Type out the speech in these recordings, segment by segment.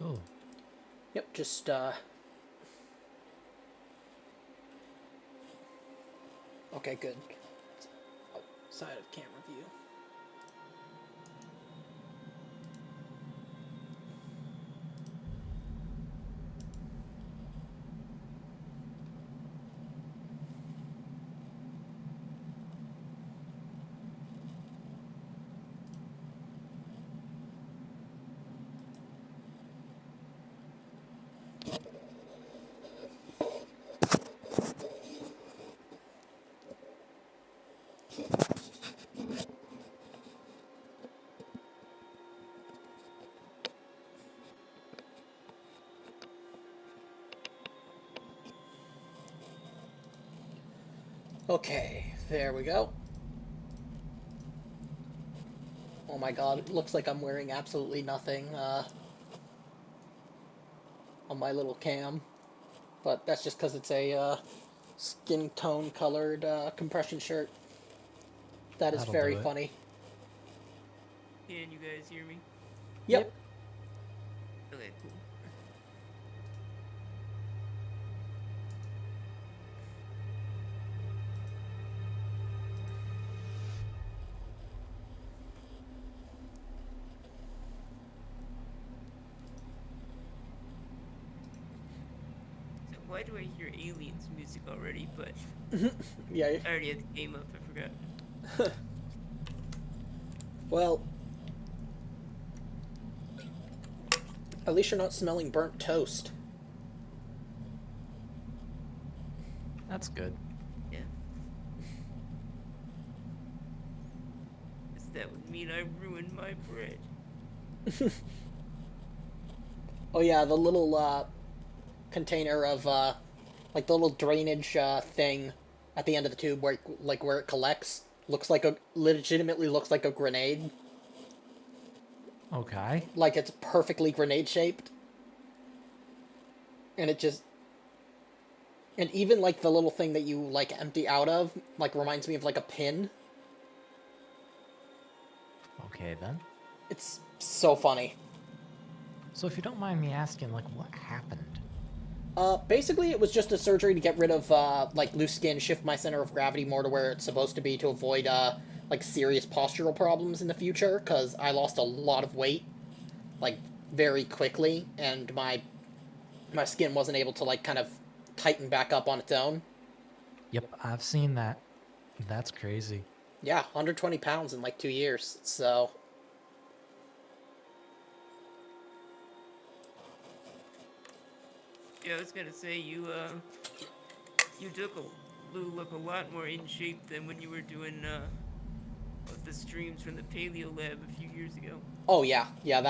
Cool. Yep, just, okay, good. Outside of camera view. Okay, there we go. Oh my god, it looks like I'm wearing absolutely nothing on my little cam. But that's just because it's a skin tone colored compression shirt. That is That'll do very it. funny. Can you guys hear me? Yep. Yep. Okay, cool. So why do I hear aliens music already? But Yeah. I already had the game up. I forgot. Well, at least you're not smelling burnt toast. That's good. Yeah. Guess that would mean I ruined my bread. Oh yeah, the little container of like the little drainage thing at the end of the tube where where it collects looks like a legitimately looks like a grenade. Okay. Like it's perfectly grenade shaped. And it just and even like the little thing that you like empty out of like reminds me of like a pin. Okay then. It's so funny. So if you don't mind me asking, like, what happened? Basically, it was just a surgery to get rid of like loose skin, shift my center of gravity more to where it's supposed to be to avoid like serious postural problems in the future. Because I lost a lot of weight, like very quickly, and my skin wasn't able to like kind of tighten back up on its own. Yep, I've seen that. That's crazy. Yeah, 120 pounds in like 2 years. So Yeah, I was gonna say you look a lot more in shape than when you were doing the streams from the Paleo Lab a few years ago. oh yeah, yeah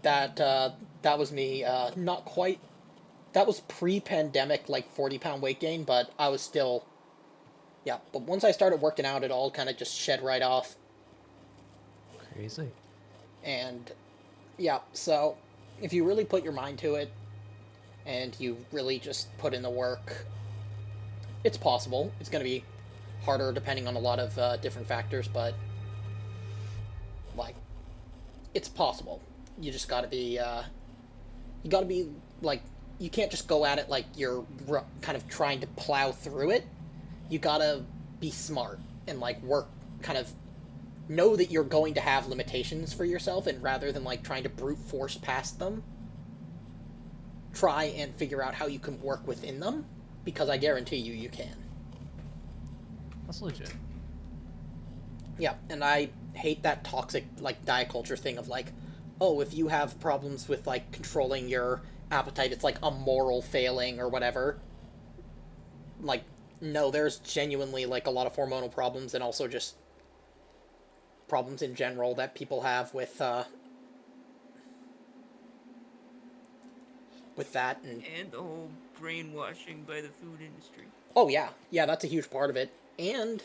that was me. Not quite. That was pre-pandemic, like 40-pound weight gain, but I was still yeah. But once I started working out, it all kind of just shed right off. Crazy. And yeah, so if you really put your mind to it and you really just put in the work, it's possible. It's going to be harder depending on a lot of different factors, but like it's possible. You just got to be you got to be like you can't just go at it like you're kind of trying to plow through it. You got to be smart and like work kind of know that you're going to have limitations for yourself, and rather than like trying to brute force past them, try and figure out how you can work within them, because I guarantee you can. That's legit. Yeah, and I hate that toxic like diet culture thing of like, oh, if you have problems with like controlling your appetite, it's like a moral failing or whatever. Like, no, there's genuinely like a lot of hormonal problems and also just problems in general that people have with that. And And the whole brainwashing by the food industry. oh yeah, yeah, that's a huge part of it. And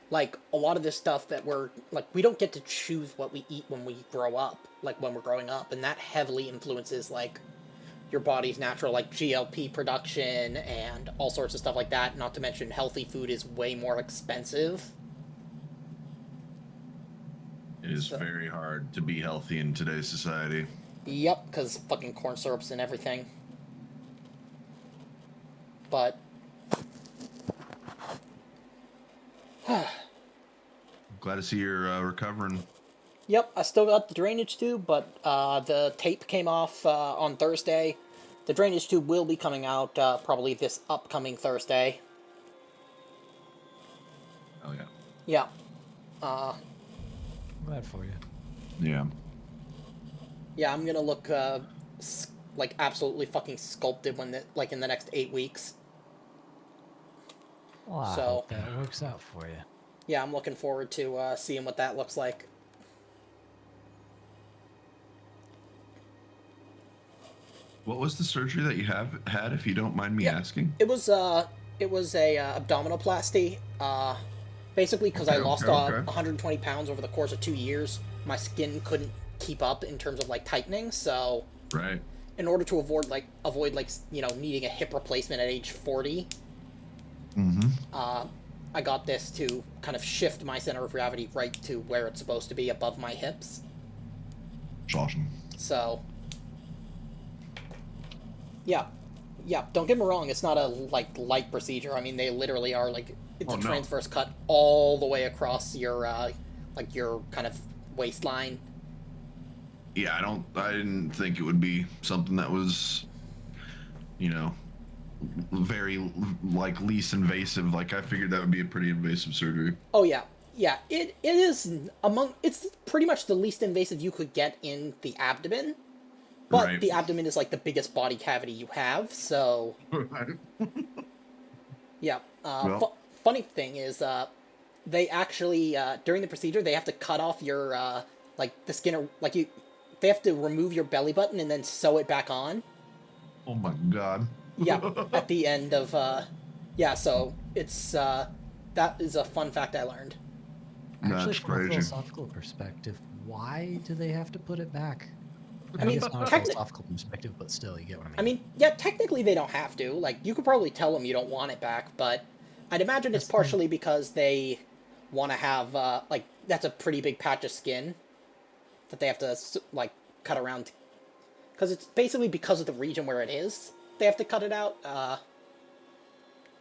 like a lot of this stuff that we're like we don't get to choose what we eat when we grow up, like when we're growing up, and that heavily influences like your body's natural like GLP production and all sorts of stuff like that. Not to mention healthy food is way more expensive. It is So very hard to be healthy in today's society. Yep, because fucking corn syrups and everything. But Glad to see you're recovering. yep, I still got the drainage tube, but the tape came off on Thursday. The drainage tube will be coming out probably this upcoming Thursday. Oh yeah. Yeah. Uh, Glad for you. Yeah. yeah, I'm gonna look like absolutely fucking sculpted like in the next 8 weeks. Well, I So hope that works out for you. yeah, I'm looking forward to seeing what that looks like. What was the surgery that you had, if you don't mind me asking? It was a abdominoplasty. Basically because I lost Okay. 120 pounds over the course of 2 years. My skin couldn't keep up in terms of like tightening, so Right. in order to avoid like needing a hip replacement at age 40, I got this to kind of shift my center of gravity right to where it's supposed to be above my hips. It's awesome. So yeah, yeah. Don't get me wrong. It's not a like light procedure. I mean, they literally are like it's Oh, a no. transverse cut all the way across your like your kind of waistline. Yeah, I didn't think it would be something that was, you know, very like least invasive. Like I figured that would be a pretty invasive surgery. Oh yeah, yeah. It is it's pretty much the least invasive you could get in the abdomen. But Right. the abdomen is like the biggest body cavity you have, so Right. yeah. Well. Funny thing is, they actually during the procedure they have to cut off your like the skin, or like you, they have to remove your belly button and then sew it back on. Oh my god. Yeah, at the end of yeah. So it's that is a fun fact I learned. Actually, That's from a crazy. philosophical perspective, why do they have to put it back? I mean, it's not a philosophical perspective, but still, you get what I mean. I mean, yeah, technically they don't have to. Like, you could probably tell them you don't want it back, but I'd imagine it's That's partially because they want to have, like, that's a pretty big patch of skin that they have to, like, cut around. Because it's basically because of the region where it is, they have to cut it out.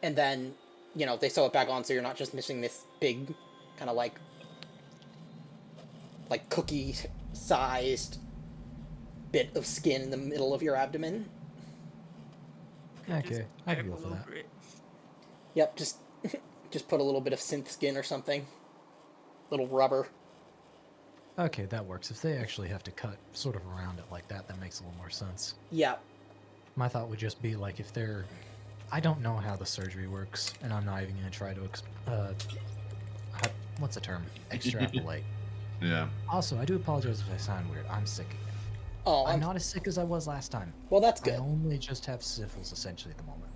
And then, they sew it back on so you're not just missing this big, kind of like cookie-sized bit of skin in the middle of your abdomen. Okay, I can go Apple for that. over it. Yep, just put a little bit of synth skin or something. Little rubber. Okay, that works. If they actually have to cut sort of around it like that, that makes a little more sense. Yeah. My thought would just be like if they're... I don't know how the surgery works, and I'm not even going to try to... what's the term? Extrapolate. Yeah. Also, I do apologize if I sound weird. I'm sick again. Oh, I'm not as sick as I was last time. Well, that's good. I only just have sniffles, essentially, at the moment.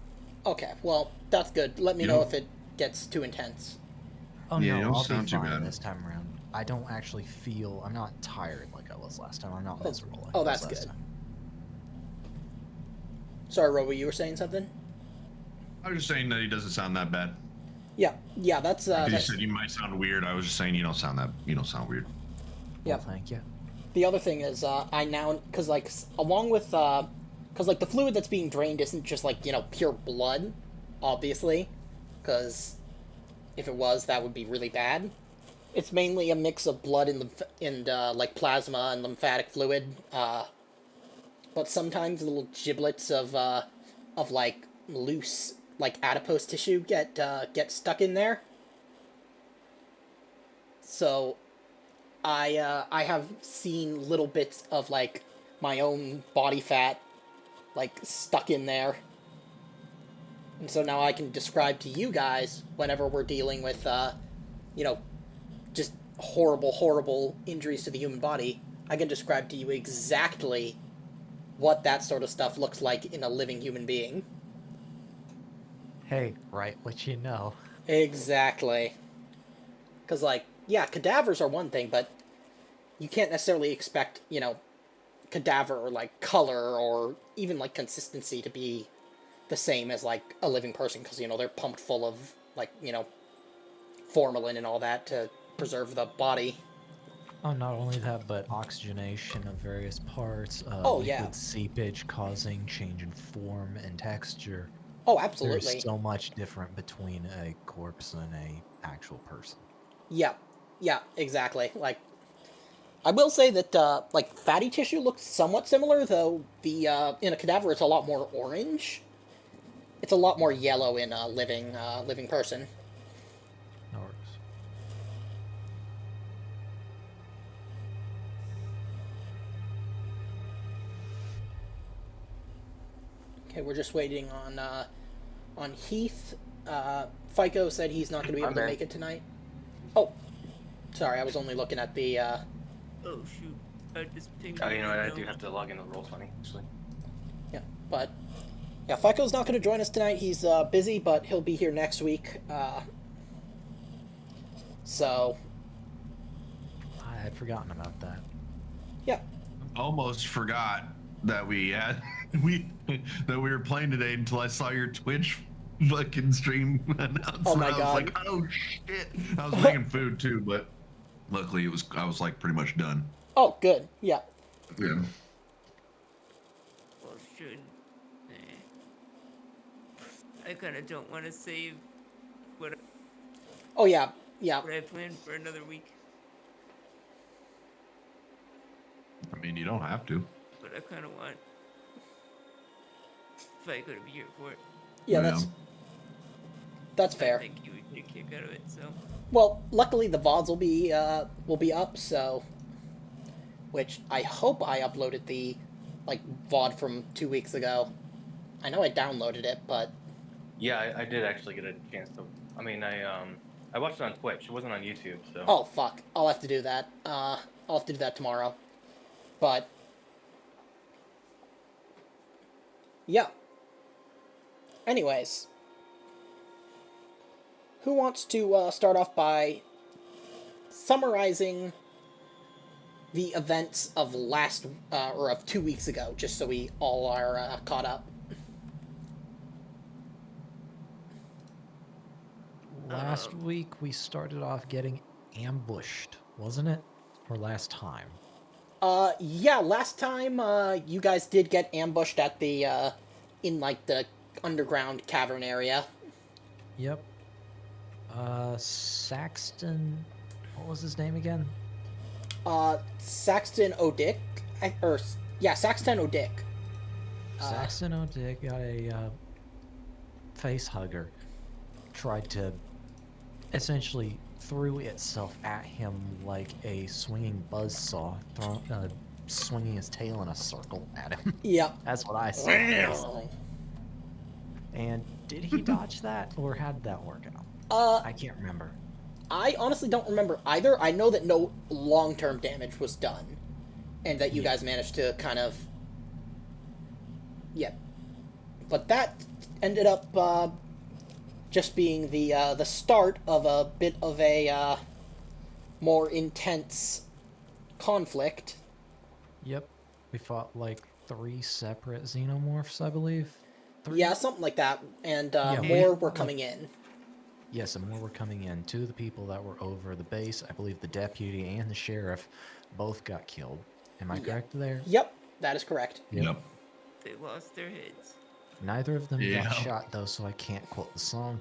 Okay, well, that's good. Let me You know don't- if it gets too intense. Oh Yeah, you no, don't I'll sound be too fine bad. this time around. I don't actually feel... I'm not tired like I was last time. I'm not miserable like oh, I was that's last good. time. Sorry, Robo, you were saying something? I was just saying that he doesn't sound that bad. Yeah, that's You that's said you might sound weird. I was just saying you don't sound weird. yeah. Well, thank you. The other thing is, I now, because like along with, because like the fluid that's being drained isn't just like pure blood, obviously, because if it was, that would be really bad. It's mainly a mix of blood and like plasma and lymphatic fluid, but sometimes little giblets of like loose like adipose tissue get stuck in there. So I have seen little bits of like my own body fat like stuck in there. And so now I can describe to you guys whenever we're dealing with just horrible injuries to the human body. I can describe to you exactly what that sort of stuff looks like in a living human being. Hey, right, what you know. Exactly. Because, like, yeah, cadavers are one thing, but you can't necessarily expect, cadaver or, like, color or even, like, consistency to be the same as, like, a living person because, they're pumped full of, like, formalin and all that to preserve the body. Oh, not only that, but oxygenation of various parts, Oh, liquid yeah. seepage causing change in form and texture. Oh, There's absolutely. so much different between a corpse and a actual person. Yeah. Yeah, exactly. Like, I will say that, like, fatty tissue looks somewhat similar, though in a cadaver it's a lot more orange. It's a lot more yellow in a living person. That works. Okay, we're just waiting on Heath. FICO said he's not going to be able I'm to in. make it tonight. Oh, sorry, I was only looking at the. Oh shoot! I just pinged Oh, you you know right what? I now. do have to log into Roll20, actually. Yeah, but yeah, FICO's not going to join us tonight. He's busy, but he'll be here next week. So I had forgotten about that. yeah. Almost forgot that we had that we were playing today until I saw your Twitch fucking stream announcement. Oh my I was God. like, oh shit! I was making food too, but luckily I was like pretty much done. Oh, good. Yeah. Yeah. Well, should. I kind of don't want to save what Oh yeah. Yeah. I planned for another week, I mean, you don't have to. but I kind of want FICO to be here for it. Yeah. Yeah. That's I fair. think you would get a kick out of it. So Well, luckily the VODs will be up, so which I hope I uploaded the like VOD from 2 weeks ago. I know I downloaded it, but Yeah, I did actually get a chance to. I mean, I watched it on Twitch. It wasn't on YouTube, so. oh fuck, I'll have to do that. I'll have to do that tomorrow. But yeah. Anyways, who wants to start off by summarizing the events of last or of 2 weeks ago, just so we all are caught up? Last week we started off getting ambushed, wasn't it? Or last time? Yeah, last time, you guys did get ambushed at the, in, like, the underground cavern area. Yep. Saxton. What was his name again? Saxton O'Dick? Saxton O'Dick. Saxton O'Dick got a face hugger. Tried to essentially threw itself at him like a swinging buzzsaw, swinging his tail in a circle at him. Yep. That's what I said. And did he dodge that, or how did that work out? I can't remember. I honestly don't remember either. I know that no long-term damage was done, and that you guys managed to kind of... Yep. But that ended up just being the start of a bit of a more intense conflict. Yep. We fought like 3 separate xenomorphs, I believe. 3? Yeah, something like that. And Yeah, more were coming in. Yes, and more were coming in. 2 of the people that were over the base, I believe the deputy and the sheriff, both got killed. Am I correct there? Yep, that is correct. Yep. they lost their heads. Neither of them Yeah. got shot, though, so I can't quote the song.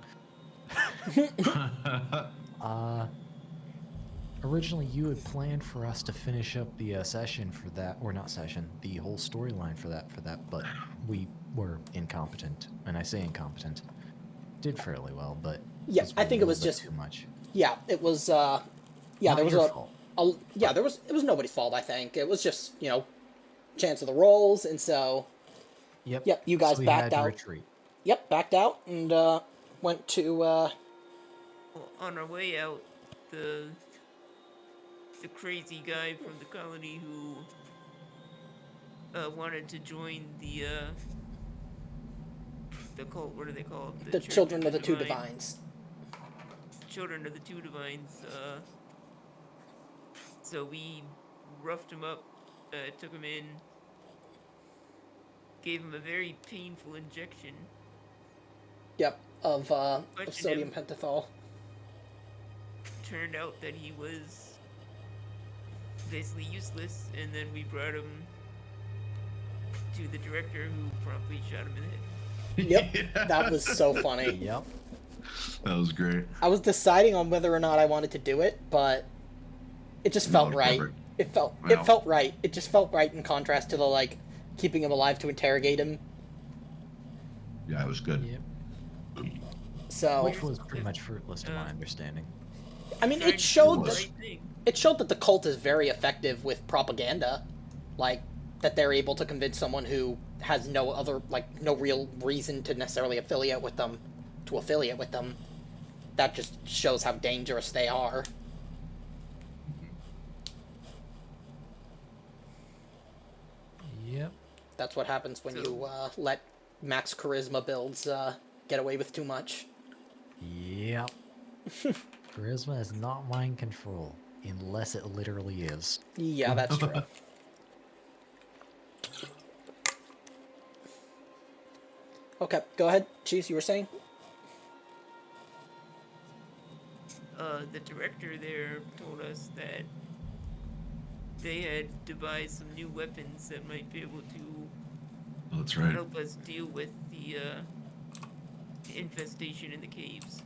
Originally, you had planned for us to finish up the session for that, or not session, the whole storyline for that, but we were incompetent. And I say incompetent. Did fairly well, but Yeah, just I went think a it was little bit just... too much. Yeah, it was, Not there was your fault. it was nobody's fault, I think. It was just, chance of the rolls, and so... Yep. you guys so we backed had to out. retreat. Yep, backed out, and went to, Well, on our way out, the crazy guy from the colony who wanted to join the cult. What are they called? the Church Children of the Two Divine. Divines. Children of the Two Divines. So we roughed him up, took him in, gave him a very painful injection. Yep, of Questioned sodium him. pentothal. Turned out that he was basically useless, and then we brought him to the director, who promptly shot him in the head. Yep, Yeah. that was so funny. Yep. That was great. I was deciding on whether or not I wanted to do it, but it just No, felt it's right. perfect. It Well. felt right. It just felt right in contrast to the like keeping him alive to interrogate him. Yeah, it was good. Yep. So Which was pretty much fruitless to my understanding. I mean, Tried it to do showed the that right thing. it showed that the cult is very effective with propaganda, like that they're able to convince someone who has no other like no real reason to necessarily affiliate with them to affiliate with them. That just shows how dangerous they are. Yep. That's what happens when So- you let max charisma builds get away with too much. Yep. Charisma is not mind control, unless it literally is. Yeah, that's true. Okay, go ahead. Cheese, you were saying? The director there told us that they had devised some new weapons that might be able to Oh, that's right. help us deal with the infestation in the caves.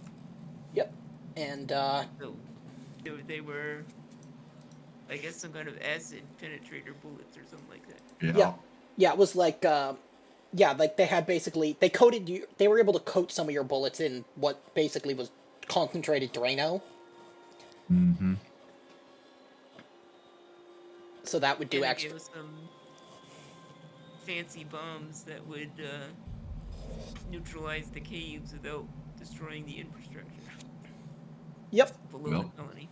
Yep. And So they were, I guess, some kind of acid penetrator bullets or something like that. yeah. Yeah, it was like yeah, like they had basically they coated you they were able to coat some of your bullets in what basically was concentrated Drano. Mm-hmm. So that would do And they extra. gave us some fancy bombs that would neutralize the caves without destroying the infrastructure Yep. below Well. the colony.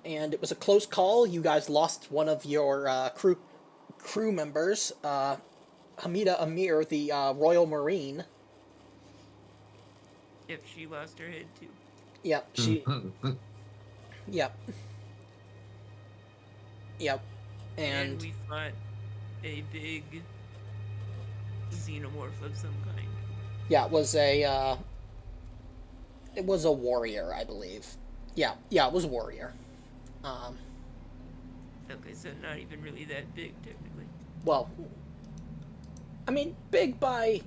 And it was a close call. You guys lost one of your crew members, Hamida Amir, the Royal Marine. Yep, she lost her head too. Yep, she. Yep. Yep. And And we fought a big xenomorph of some kind. yeah, it was a warrior, I believe. Yeah, it was a warrior. Okay, so not even really that big, technically. Well, I mean, big by.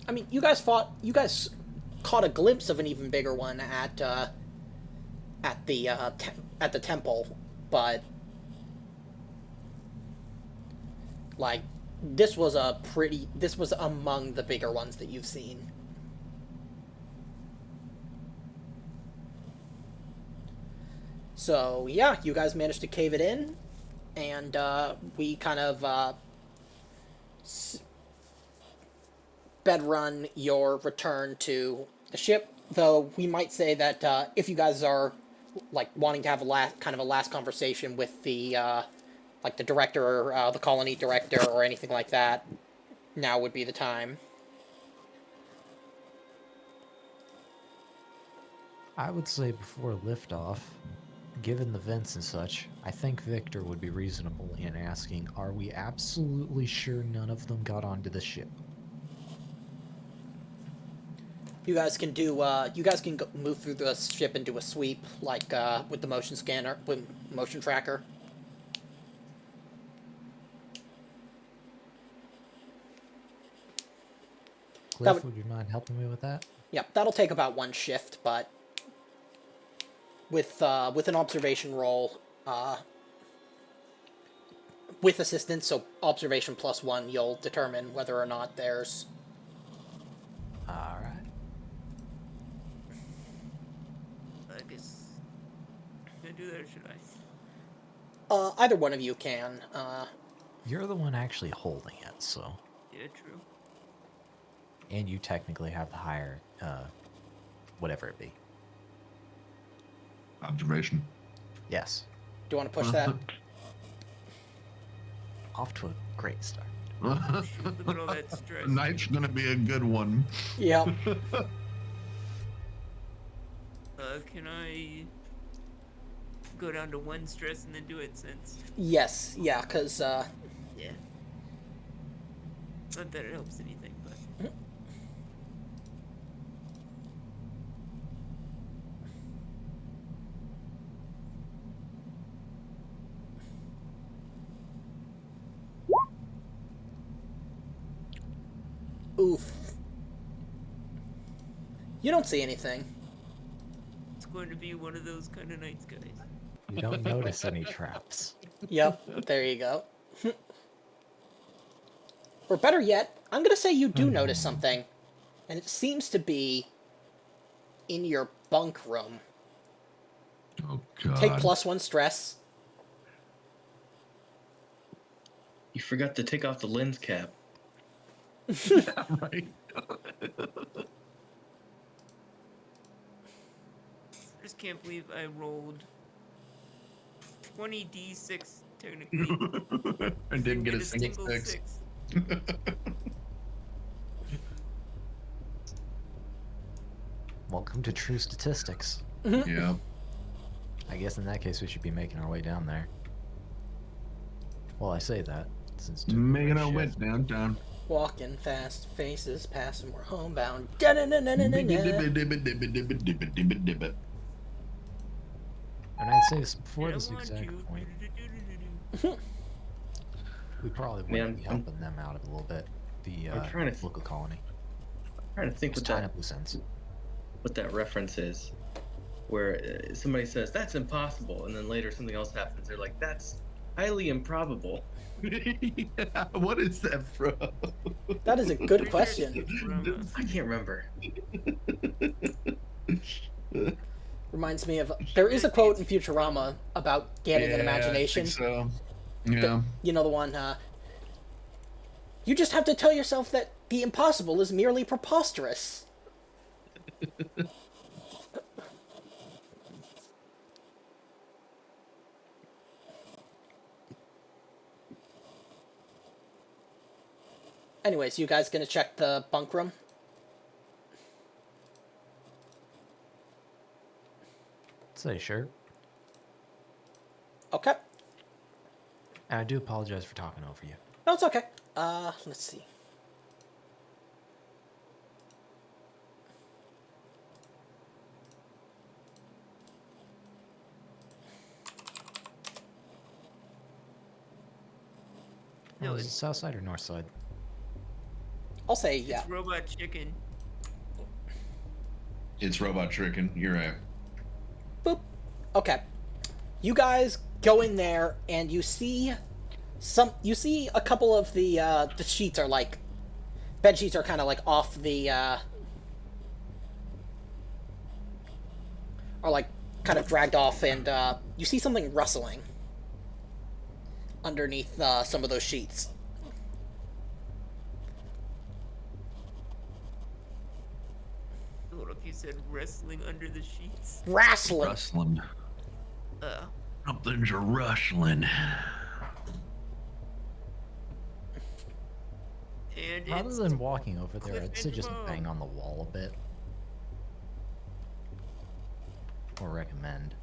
I mean, you guys caught a glimpse of an even bigger one at the temple, but like this was among the bigger ones that you've seen. So yeah, you guys managed to cave it in, and we kind of bed run your return to the ship. Though we might say that if you guys are like wanting to have a last conversation with the like the director or the colony director or anything like that, now would be the time. I would say before liftoff, given the vents and such, I think Victor would be reasonable in asking, are we absolutely sure none of them got onto the ship? You guys can do. You guys can move through the ship and do a sweep, like with the motion scanner, with motion tracker. Cliff, would you mind helping me with that? Yep, that'll take about one shift, but with an observation roll, with assistance, so observation +1, you'll determine whether or not there's. Alright. I guess. Should I do that or should I? Either one of you can. You're the one actually holding it, so. Yeah, true. And you technically have the higher, whatever it be. Observation. Yes. Do you want to push that? Off to a great start. Look at all that stress. Night's gonna be a good one. Yep. Can I go down to 1 stress and then do it since? Yes. Yeah. Because Yeah. Not that it helps anything, but. Oof. You don't see anything. It's going to be one of those kind of nights, guys. You don't notice any traps. Yep, there you go. Or better yet, I'm gonna say you do notice something. And it seems to be in your bunk room. Oh God. Take +1 stress. You forgot to take off the lens cap. Right. I just can't believe I rolled 20d6 technically. And didn't get a single six. Welcome to True Statistics. Yeah. I guess in that case we should be making our way down there. Well, I say that since Making our shift. way downtown. Walking fast, faces passing, we're homebound. Da-na-na-na-na-na-na. And I'd say this before I this want exact you. point, we probably Man, wouldn't be helping them out a little bit. The I'm trying to- local colony. I'm trying to think Just what tying that up loose ends. what that reference is, where somebody says that's impossible, and then later something else happens. They're like, that's highly improbable. Yeah, what is that from? That is a good question. I can't remember. Reminds me of... There is a quote in Futurama about getting an imagination. I think so. Yeah. You know the one, you just have to tell yourself that the impossible is merely preposterous. Anyways, you guys gonna check the bunk room? Say sure. Okay. And I do apologize for talking over you. No, it's okay. Let's see. No, is it it's- south side or north side? I'll say yeah. It's robot chicken. It's robot tricking. You're right. Boop. Okay. You guys go in there and you see a couple of the sheets are like bed sheets are kind of like off the are like kind of dragged off, and you see something rustling underneath some of those sheets. Hold up, you said wrestling under the sheets. Wrestling. Rustling. Uh, Something's rustling. and Rather it's than walking over there, Cliff I'd say and just Mo. bang on the wall a bit. Or recommend.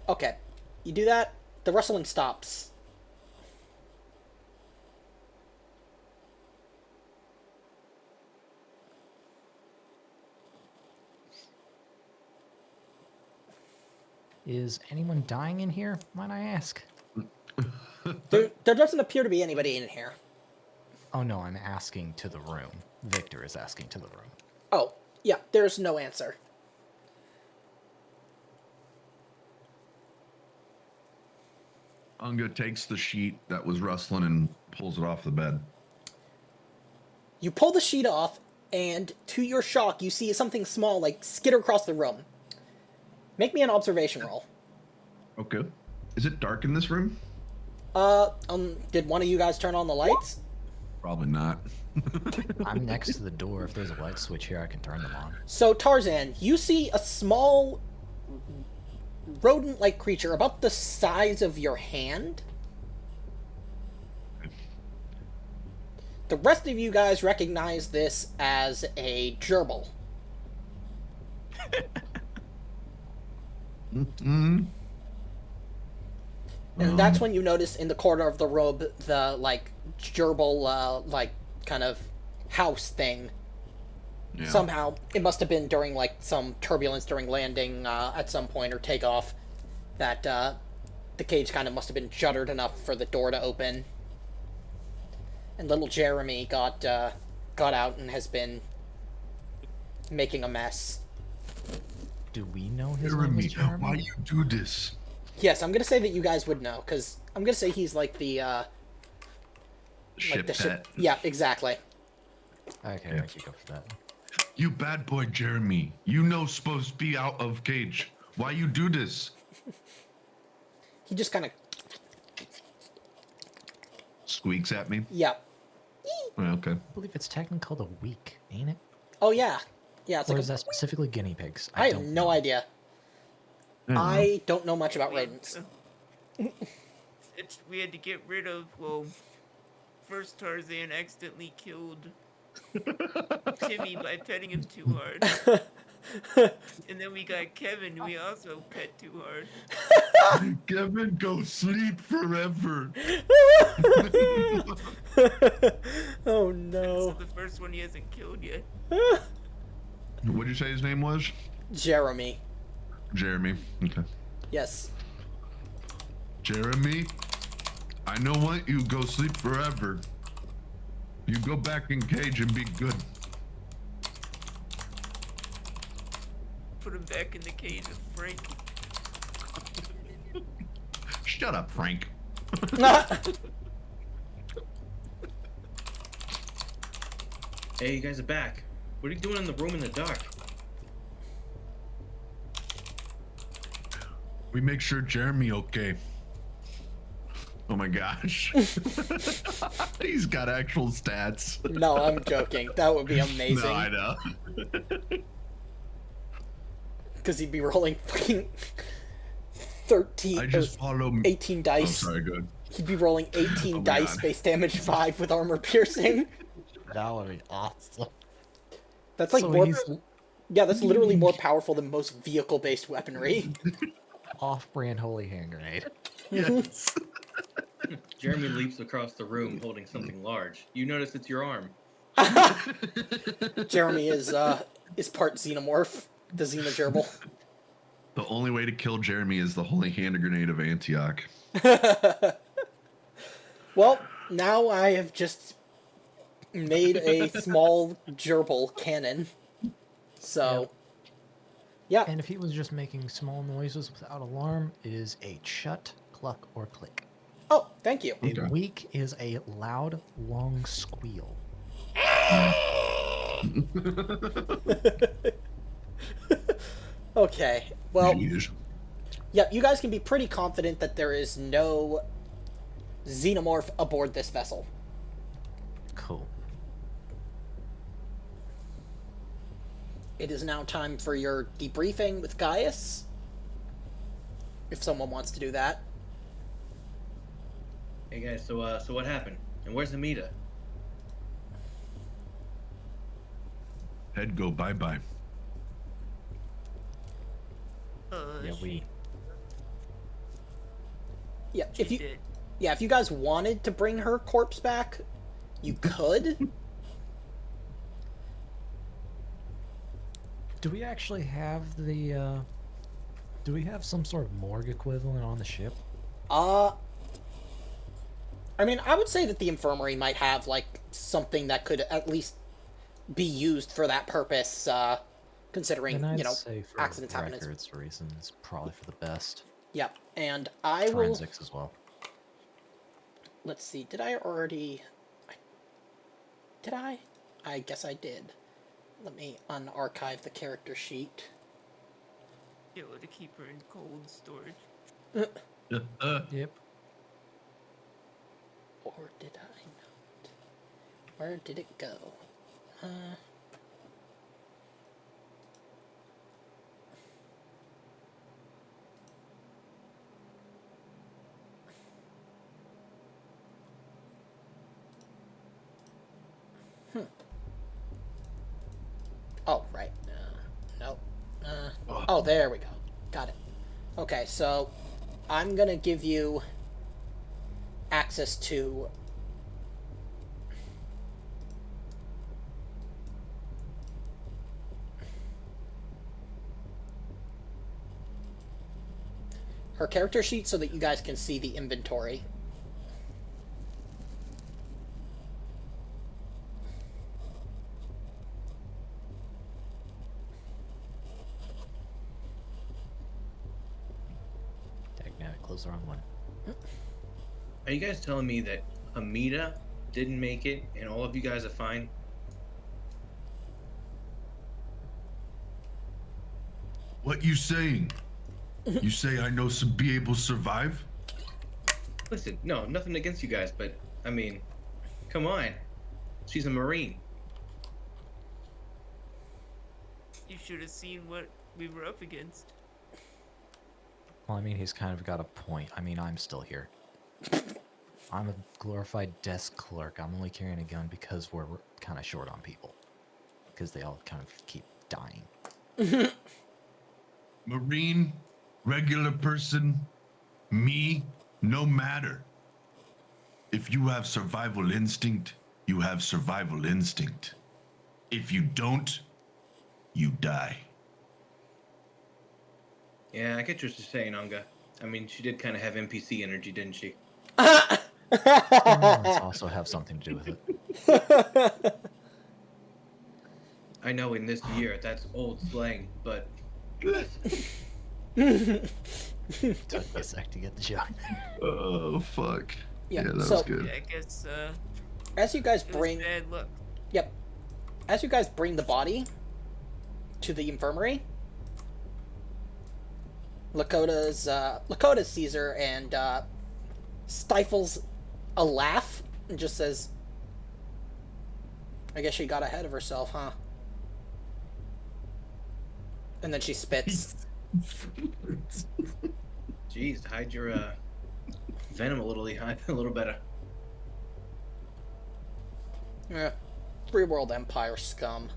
Okay. You do that, the rustling stops. Is anyone dying in here, might I ask? There doesn't appear to be anybody in here. Oh no, I'm asking to the room. Victor is asking to the room. Oh, yeah, there's no answer. Unga takes the sheet that was rustling and pulls it off the bed. You pull the sheet off, and to your shock, you see something small, like, skitter across the room. Make me an observation roll. Okay. Is it dark in this room? Did one of you guys turn on the lights? Probably not. I'm next to the door. If there's a light switch here, I can turn them on. So, Tarzan, you see a small rodent-like creature about the size of your hand. The rest of you guys recognize this as a gerbil. Mm-hmm. And that's when you notice in the corner of the robe the, like, gerbil, like, kind of house thing. Yeah. Somehow, it must have been during, like, some turbulence during landing at some point or takeoff that the cage kind of must have been shuttered enough for the door to open. And little Jeremy got out and has been making a mess. Do we know his name was Jeremy, Jeremy? why you do this? Yes, I'm gonna say that you guys would know, because I'm gonna say he's like the Ship the pet. Yeah, exactly. Okay, I could go for that. You bad boy, Jeremy. You know supposed to be out of cage. Why you do this? He just kind of Squeaks at me. yeah. Okay. I believe it's technically called a week, ain't it? Oh yeah, yeah. It's Or like is that specifically guinea pigs? I have don't no know. idea. I don't know much about rodents. We had to get rid of, well, first Tarzan accidentally killed Timmy by petting him too hard. And then we got Kevin, who we also pet too hard. Kevin, go sleep forever. Oh So no, the first one he hasn't killed yet. What'd you say his name was? Jeremy. Jeremy. Okay. Yes. Jeremy, I know what you go sleep forever. You go back in cage and be good. Put him back in the cage with Frank. Shut up, Frank. Hey, you guys are back. What are you doing in the room in the dark? We make sure Jeremy okay. Oh my gosh. He's got actual stats. No, I'm joking. That would be amazing. No, I know. Because he'd be rolling fucking 13 I or just follow 18 Oh, dice. sorry, good. He'd be rolling 18 Oh my dice, God. base damage 5 with armor piercing. That would be awesome. That's like So more. he's Yeah, that's literally more powerful than most vehicle-based weaponry. off-brand holy hand grenade. Yes. Jeremy leaps across the room holding something large. You notice it's your arm. Jeremy is part xenomorph, the xenogerbil. The only way to kill Jeremy is the holy hand grenade of Antioch. Well, now I have just made a small gerbil cannon. So, yeah. And if he was just making small noises without alarm, it is a chut, cluck, or click. Oh, thank you. A Okay. weak is a loud, long squeal. Okay. Well, Jeez. yeah, you guys can be pretty confident that there is no xenomorph aboard this vessel. Cool. It is now time for your debriefing with Gaius. If someone wants to do that. Hey guys, so what happened? And where's Amita? Head go bye-bye. Yeah, we. Yeah, She if you did. yeah, if you guys wanted to bring her corpse back, you could. Do we actually have the? Do we have some sort of morgue equivalent on the ship? I mean, I would say that the infirmary might have like something that could at least be used for that purpose, considering And I'd you know say for accidents happen. records reasons, probably for the best. Yep, and I will. Forensics as well. Let's see. Did I already? Did I? I guess I did. Let me unarchive the character sheet. You know, to keep her in cold storage. Yep. Or did I not? Where did it go? Oh, right. Nope. Oh, there we go. Got it. Okay, so I'm gonna give you access to her character sheet so that you guys can see the inventory. Dagnabbit, close the wrong one. Are you guys telling me that Hamida didn't make it and all of you guys are fine? What you saying? You say I know some be able to survive? Listen, no, nothing against you guys, but I mean, come on. She's a Marine. You should have seen what we were up against. Well, I mean, he's kind of got a point. I mean, I'm still here. I'm a glorified desk clerk. I'm only carrying a gun because we're kind of short on people. Because they all kind of keep dying. Marine, regular person, me, no matter. If you have survival instinct, you have survival instinct. If you don't, you die. Yeah, I get what you're saying, Unga. I mean, she did kind of have NPC energy, didn't she? Let's also have something to do with it. I know in this year that's old slang, but Took me a sec to get the joke. Oh, fuck. Yeah, Yeah, that so- was good. Yeah, I guess As you guys it was bring, bad luck. yep, as you guys bring the body to the infirmary, Lakota sees her and stifles a laugh and just says, "I guess she got ahead of herself, huh?" And then she spits. geez, hide your venom a little better. Yeah, Free World Empire scum.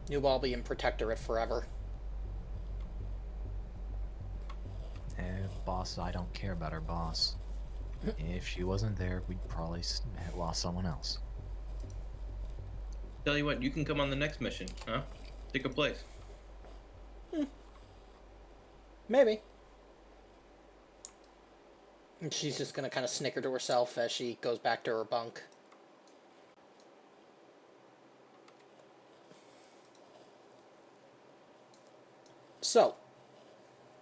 New Albion Protectorate forever. Boss, I don't care about our boss. If she wasn't there, we'd probably have lost someone else. Tell you what, you can come on the next mission, huh? Take a place. Maybe. And she's just gonna kind of snicker to herself as she goes back to her bunk. So,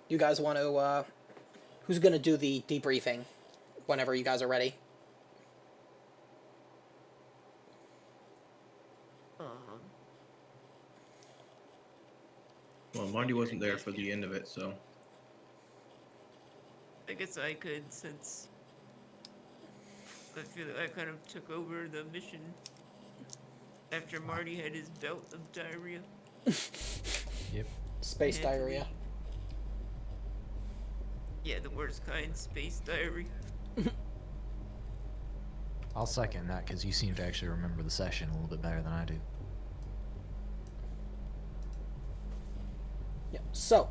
you guys want to, who's gonna do the debriefing whenever you guys are ready? Well, Marty wasn't there for the end of it, so. I guess I could, since I feel like I kind of took over the mission after Marty had his bout of diarrhea. Yep. Space Yeah. diarrhea. Yeah, the worst kind, space diarrhea. I'll second that because you seem to actually remember the session a little bit better than I do. Yep. So,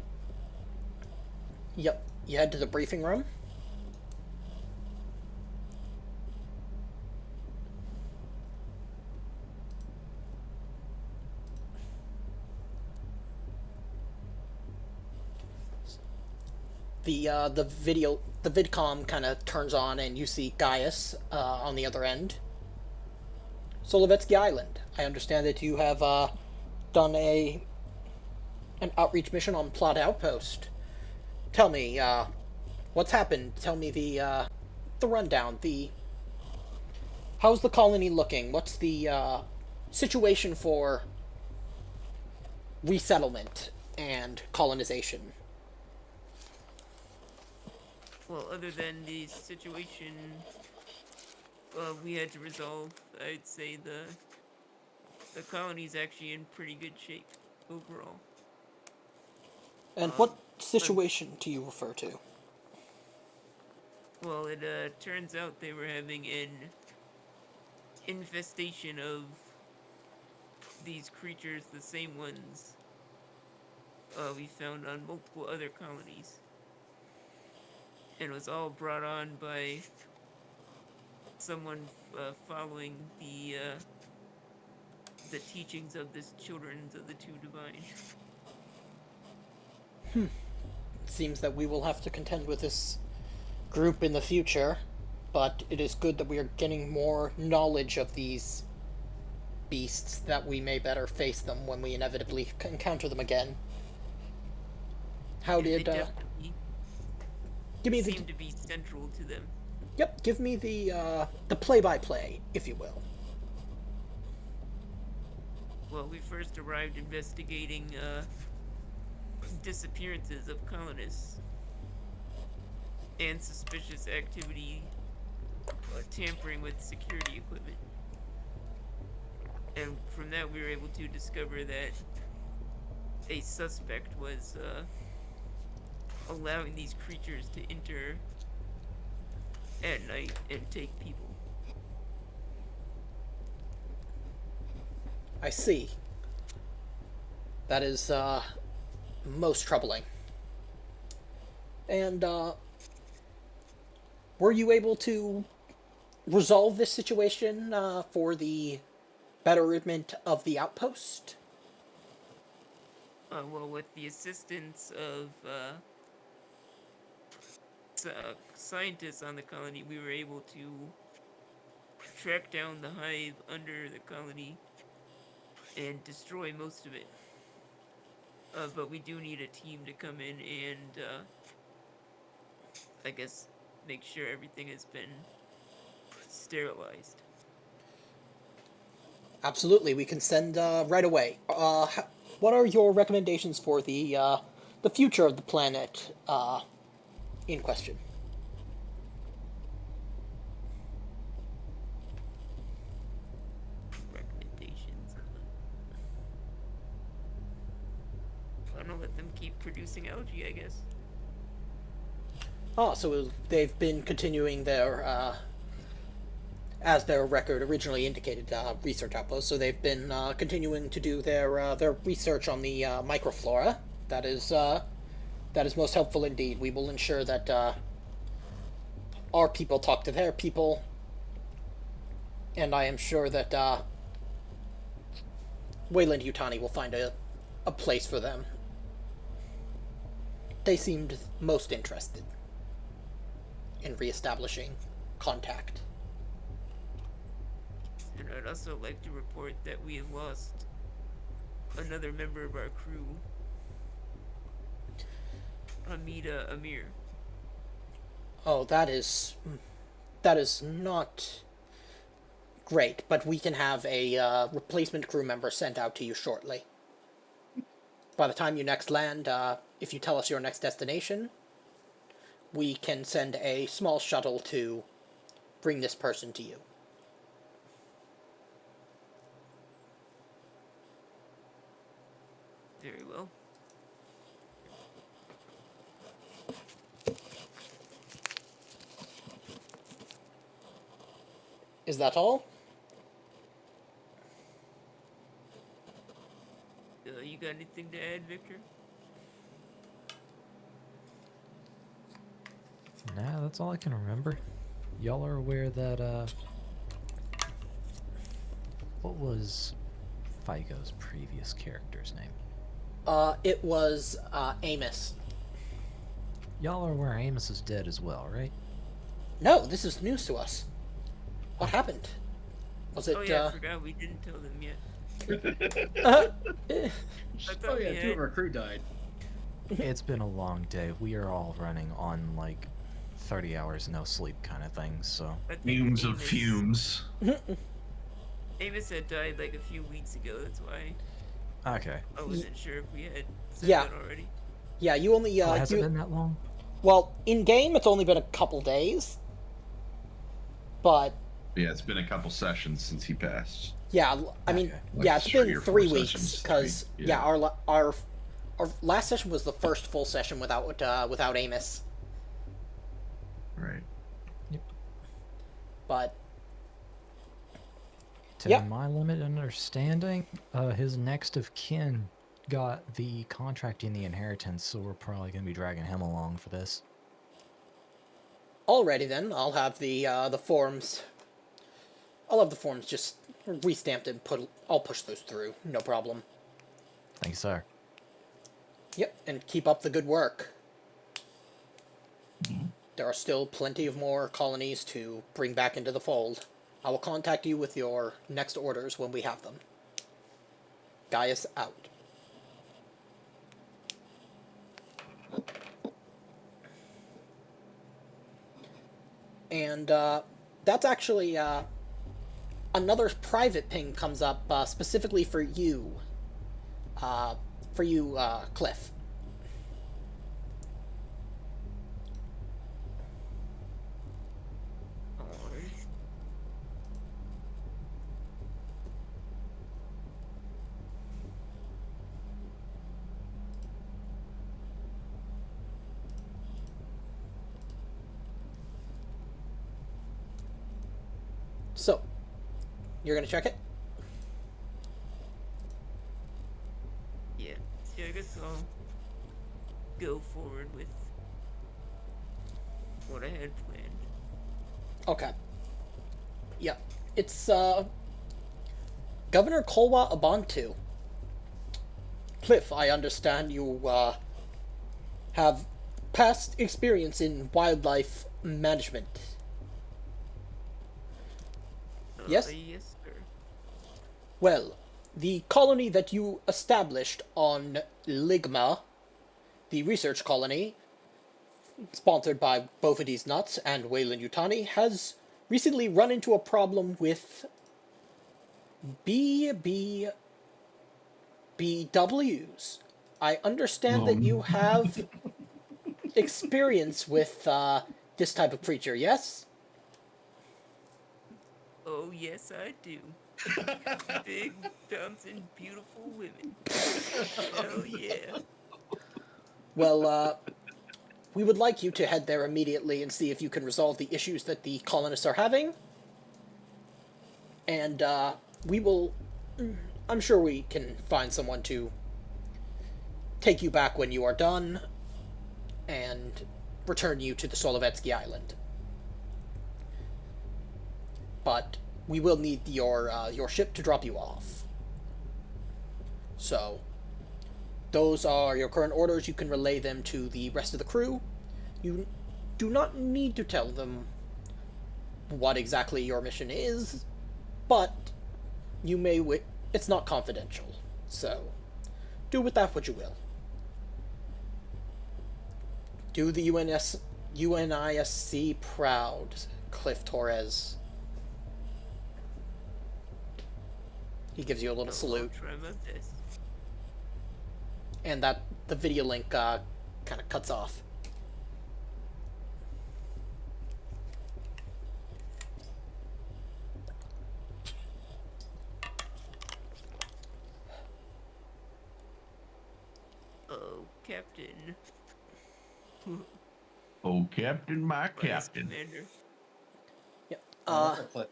yep, you head to the briefing room. The vidcom kind of turns on, and you see Gaius on the other end. Solovetsky Island. I understand that you have done an outreach mission on Plot Outpost. Tell me, what's happened? Tell me the rundown. How's the colony looking? What's the situation for resettlement and colonization? Well, other than the situation we had to resolve, I'd say the colony's actually in pretty good shape overall. And what situation do you refer to? Well, it turns out they were having an infestation of these creatures, the same ones we found on multiple other colonies. And it was all brought on by someone following the teachings of this children of the two divine. seems that we will have to contend with this group in the future, but it is good that we are getting more knowledge of these beasts, that we may better face them when we inevitably encounter them again. How Yeah, they did definitely give me the seem to be central to them. yep, give me the play-by-play, if you will. Well, we first arrived investigating disappearances of colonists and suspicious activity tampering with security equipment. And from that, we were able to discover that a suspect was allowing these creatures to enter at night and take people. I see. That is most troubling. And were you able to resolve this situation for the betterment of the outpost? Well, with the assistance of scientists on the colony, we were able to track down the hive under the colony and destroy most of it. But we do need a team to come in and, I guess, make sure everything has been sterilized. Absolutely, we can send right away. What are your recommendations for the future of the planet in question? Recommendations. I don't know, let them keep producing algae, I guess. Oh, so they've been continuing their, as their record originally indicated, research outpost. So they've been continuing to do their research on the microflora. That is most helpful indeed. We will ensure that our people talk to their people, and I am sure that Wayland Yutani will find a place for them. They seemed most interested in reestablishing contact. And I'd also like to report that we have lost another member of our crew, Amida Amir. Oh, that is not great, but we can have a replacement crew member sent out to you shortly. By the time you next land, if you tell us your next destination, we can send a small shuttle to bring this person to you. Very well. Is that all? You got anything to add, Victor? Nah, that's all I can remember. Y'all are aware that, what was Figo's previous character's name? It was Amos. Y'all are aware Amos is dead as well, right? No, this is news to us. What happened? Was it? Oh yeah, I forgot we didn't tell them yet. Uh, I Oh thought yeah, we two had. of our crew died. It's been a long day. We are all running on, like, 30 hours no sleep kind of thing, so... I think Fumes of Amos- fumes. Amos had died like a few weeks ago. That's why Okay. I wasn't sure if we had said Yeah. that already. yeah, you only Oh, has it been that long? well, in game it's only been a couple days, but Yeah, it's been a couple sessions since he passed. yeah, I mean, Okay. Like yeah, it's 3 been or 4 3 weeks sessions, because 3, yeah, yeah. our last session was the first full session without Amos, Right. but To Yeah. my limited understanding, his next of kin got the contract in the inheritance, so we're probably going to be dragging him along for this. alrighty then, I'll have the forms. I'll have the forms just restamped and I'll push those through, no problem. Thank you, sir. Yep, and keep up the good work. There are still plenty of more colonies to bring back into the fold. I will contact you with your next orders when we have them. Gaius out. And that's actually another private ping comes up specifically for you. Cliff. Alright. So, you're gonna check it? Yeah. Yeah, I guess I'll go forward with what I had planned. Okay. Yep. It's Governor Kolwa Abantu. Cliff, I understand you have past experience in wildlife management. Yes? Yes, sir. Well, the colony that you established on Ligma, the research colony, sponsored by Bofidis Nuts and Wayland Yutani, has recently run into a problem with BWs. I understand that you have experience with this type of creature, yes? Oh, yes, I do. Big, bouncing, beautiful women. Hell yeah. Well, we would like you to head there immediately and see if you can resolve the issues that the colonists are having. And we will... I'm sure we can find someone to take you back when you are done and return you to the Solovetsky Island. But we will need your ship to drop you off. So, those are your current orders. You can relay them to the rest of the crew. You do not need to tell them what exactly your mission is, but you may it's not confidential. So, do with that what you will. Do the UNISC proud, Cliff Torres. He gives you a little salute. I'll try my best. And that the video link kind of cuts off. Oh, Captain. Oh, Captain, my Vice Captain. Commander. Yep. What's up, Cliff?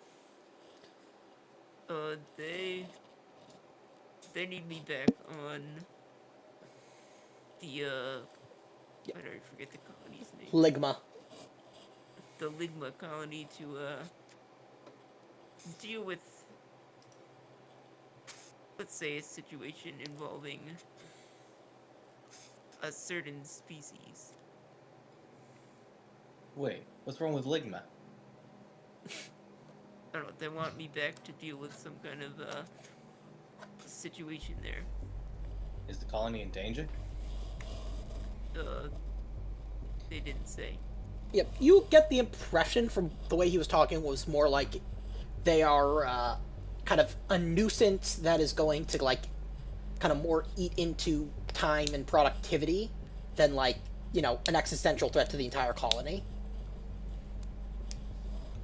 They need me back on the I don't forget the colony's name. Ligma. The Ligma colony to deal with, let's say, a situation involving a certain species. Wait, what's wrong with Ligma? I don't know, they want me back to deal with some kind of situation there. Is the colony in danger? They didn't say. Yep. You get the impression from the way he was talking was more like they are kind of a nuisance that is going to kind of more eat into time and productivity than an existential threat to the entire colony.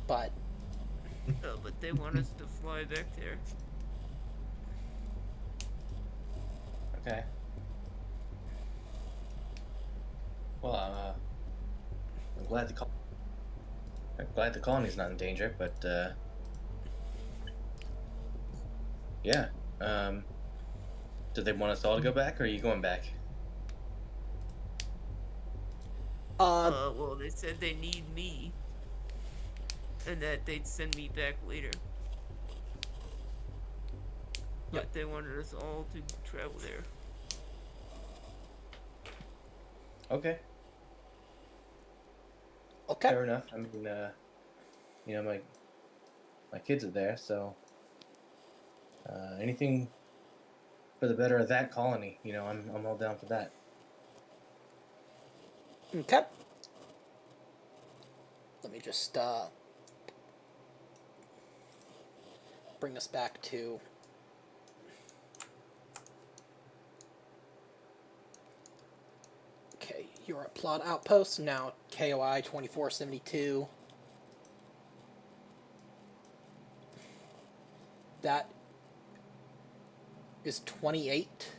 But But they want us to fly back there. Okay. Well, I'm glad the colony's not in danger, but yeah. Do they want us all to go back, or are you going back? Well, they said they need me, and that they'd send me back later. But they wanted us all to travel there. Okay. Okay. Fair enough. I mean, my kids are there, so anything for the better of that colony. I'm all down for that. Okay. Let me just bring us back to. Okay, you're at Plot Outpost now. KOI 2472. That is 28.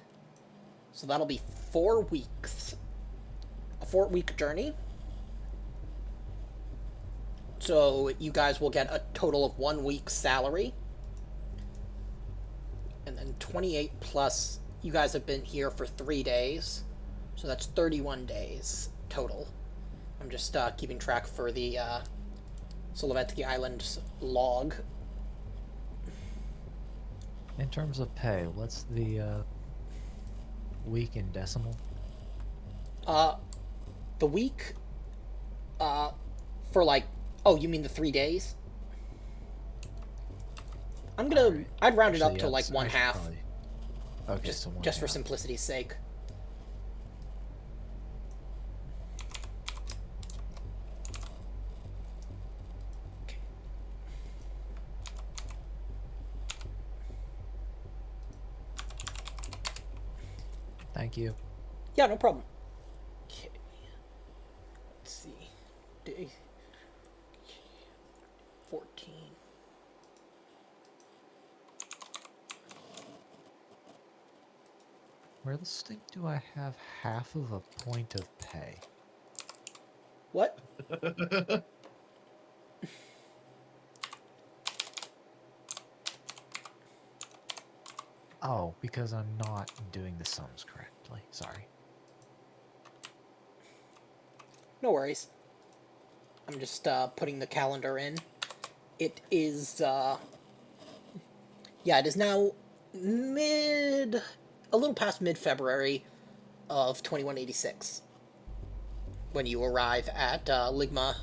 So that'll be 4 weeks. A 4-week journey. So you guys will get a total of 1 week's salary. And then 28 plus, you guys have been here for 3 days. So that's 31 days total. I'm just keeping track for the Solovetsky Island log. In terms of pay, what's the week in decimal? The week, for like, oh, you mean the 3 days? I'd round it up Actually, to yeah, like I one should half, probably- Okay, so one just for half. simplicity's sake. Thank you. Yeah, no problem. Okay. Let's see. Day 14. Where the stink do I have half of a point of pay? What? Oh, because I'm not doing the sums correctly. Sorry. No worries. I'm just putting the calendar in. It is, yeah, it is now a little past mid-February of 2186 when you arrive at Ligma.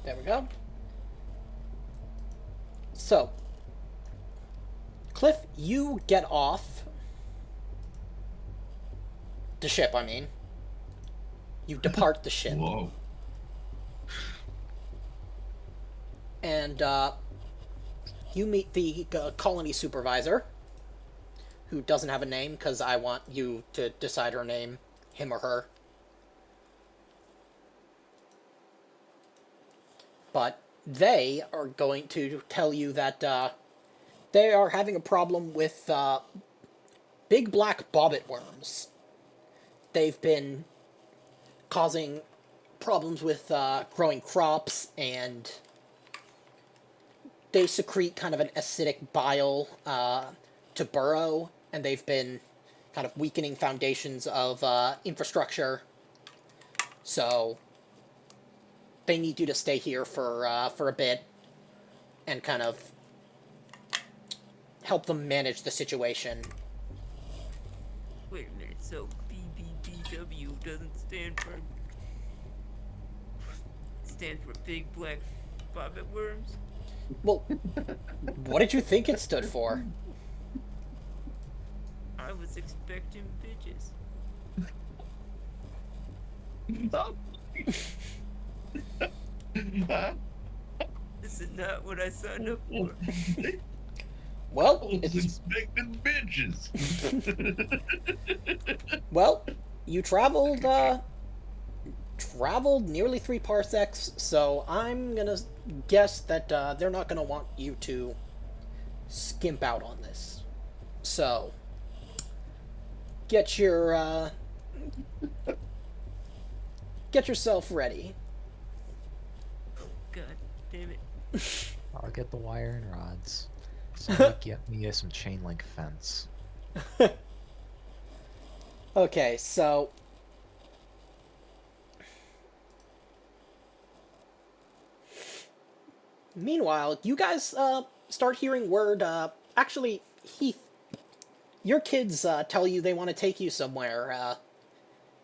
There we go. So, Cliff, you get off the ship, I mean. You depart the ship. Whoa. And you meet the colony supervisor, who doesn't have a name because I want you to decide her name, him or her. But they are going to tell you that they are having a problem with big black bobbit worms. They've been causing problems with growing crops, and they secrete kind of an acidic bile to burrow, and they've been kind of weakening foundations of infrastructure. So they need you to stay here for a bit and kind of help them manage the situation. Wait a minute, so BBBW doesn't stand for big black bobbit worms? Well, what did you think it stood for? I was expecting bitches. This is not what I signed up for. Well, I was it's expecting bitches. well, you traveled nearly 3 parsecs, so I'm gonna guess that they're not gonna want you to skimp out on this. So, get your get yourself ready. God damn it. I'll get the wire and rods. Somebody get me some chain link fence. Okay, so meanwhile, you guys start hearing word. Actually, Heath, your kids tell you they want to take you somewhere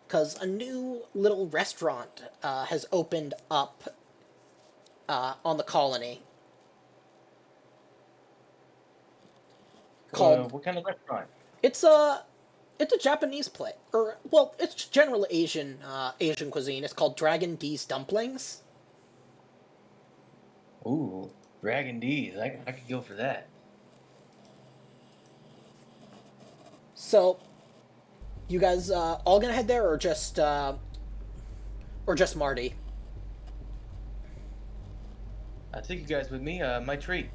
because a new little restaurant has opened up on the colony called. What kind of restaurant? It's a Japanese play, or well, it's general Asian cuisine. It's called Dragon D's Dumplings. Ooh, Dragon D's. I could go for that. So, you guys all gonna head there, or just Marty? I'll take you guys with me. My treat.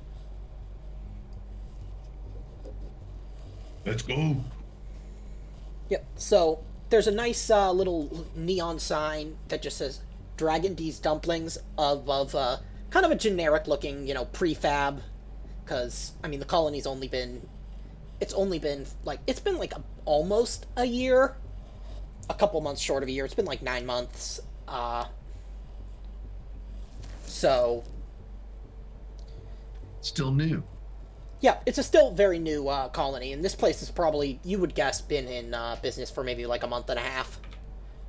Let's go. Yep. So there's a nice little neon sign that just says Dragon D's Dumplings above kind of a generic looking, prefab. Because I mean, the colony's only been almost a year, a couple months short of a year. It's been like 9 months. So Still new. yeah, it's a still very new colony, and this place is probably, you would guess, been in business for maybe like a month and a half.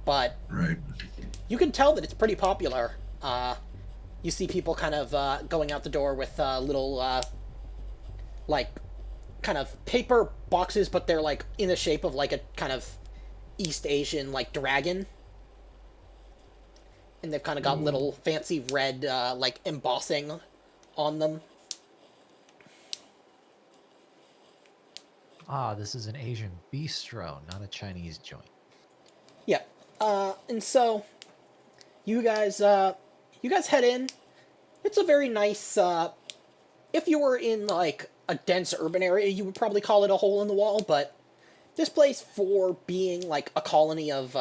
But Right. you can tell that it's pretty popular. You see people kind of going out the door with little, like, kind of paper boxes, but they're like in the shape of like a kind of East Asian like dragon, and they've kind of got little fancy red like embossing on them. Ah, this is an Asian bistro, not a Chinese joint. Yeah. And so you guys head in. It's a very nice if you were in like a dense urban area, you would probably call it a hole in the wall, but this place, for being like a colony of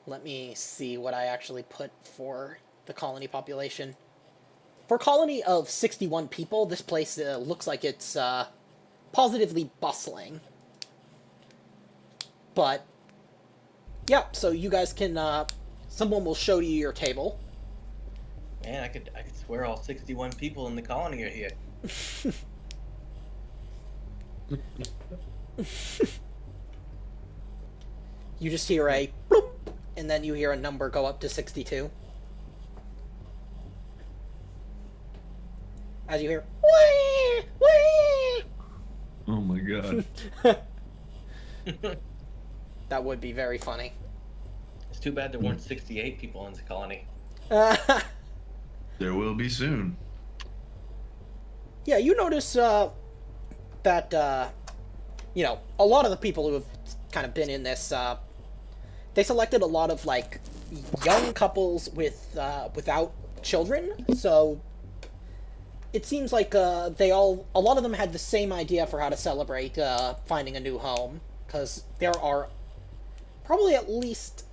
let me see what I actually put for the colony population. For a colony of 61 people, this place looks like it's positively bustling. But yeah, so you guys can someone will show you your table. Man, I could swear all 61 people in the colony are here. You just hear a bloop, and then you hear a number go up to 62. As you hear wee, wee. Oh my god. That would be very funny. It's too bad there weren't 68 people in the colony. There will be soon. Yeah, you notice that a lot of the people who have kind of been in this, they selected a lot of like young couples with without children. So it seems like a lot of them had the same idea for how to celebrate finding a new home, because there are probably at least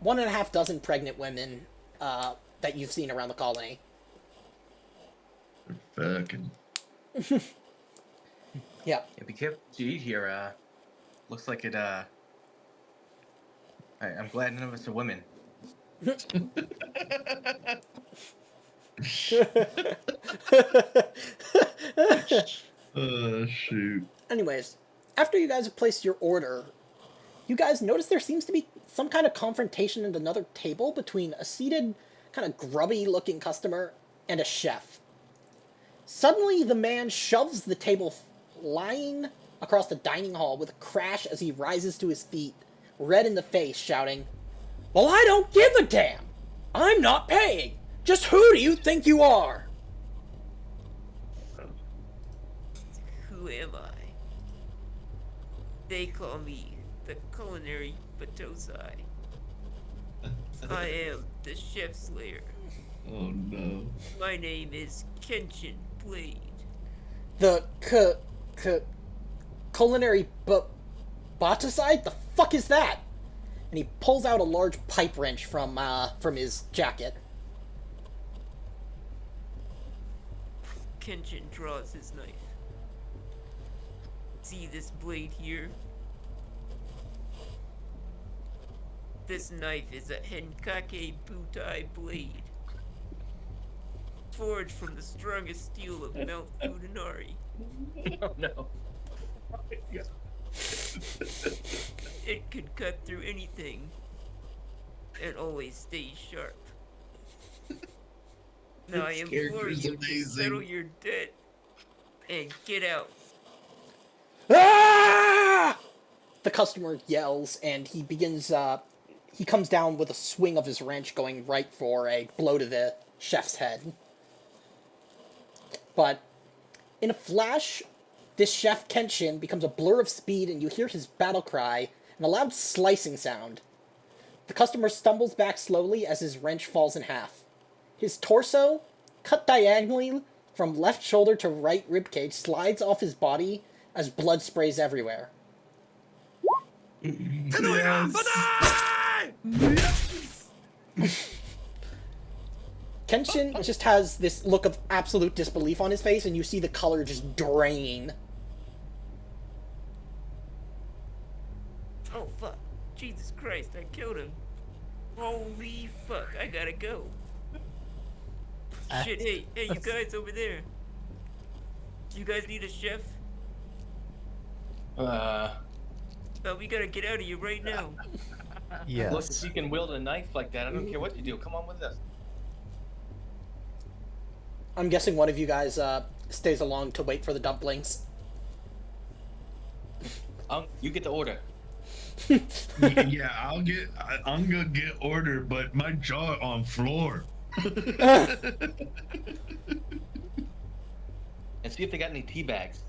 1.5 dozen pregnant women that you've seen around the colony. Fucking. Yeah. Yeah, be careful what you eat here. Looks like it. I'm glad none of us are women. Shoot. Anyways, after you guys have placed your order, you guys notice there seems to be some kind of confrontation at another table between a seated, kind of grubby-looking customer and a chef. Suddenly, the man shoves the table flying across the dining hall with a crash as he rises to his feet, red in the face, shouting, "Well, I don't give a damn! I'm not paying! Just who do you think you are?" Who am I? They call me the Culinary Batosai. I am the Chef Slayer. Oh no. My name is Kenshin Blade. The culinary boticide? The fuck is that? And he pulls out a large pipe wrench from his jacket. Kenshin draws his knife. See this blade here? This knife is a Henkake Butai blade. Forged from the strongest steel of Mount Fudanari. Oh no. It could cut through anything and always stays sharp. Now I This implore character's you to amazing. settle your debt and get out. Ah! The customer yells, and he begins, he comes down with a swing of his wrench, going right for a blow to the chef's head. But in a flash, this chef Kenshin becomes a blur of speed, and you hear his battle cry and a loud slicing sound. The customer stumbles back slowly as his wrench falls in half. His torso, cut diagonally from left shoulder to right ribcage, slides off his body as blood sprays everywhere. Kenshin just has this look of absolute disbelief on his face, and you see the color just drain. Oh fuck. Jesus Christ, I killed him. Holy fuck, I gotta go. Shit, hey, you guys over there. You guys need a chef? We gotta get out of here right now. Look, Yes. if you can wield a knife like that, I don't care what you do. Come on with us. I'm guessing one of you guys stays along to wait for the dumplings. You get the order. Yeah, I'm gonna get order, but my jaw on floor. And see if they got any tea bags.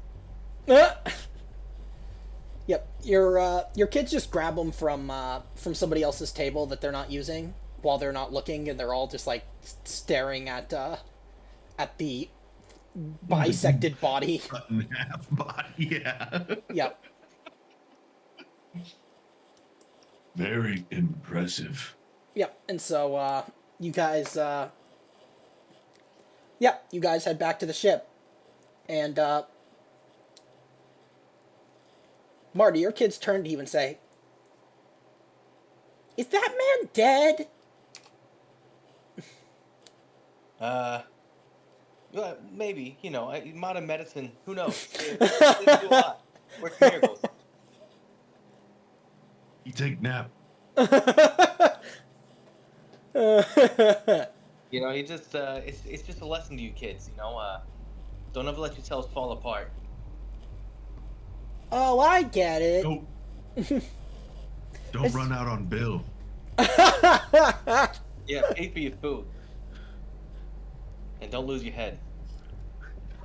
Yep, your kids just grab them from somebody else's table that they're not using while they're not looking, and they're all just like staring at the bisected body. Cut in half body, yeah. Yep. Very impressive. Yep. And so you guys you guys head back to the ship. And Marty, your kids turn to you and say, "Is that man dead?" Well, maybe, you know, modern medicine, who knows? They do a lot. Work miracles. You take nap. You know, you just, it's just a lesson to you kids, you know? Don't ever let yourselves fall apart. Oh, I get it. Don't It's- run out on Bill. Yeah, pay for your food. And don't lose your head.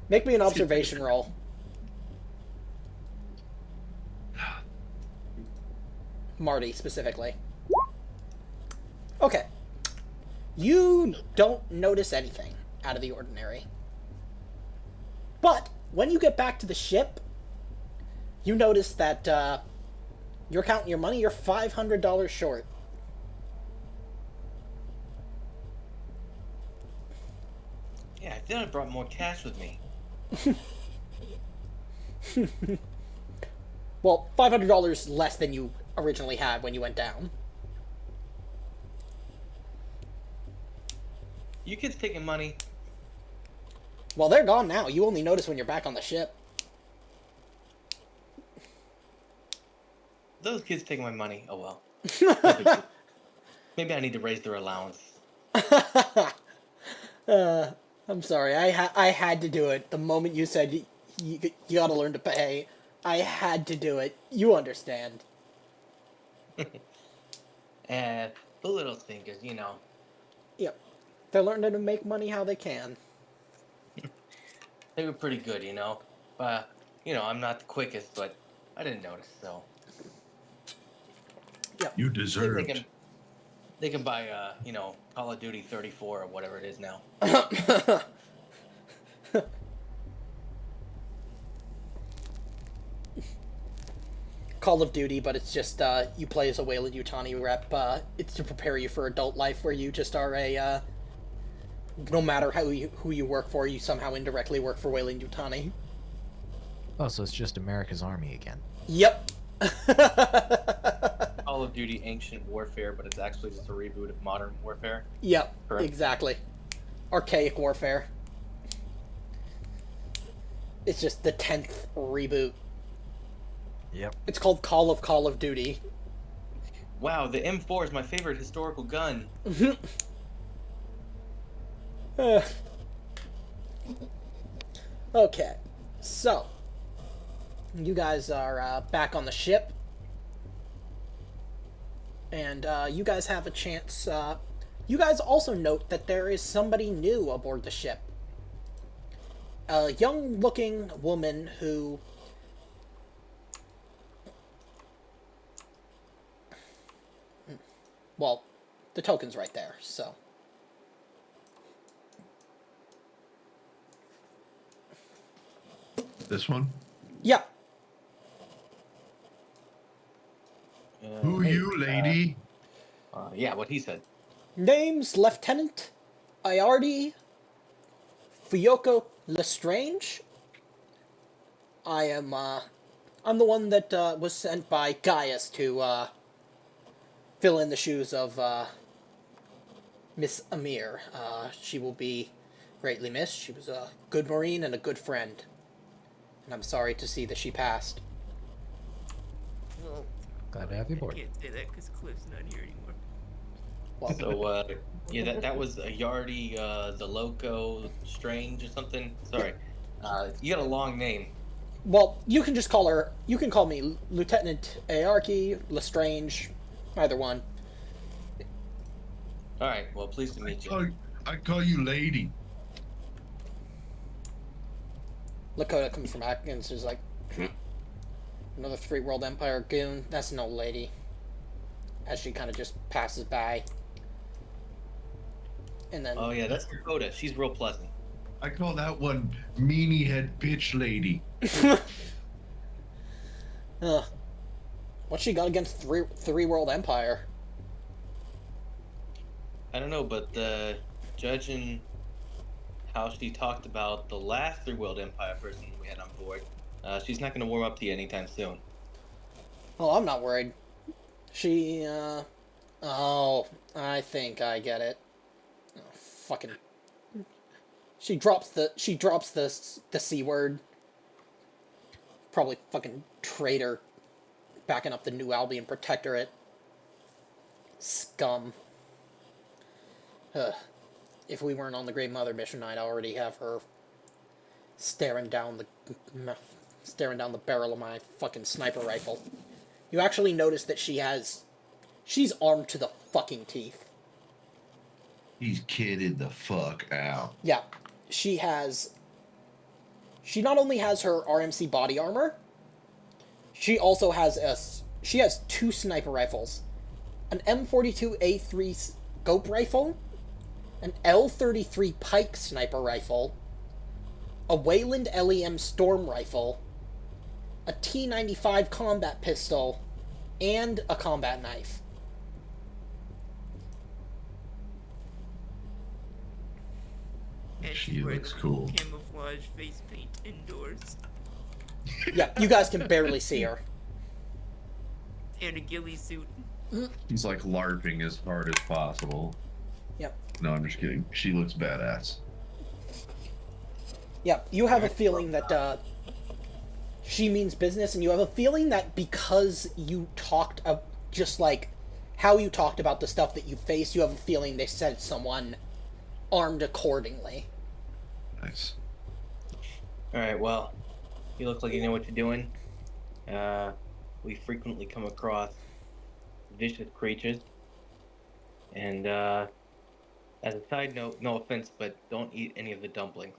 Make me an observation roll. Marty, specifically. Okay. You don't notice anything out of the ordinary. But when you get back to the ship, you notice that you're counting your money, you're $500 short. Yeah, I thought I brought more cash with me. Well, $500 less than you originally had when you went down. You kids taking money? Well, they're gone now. You only notice when you're back on the ship. Those kids taking my money. Oh well. Maybe I need to raise their allowance. I'm sorry. I had to do it. The moment you said you gotta learn to pay, I had to do it. You understand. And the little thinkers, you know. Yep. They're learning to make money how they can. They were pretty good, you know. You know, I'm not the quickest, but I didn't notice, so. You I think deserved. they can buy, you know, Call of Duty 34 or whatever it is now. Call of Duty, but it's just you play as a Wayland Yutani rep. It's to prepare you for adult life, where you just are a no matter who you work for, you somehow indirectly work for Wayland Yutani. Oh, so it's just America's Army again. Yep. Call of Duty Ancient Warfare, but it's actually just a reboot of Modern Warfare. Yep. Correct. Exactly. Archaic Warfare. It's just the 10th reboot. Yep. It's called Call of Duty. Wow, the M4 is my favorite historical gun. Okay, so you guys are back on the ship, and you guys have a chance. You guys also note that there is somebody new aboard the ship. A young-looking woman who well, the token's right there, so. This one? Yeah. Who Hey, you, lady? yeah, what he said. Name's Lieutenant Iardi Fuyoko Lestrange. I'm the one that was sent by Gaius to fill in the shoes of Miss Amir. She will be greatly missed. She was a good Marine and a good friend. And I'm sorry to see that she passed. Well, Glad to have you I aboard. can't say that because Cliff's not here anymore. Well, So, yeah, that was a Yardy, the Loco Strange or something. Sorry. You got a long name. well, you can just call her. You can call me Lieutenant Aarki Lestrange, either one. Alright, well, pleased to meet you. I call you lady. Lakota comes from back and is like, another Three World Empire goon. That's an old lady. As she kind of just passes by. And then, Oh, yeah, that's Dakota. She's real pleasant. I call that one meanie head bitch lady. what she got against Three World Empire? I don't know, but judging how she talked about the last Three World Empire person we had on board, she's not going to warm up to you anytime soon. Oh, I'm not worried. She, oh, I think I get it. Oh, fucking. She drops the C word. Probably fucking traitor. Backing up the New Albion Protectorate. Scum. Ugh. If we weren't on the Great Mother mission, I'd already have her staring down the barrel of my fucking sniper rifle. You actually notice that she's armed to the fucking teeth. He's kidded the fuck out. Yeah, she not only has her RMC body armor, she also has two sniper rifles, an M42A3 scope rifle, an L33 Pike sniper rifle, a Wayland LEM storm rifle, a T95 combat pistol, and a combat knife. And She she's wearing looks the cool. camouflage face paint indoors. Yeah, you guys can barely see her. And a ghillie suit. He's like LARPing as hard as possible. Yep. No, I'm just kidding. She looks badass. Yeah, you have a feeling that she means business, and you have a feeling that because you talked just like how you talked about the stuff that you faced, you have a feeling they sent someone armed accordingly. Nice. Alright, well, you look like you know what you're doing. We frequently come across vicious creatures. And, as a side note, no offense, but don't eat any of the dumplings.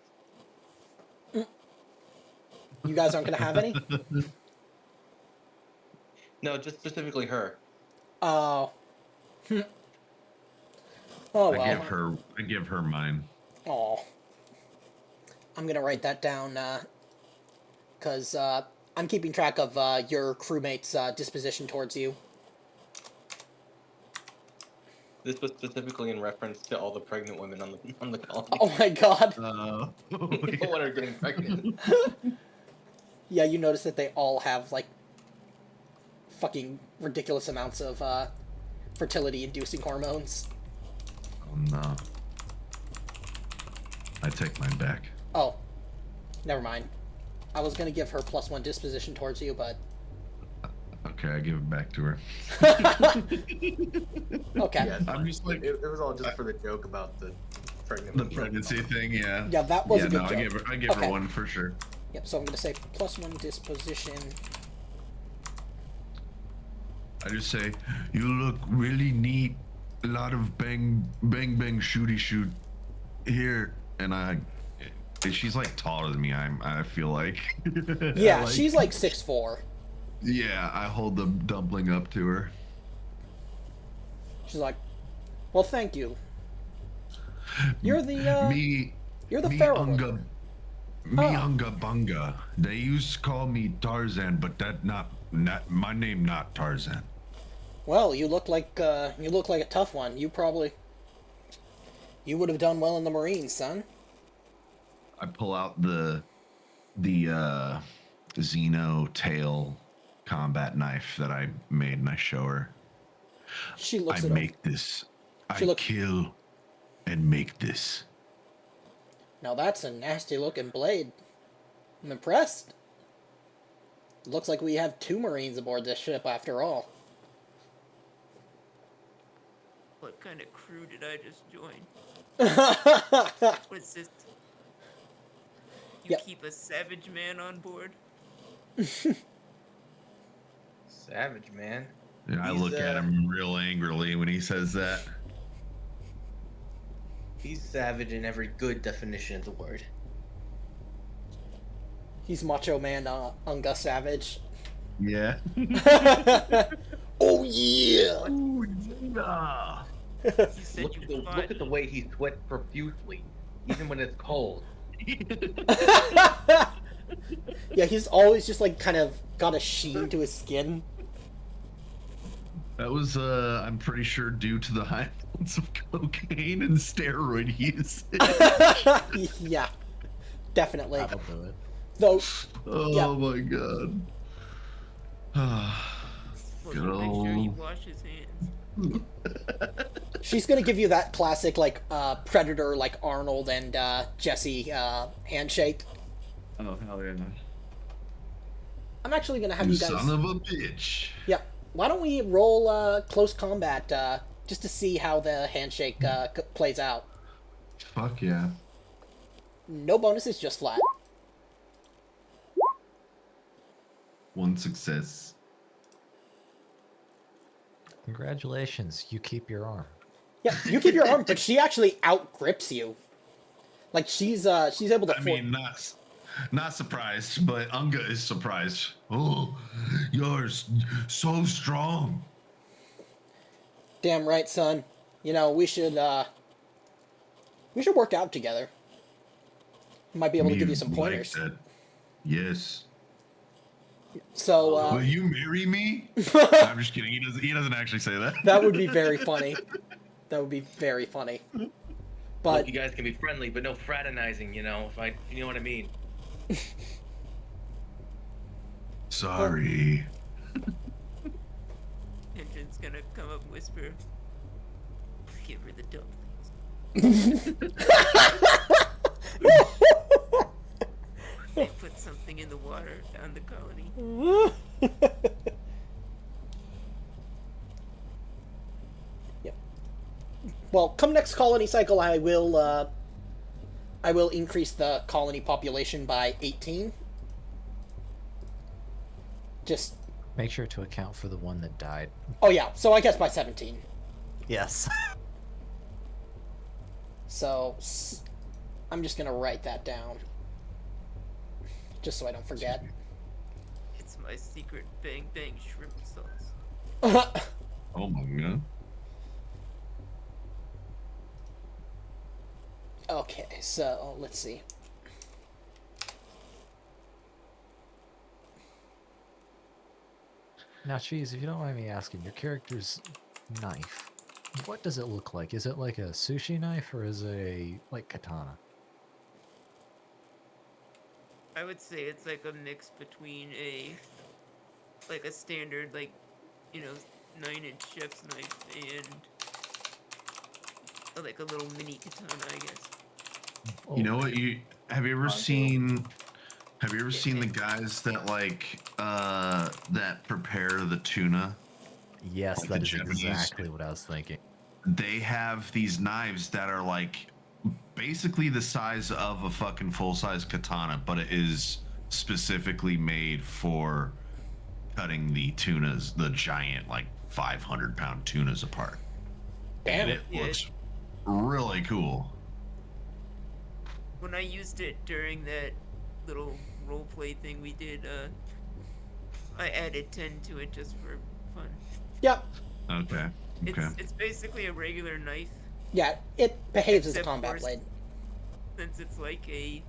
You guys aren't gonna have any? No, just specifically her. Oh. Oh well. I give her mine. Oh. I'm gonna write that down, cause I'm keeping track of your crewmate's disposition towards you. This was specifically in reference to all the pregnant women on the colony. Oh my god. People that are getting pregnant. Yeah, you notice that they all have, like, fucking ridiculous amounts of fertility-inducing hormones. Oh no. I take mine back. Oh. Never mind. I was gonna give her +1 disposition towards you, but... Okay, I give it back to her. Okay. Yeah, I'm just like it was all just for the joke about the pregnant. the women. pregnancy thing, yeah. Yeah, that was a good no, joke. I give Okay. her one for sure. Yep, so I'm gonna say +1 disposition. I just say, you look really neat. A lot of bang, bang, bang, shooty shoot here, and she's like taller than me. I feel like. Yeah, Like, she's like 6'4". Yeah, I hold the dumpling up to her. She's like, well, thank you. You're the, Me, you're the me feral unga, one. me Oh. unga bunga. They used to call me Tarzan, but that not my name. Not Tarzan. Well, you look like a tough one. You would have done well in the Marines, son. I pull out the Xeno tail combat knife that I made, and I show her. She looks I at make this. She I look- kill and make this. Now that's a nasty looking blade. I'm impressed. Looks like we have 2 Marines aboard this ship after all. What kind of crew did I just join? What's this? You Yep. keep a savage man on board? Savage, man. And I He's, look at him real angrily when he says that. He's savage in every good definition of the word. He's Macho Man Unga Savage. Yeah. Oh yeah! Ooh, yeah. You said Look you at, the, fought. look at the way he sweats profusely, even when it's cold. Yeah, he's always just like kind of got a sheen to his skin. That was, I'm pretty sure, due to the high amounts of cocaine and steroid use. Yeah, definitely. That'll do it. Though, Oh Yeah. my god. Well, Good make sure he old- wash his hands. she's gonna give you that classic like Predator, like Arnold and Jesse handshake. Oh hell yeah! I'm actually gonna have You you guys. son of a bitch. Yeah. Why don't we roll close combat just to see how the handshake plays out? Fuck yeah. No bonuses, just flat. One success. Congratulations, you keep your arm. Yeah, you keep your arm, but she actually outgrips you. Like she's able to. I mean, not surprised, but Unga is surprised. Oh, you're so strong. Damn right, son. You know we should work out together. Might be able to give you some like pointers. that. Yes. So Will you marry me? I'm just kidding. He doesn't actually say that. that would be very funny. That would be very funny. Look, But you guys can be friendly, but no fraternizing, you know, if you know what I mean. Sorry. Engine's gonna come up and whisper, give her the dumplings. They put something in the water down the colony. Yep. Well, come next colony cycle, I will increase the colony population by 18. Just Make sure to account for the one that died. oh yeah, so I guess by 17. Yes. So I'm just gonna write that down, just so I don't forget. It's my secret bang bang shrimp sauce. Oh my god. Okay, so let's see. Now, Cheese, if you don't mind me asking, your character's knife, what does it look like? Is it like a sushi knife or is it a, like, katana? I would say it's like a mix between a standard, like, 9-inch chef's knife and like a little mini katana, I guess. You know what? Have you ever seen Yeah, the guys that that prepare the tuna? Yes, Like that the is Japanese. exactly what I was thinking. They have these knives that are like basically the size of a fucking full-size katana, but it is specifically made for cutting the tunas, the giant, like 500-pound tunas apart. Damn. And it Yeah. looks really cool. When I used it during that little roleplay thing we did, I added 10 to it just for fun. Yep. Okay. Okay. It's basically a regular knife, Yeah, it behaves as a Except combat for- blade. since it's like a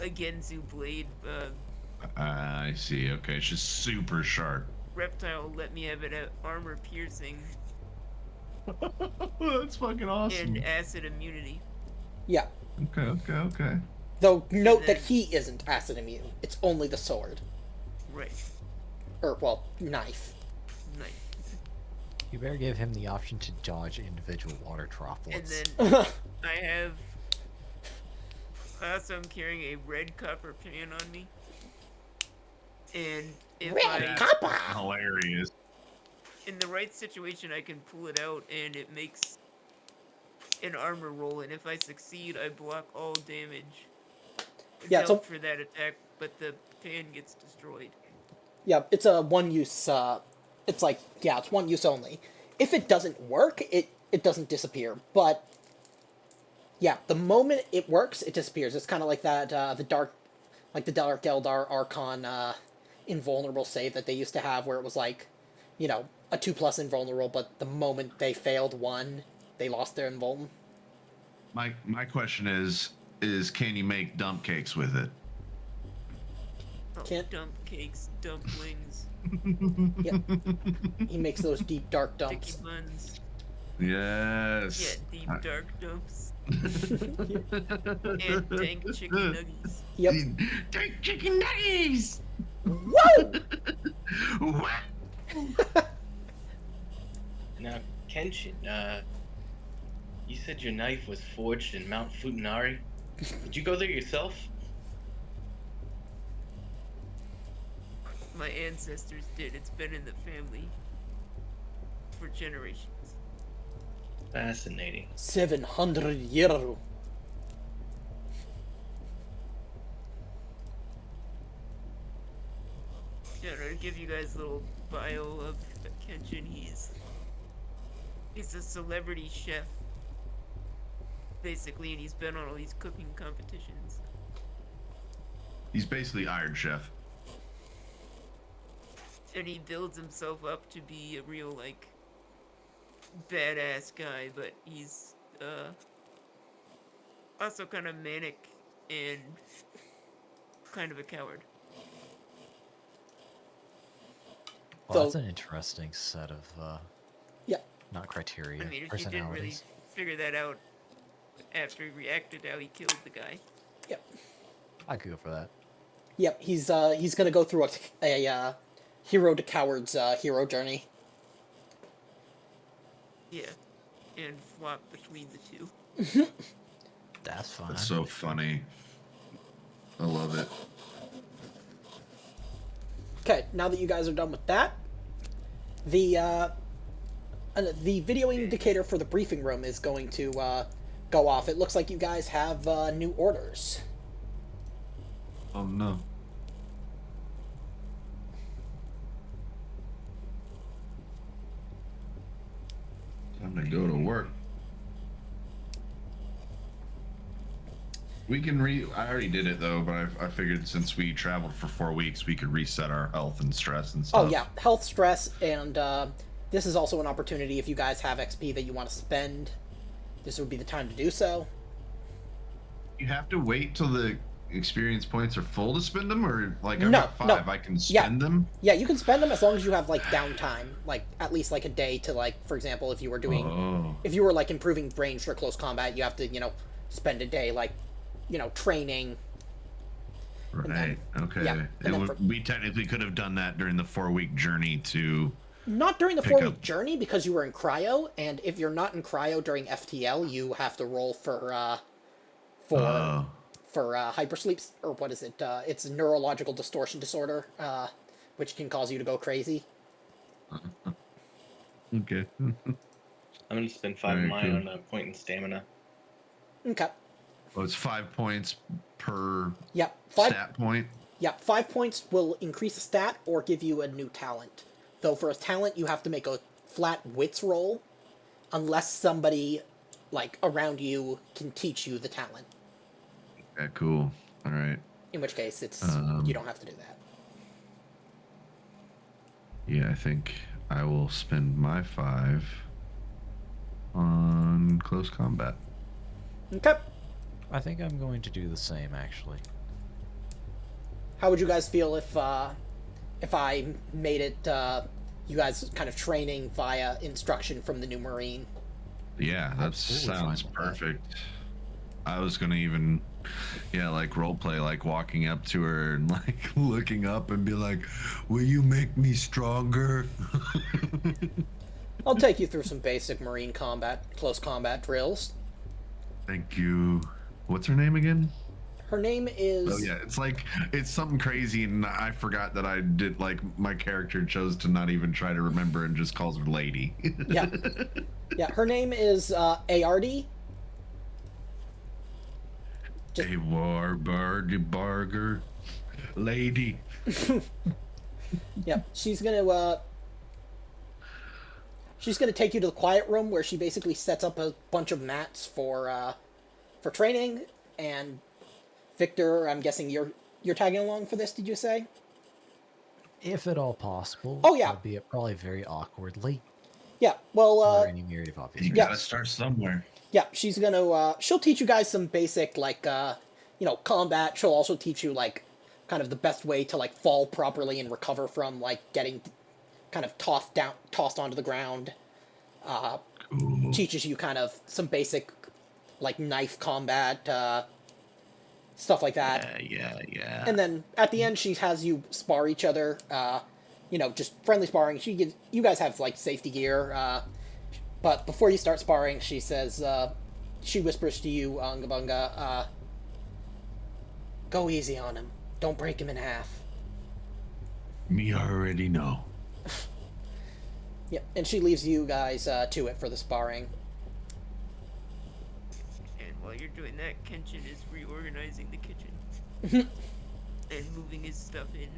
Genzu blade. I see. Okay, it's just super sharp. Reptile let me have it at armor piercing That's fucking awesome. and acid immunity. Yeah. Okay. Though note that then- he isn't acid immune. It's only the sword. Right. Or, well, knife. Nice. You better give him the option to dodge individual water And droplets. then I also am carrying a red copper pan on me. And if Red I, copper! Hilarious. in the right situation, I can pull it out and it makes an armor roll. And if I succeed, I block all damage Yeah, dealt so- for that attack, but the pan gets destroyed. Yeah, it's a one-use, it's like, yeah, it's one use only. If it doesn't work, it doesn't disappear, but... Yeah, the moment it works, it disappears. It's kind of like that, the Dark Eldar Archon, invulnerable save that they used to have, where it was like, a 2+ invulnerable, but the moment they failed one, they lost their invuln. My question is can you make dump cakes with it? Oh, Can't- dump cakes, dumplings, Yep. He makes those deep, dark sticky dumps. buns. Yes. Yeah, deep dark dumps. And dank chicken nuggies. Yep. Take chicken nuggies. Whoa! What? Now, Kenshin, you said your knife was forged in Mount Futanari. Did you go there yourself? My ancestors did. It's been in the family for generations. Fascinating. 700 years. Yeah, to give you guys a little bio of Kenshin, he's a celebrity chef, basically, and he's been on all these cooking competitions. He's basically Iron Chef. And he builds himself up to be a real, like, badass guy, but he's, also kind of manic and kind of a coward. Well, So- that's an interesting set of, Yeah. not criteria, I mean, if you didn't really personalities. figure that out after he reacted how he killed the guy. Yep. I could go for that. Yep, he's gonna go through a hero to coward's hero journey. Yeah. And flop between the two. That's fine. That's so funny. I love it. Okay, now that you guys are done with that, the video indicator for the briefing room is going to go off. It looks like you guys have new orders. Oh no. Time to go to work. We can I already did it though, but I figured since we traveled for 4 weeks, we could reset our health and stress and stuff. Oh yeah, health, stress, and this is also an opportunity if you guys have XP that you want to spend. This would be the time to do so. You have to wait till the experience points are full to spend them, or like I've No, got 5, no. I can Yeah. spend them? Yeah, you can spend them as long as you have like downtime, like at least like a day to like, for example, if you were doing, Oh, if you were like improving ranged or close combat, you have to spend a day like, training. And then, right. Okay. yeah, and then We technically could have done that during the 4-week journey to not during the pick 4-week up. journey because you were in cryo, and if you're not in cryo during FTL, you have to roll for Oh, hypersleep, or what is it? It's a neurological distortion disorder, which can cause you to go crazy. okay. I'm gonna spend 5 of Very mine cool. on a point in stamina. Okay. Well, it's 5 points per Yeah. 5. stat point. Yeah. 5 points will increase a stat or give you a new talent. Though for a talent, you have to make a flat wits roll, unless somebody like around you can teach you the talent. Yeah, cool. All right. In which case, you don't have to do that. Yeah, I think I will spend my 5 on close combat. Okay. I think I'm going to do the same, actually. How would you guys feel if I made it you guys kind of training via instruction from the new Marine? Yeah, that Absolutely sounds fine with that. perfect. I was gonna even, like role play, like walking up to her and like looking up and be like, "Will you make me stronger?" I'll take you through some basic Marine close combat drills. Thank you. What's her name again? Her name is... Oh yeah, it's something crazy, and I forgot that I did, like, my character chose to not even try to remember and just calls her Lady. Yeah. Yeah, her name is ARD. A barger, Lady. Yeah, she's gonna take you to the quiet room where she basically sets up a bunch of mats for training. And Victor, I'm guessing you're tagging along for this. Did you say? If at all possible. Oh, yeah. Albeit probably very awkwardly. Yeah. Well, For any myriad of obvious You reasons. gotta start somewhere. yeah, she's gonna she'll teach you guys some basic like combat. She'll also teach you like kind of the best way to like fall properly and recover from like getting kind of tossed onto the ground. Cool. Teaches you kind of some basic like knife combat, stuff like that. Yeah. And then at the end, she has you spar each other. Just friendly sparring. You guys have like safety gear. But before you start sparring, she says, she whispers to you, Ungabunga, go easy on him. Don't break him in half. Me already know. Yeah, and she leaves you guys to it for the sparring. And while you're doing that, Kenshin is reorganizing the kitchen and moving his stuff in.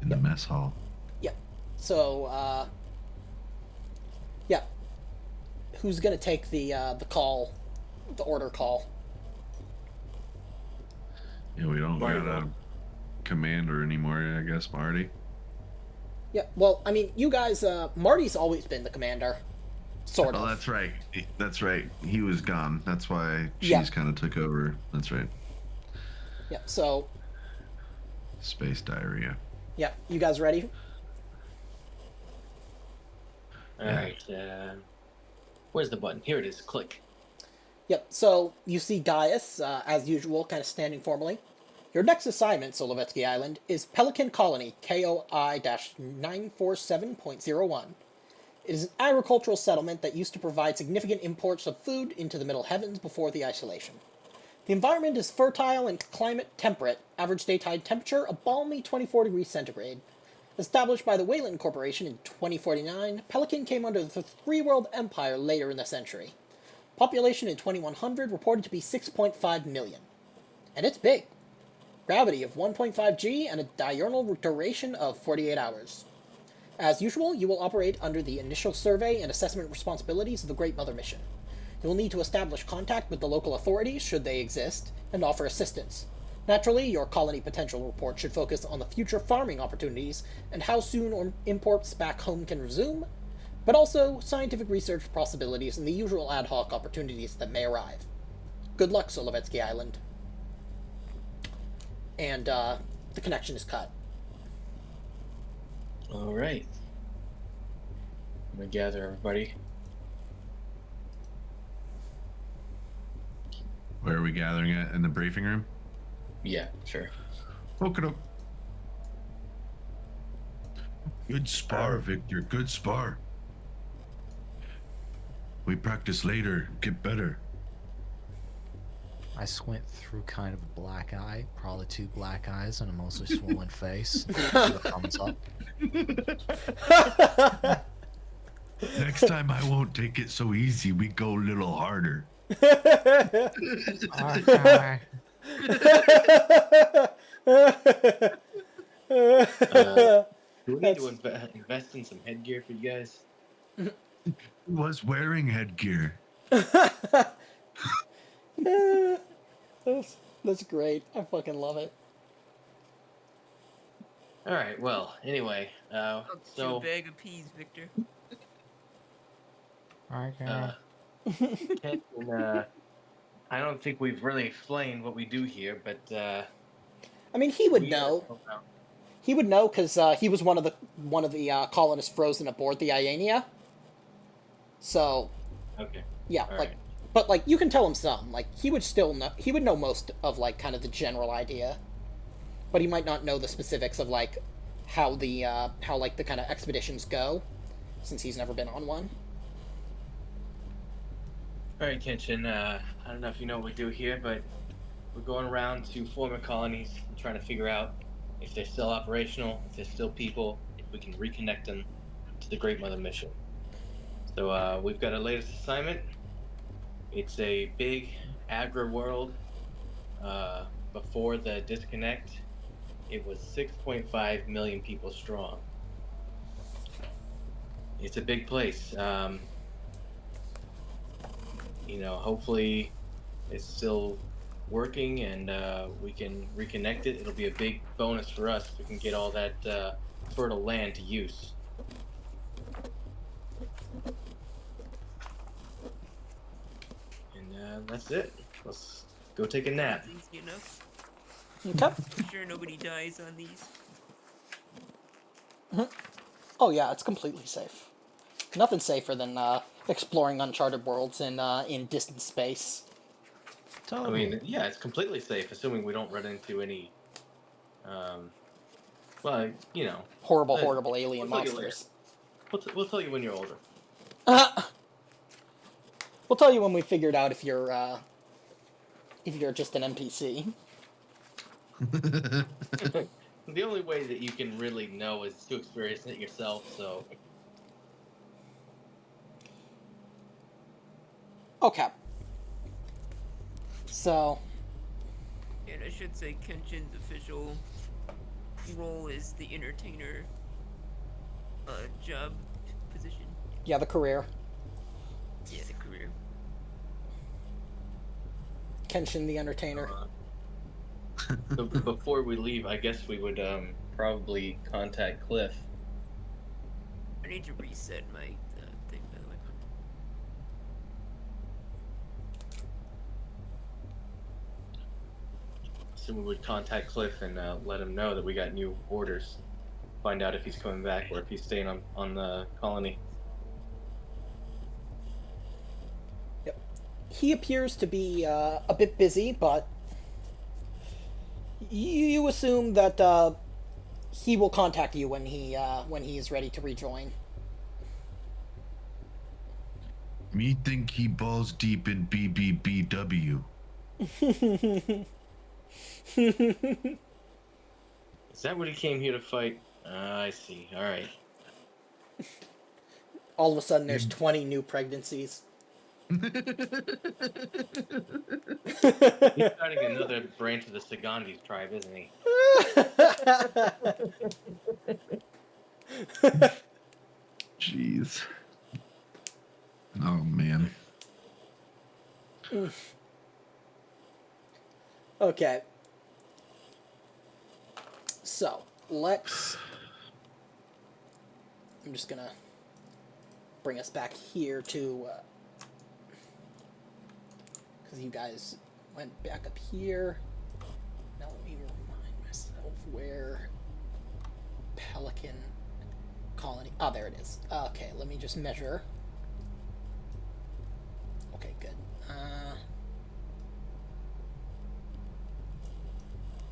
In the mess hall. Yeah. So, yeah. Who's gonna take the call, the order call? Yeah, we don't Marty got a commander anymore, I guess, Marty. Yeah, well, I mean, you guys, Marty's always been the commander. Sort of. Oh, that's right. That's right. He was gone. That's why Cheese Yeah. kind of took over. That's right. Yeah, so, Space diarrhea. yeah, you guys ready? Alright, where's the button? Here it is. Click. Yep, so you see Gaius, as usual, kind of standing formally. Your next assignment, Solovetsky Island, is Pelican Colony, KOI-947.01. It is an agricultural settlement that used to provide significant imports of food into the Middle Heavens before the isolation. The environment is fertile and climate temperate, average daytime temperature a balmy 24 degrees centigrade. Established by the Wayland Corporation in 2049, Pelican came under the Three World Empire later in the century. Population in 2100 reported to be 6.5 million. And it's big. Gravity of 1.5 G and a diurnal duration of 48 hours. As usual, you will operate under the initial survey and assessment responsibilities of the Great Mother Mission. You will need to establish contact with the local authorities, should they exist, and offer assistance. Naturally, your colony potential report should focus on the future farming opportunities and how soon imports back home can resume, but also scientific research possibilities and the usual ad hoc opportunities that may arrive. Good luck, Solovetsky Island. And the connection is cut. All right. I'm gonna gather everybody. Where are we gathering at? In the briefing room? Yeah, sure. Okay. Good spar, Victor. Good spar. We practice later. Get better. I squint through kind of a black eye, probably 2 black eyes and a mostly swollen face. Give a thumbs up. Next time I won't take it so easy. We go a little harder. Okay. Do we need to invest in some headgear for you guys? He was wearing headgear. That's great. I fucking love it. All right. Well, anyway, Up to so a bag of peas, Victor. Okay. Ken, I don't think we've really explained what we do here, but I mean, he would we know. are- He would know because he was one of the colonists frozen aboard the Iania. So Okay. yeah, All like, right. but like you can tell him some. Like he would still know. He would know most of like kind of the general idea, but he might not know the specifics of like how like the kind of expeditions go, since he's never been on one. All right, Kenshin. I don't know if you know what we do here, but we're going around to former colonies and trying to figure out if they're still operational, if they're still people, if we can reconnect them to the Great Mother mission. So we've got our latest assignment. It's a big agra world. Before the disconnect, it was 6.5 million people strong. It's a big place. Hopefully it's still working and we can reconnect it. It'll be a big bonus for us if we can get all that fertile land to use. And that's it. Let's go take a nap. That's easy enough. Okay. I'm sure nobody dies on these. Oh yeah, it's completely safe. Nothing safer than exploring uncharted worlds in distant space. I Totally. mean, yeah, it's completely safe, assuming we don't run into any, um, Horrible, Uh, horrible alien we'll tell you monsters. we'll tell you when you're older. We'll tell you when we figured out if you're just an NPC. The only way that you can really know is to experience it yourself. So Okay. So, And I should say Kenshin's official role is the entertainer job position. yeah, the career. Yeah, the career. Kenshin the Entertainer. so before we leave, I guess we would probably contact Cliff. I need to reset my thing, by the way. So we would contact Cliff and let him know that we got new orders. Find out if he's coming back or if he's staying on the colony. He appears to be a bit busy, but you assume that he will contact you when he is ready to rejoin. Me think he balls deep in BBBW. Is that what he came here to fight? I see. All right. All of a sudden, there's 20 new pregnancies. He's starting another branch of the Sagandis tribe, isn't he? Jeez. Oh man. Okay. So, let's... I'm just gonna bring us back here to... because you guys went back up here. Now let me remind myself where Pelican Colony. Oh, there it is. Okay, let me just measure. Okay, good.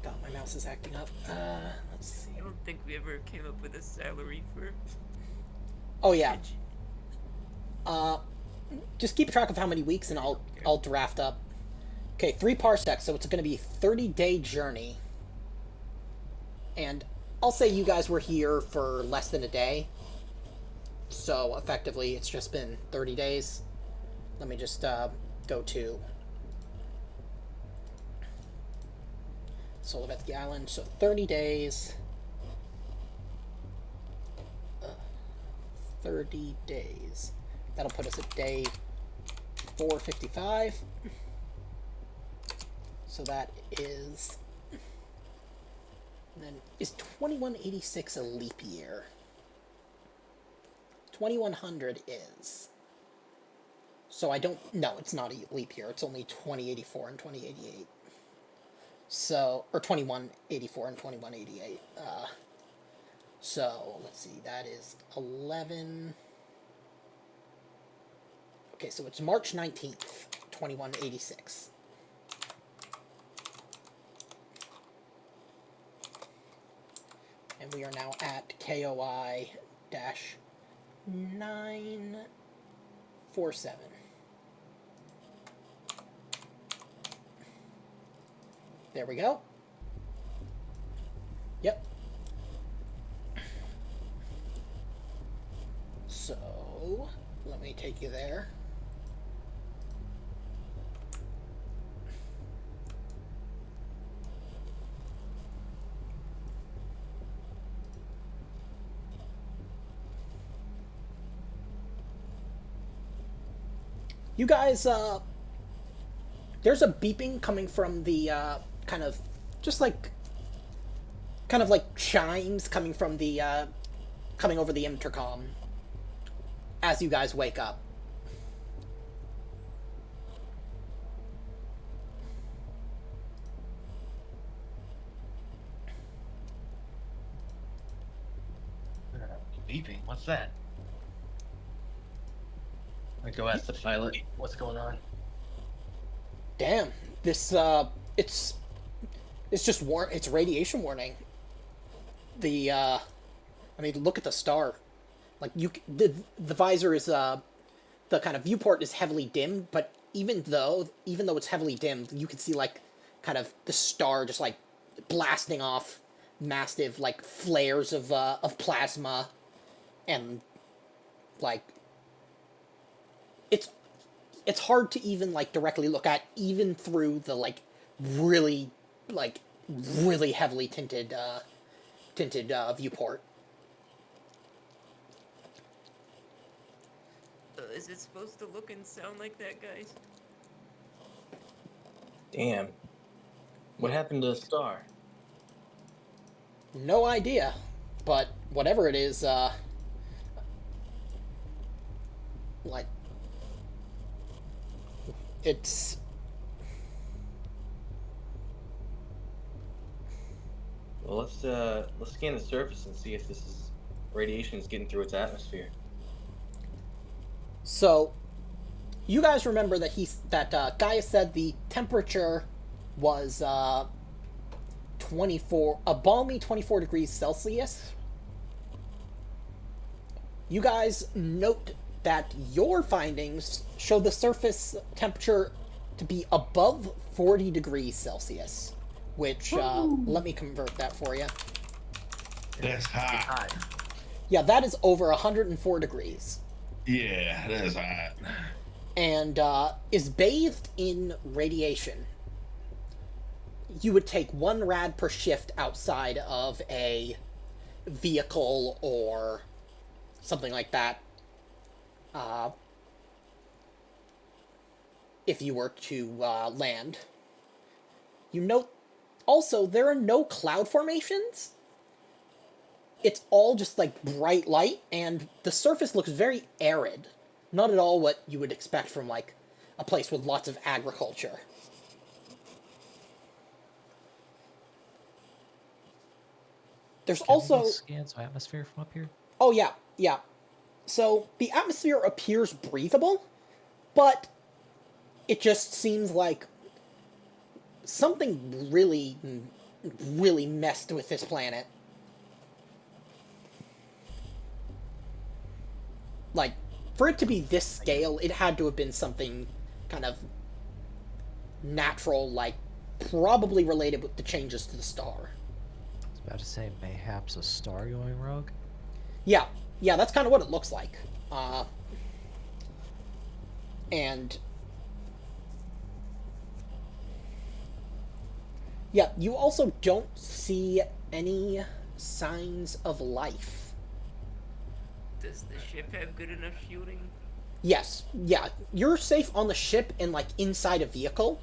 God, my mouse is acting up. Let's see. I don't think we ever came up with a salary for. Oh yeah. Fidge. Just keep track of how many weeks, and I'll draft up. Okay, 3 parsecs, so it's going to be a 30-day journey. And I'll say you guys were here for less than a day. So effectively, it's just been 30 days. Let me just go to Solovetsky Island. So 30 days. 30 days. That'll put us at day 455. So that is... And then, is 2186 a leap year? 2100 is. So I don't... No, it's not a leap year. It's only 2084 and 2088. So... Or 2184 and 2188. So, let's see. That is 11... Okay, so it's March 19th, 2186. And we are now at KOI-947. There we go. Yep. So, let me take you there. You guys, there's a beeping coming from the, kind of like chimes coming from the, coming over the intercom as you guys wake up. Beeping. What's that? I go ask the pilot what's going on. Damn, this, it's just it's radiation warning. I mean, look at the star. Like, the visor is, the kind of viewport is heavily dimmed, but even though it's heavily dimmed, you can see, like, kind of the star just, like, blasting off massive, like, flares of plasma, and, like, it's hard to even, like, directly look at, even through the, like, really heavily tinted viewport. Is it supposed to look and sound like that, guys? Damn. What happened to the star? No idea, but whatever it is, like, it's... Well, let's scan the surface and see if radiation is getting through its atmosphere. So, you guys remember that Gaia said the temperature was, a balmy 24 degrees Celsius. You guys note that your findings show the surface temperature to be above 40 degrees Celsius, which, let me convert that for you. That's hot. Yeah, that is over 104 degrees. Yeah, that's hot. And, is bathed in radiation. You would take 1 rad per shift outside of a vehicle or something like that. If you were to land. You note also there are no cloud formations. It's all just like bright light, and the surface looks very arid. Not at all what you would expect from like a place with lots of agriculture. There's Can also... we scan some atmosphere from up here? Oh, yeah, yeah. So, the atmosphere appears breathable, but it just seems like something really, really messed with this planet. Like, for it to be this scale, it had to have been something kind of natural, like, probably related with the changes to the star. I was about to say, mayhaps a star going rogue? Yeah, yeah, that's kind of what it looks like. And yeah, you also don't see any signs of life. Does the ship have good enough shielding? Yes, yeah, you're safe on the ship and, like, inside a vehicle.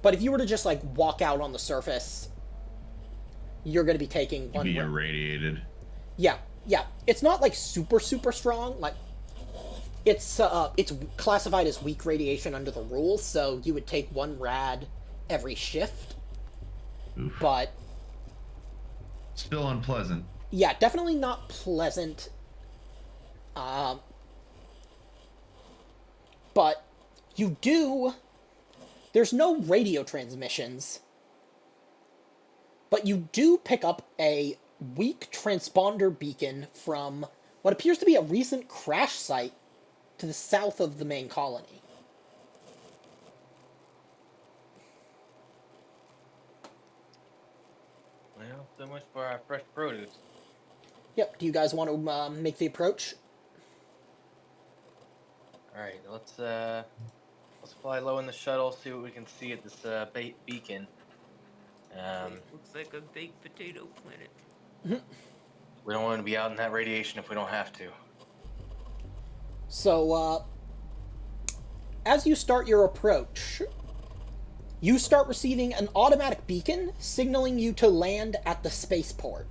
But if you were to just, like, walk out on the surface, you're going to be taking one... Be irradiated. Yeah, yeah. It's not, like, super, super strong. Like, it's classified as weak radiation under the rules, so you would take 1 rad every shift. Oof. But... Still unpleasant. yeah, definitely not pleasant. But you do... There's no radio transmissions, but you do pick up a weak transponder beacon from what appears to be a recent crash site to the south of the main colony. Well, so much for our fresh produce. Yep, do you guys want to make the approach? Alright, let's fly low in the shuttle, see what we can see at this beacon. It looks like a baked potato planet. We don't want to be out in that radiation if we don't have to. So, as you start your approach, you start receiving an automatic beacon signaling you to land at the spaceport.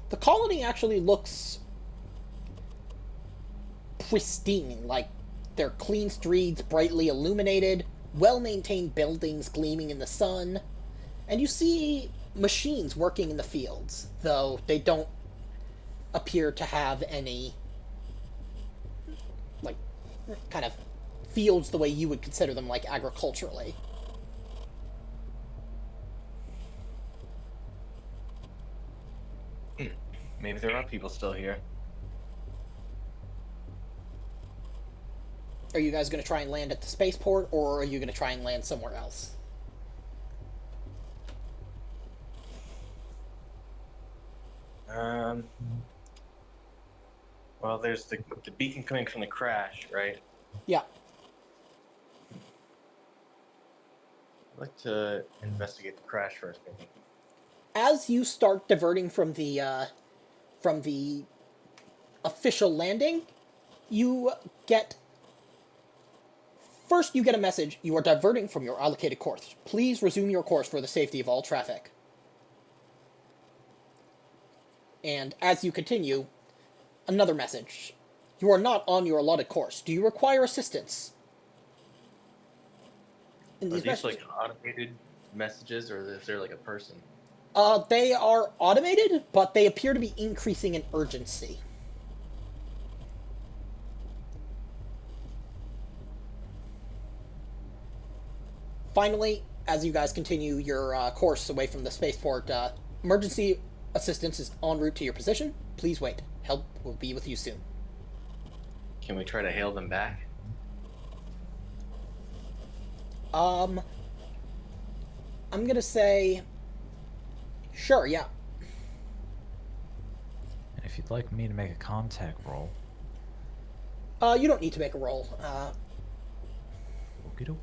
The colony actually looks pristine, like they're clean streets, brightly illuminated, well-maintained buildings gleaming in the sun, and you see machines working in the fields, though they don't appear to have any, like, kind of fields the way you would consider them, like, agriculturally. Maybe there are people still here. Are you guys going to try and land at the spaceport, or are you going to try and land somewhere else? Well, there's the beacon coming from the crash, right? Yeah. I'd like to investigate the crash first, maybe. As you start diverting from the official landing, you get... First, you get a message. You are diverting from your allocated course. Please resume your course for the safety of all traffic. And as you continue, another message. You are not on your allotted course. Do you require assistance? And Are these like automated messages, or is there like a person? They are automated, but they appear to be increasing in urgency. Finally, as you guys continue your course away from the spaceport, emergency assistance is en route to your position. Please wait. Help will be with you soon. Can we try to hail them back? I'm gonna say... Sure, yeah. And if you'd like me to make a contact roll... You don't need to make a roll. Okie doke.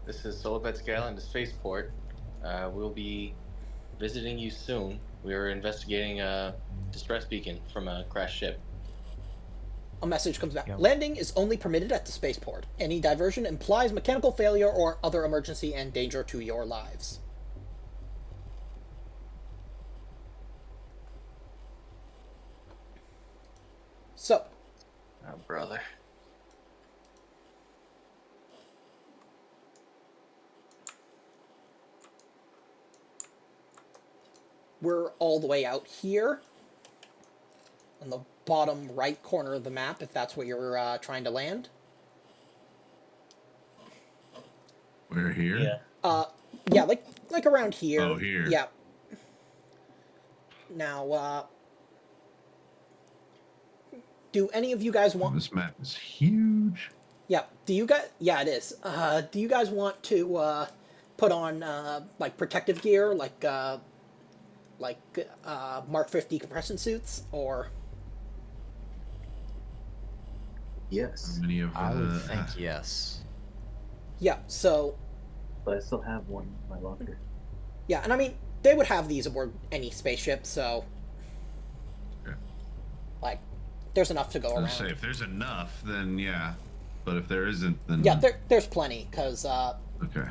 This is Solobetsk Island to Spaceport. We'll be visiting you soon. We are investigating a distress beacon from a crashed ship. A message comes back. Yep. Landing is only permitted at the spaceport. Any diversion implies mechanical failure or other emergency and danger to your lives. Oh, brother. We're all the way out here on the bottom right corner of the map, if that's where you're trying to land. We're here. Yeah. Yeah, like around here. Oh, here. Yeah. Now, do any of you guys want? This map is huge. Yeah. Do you guys? Yeah, it is. Do you guys want to put on like protective gear, like Mark 50 compression suits, or? Yes. How many of I would think yes. Yeah. So. But I still have one in my locker. Yeah, and I mean they would have these aboard any spaceship, so. Okay. Like, there's enough to go I around. was gonna say, if there's enough, then yeah. But if there isn't, then Yeah, there's plenty, because okay. let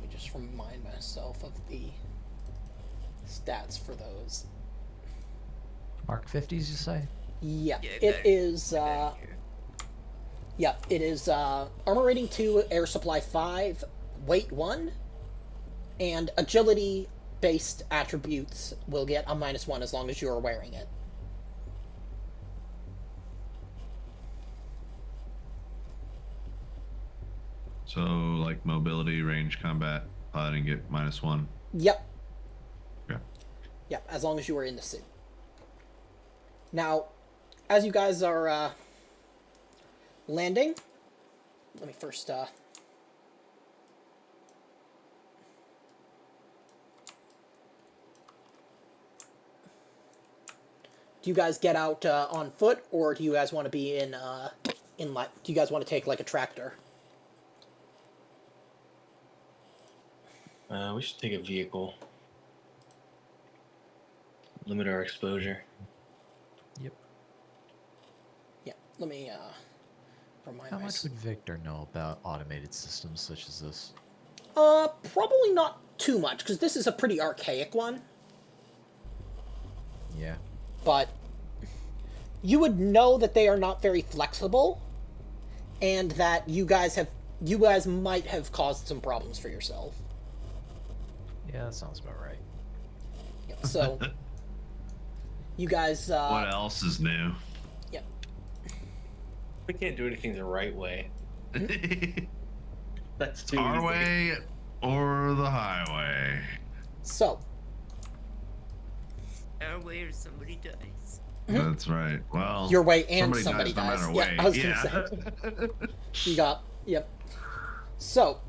me just remind myself of the stats for those. Mark 50s, you say? Yeah, Yeah, it back- is. back here. Yeah, it is. Armor rating 2, air supply 5, weight 1, and agility based attributes will get a -1 as long as you are wearing it. So like mobility, range, combat, piloting get -1. Yep. Yeah. Yep, as long as you are in the suit. Now, as you guys are landing, let me first do you guys get out on foot, or do you guys want to be in like? Do you guys want to take like a tractor? We should take a vehicle. Limit our exposure. Yep. Yeah. Let me remind How much myself. would Victor know about automated systems such as this? Probably not too much, because this is a pretty archaic one. Yeah. But you would know that they are not very flexible, and that you guys might have caused some problems for yourself. Yeah, that sounds about right. Yeah, so you guys What else is new? yeah. We can't do anything the right way. That's too Our easy. way or the highway? So Our way or somebody dies. That's right. Well, your way and somebody no dies. matter Yeah, way. I was gonna say. You got yep. So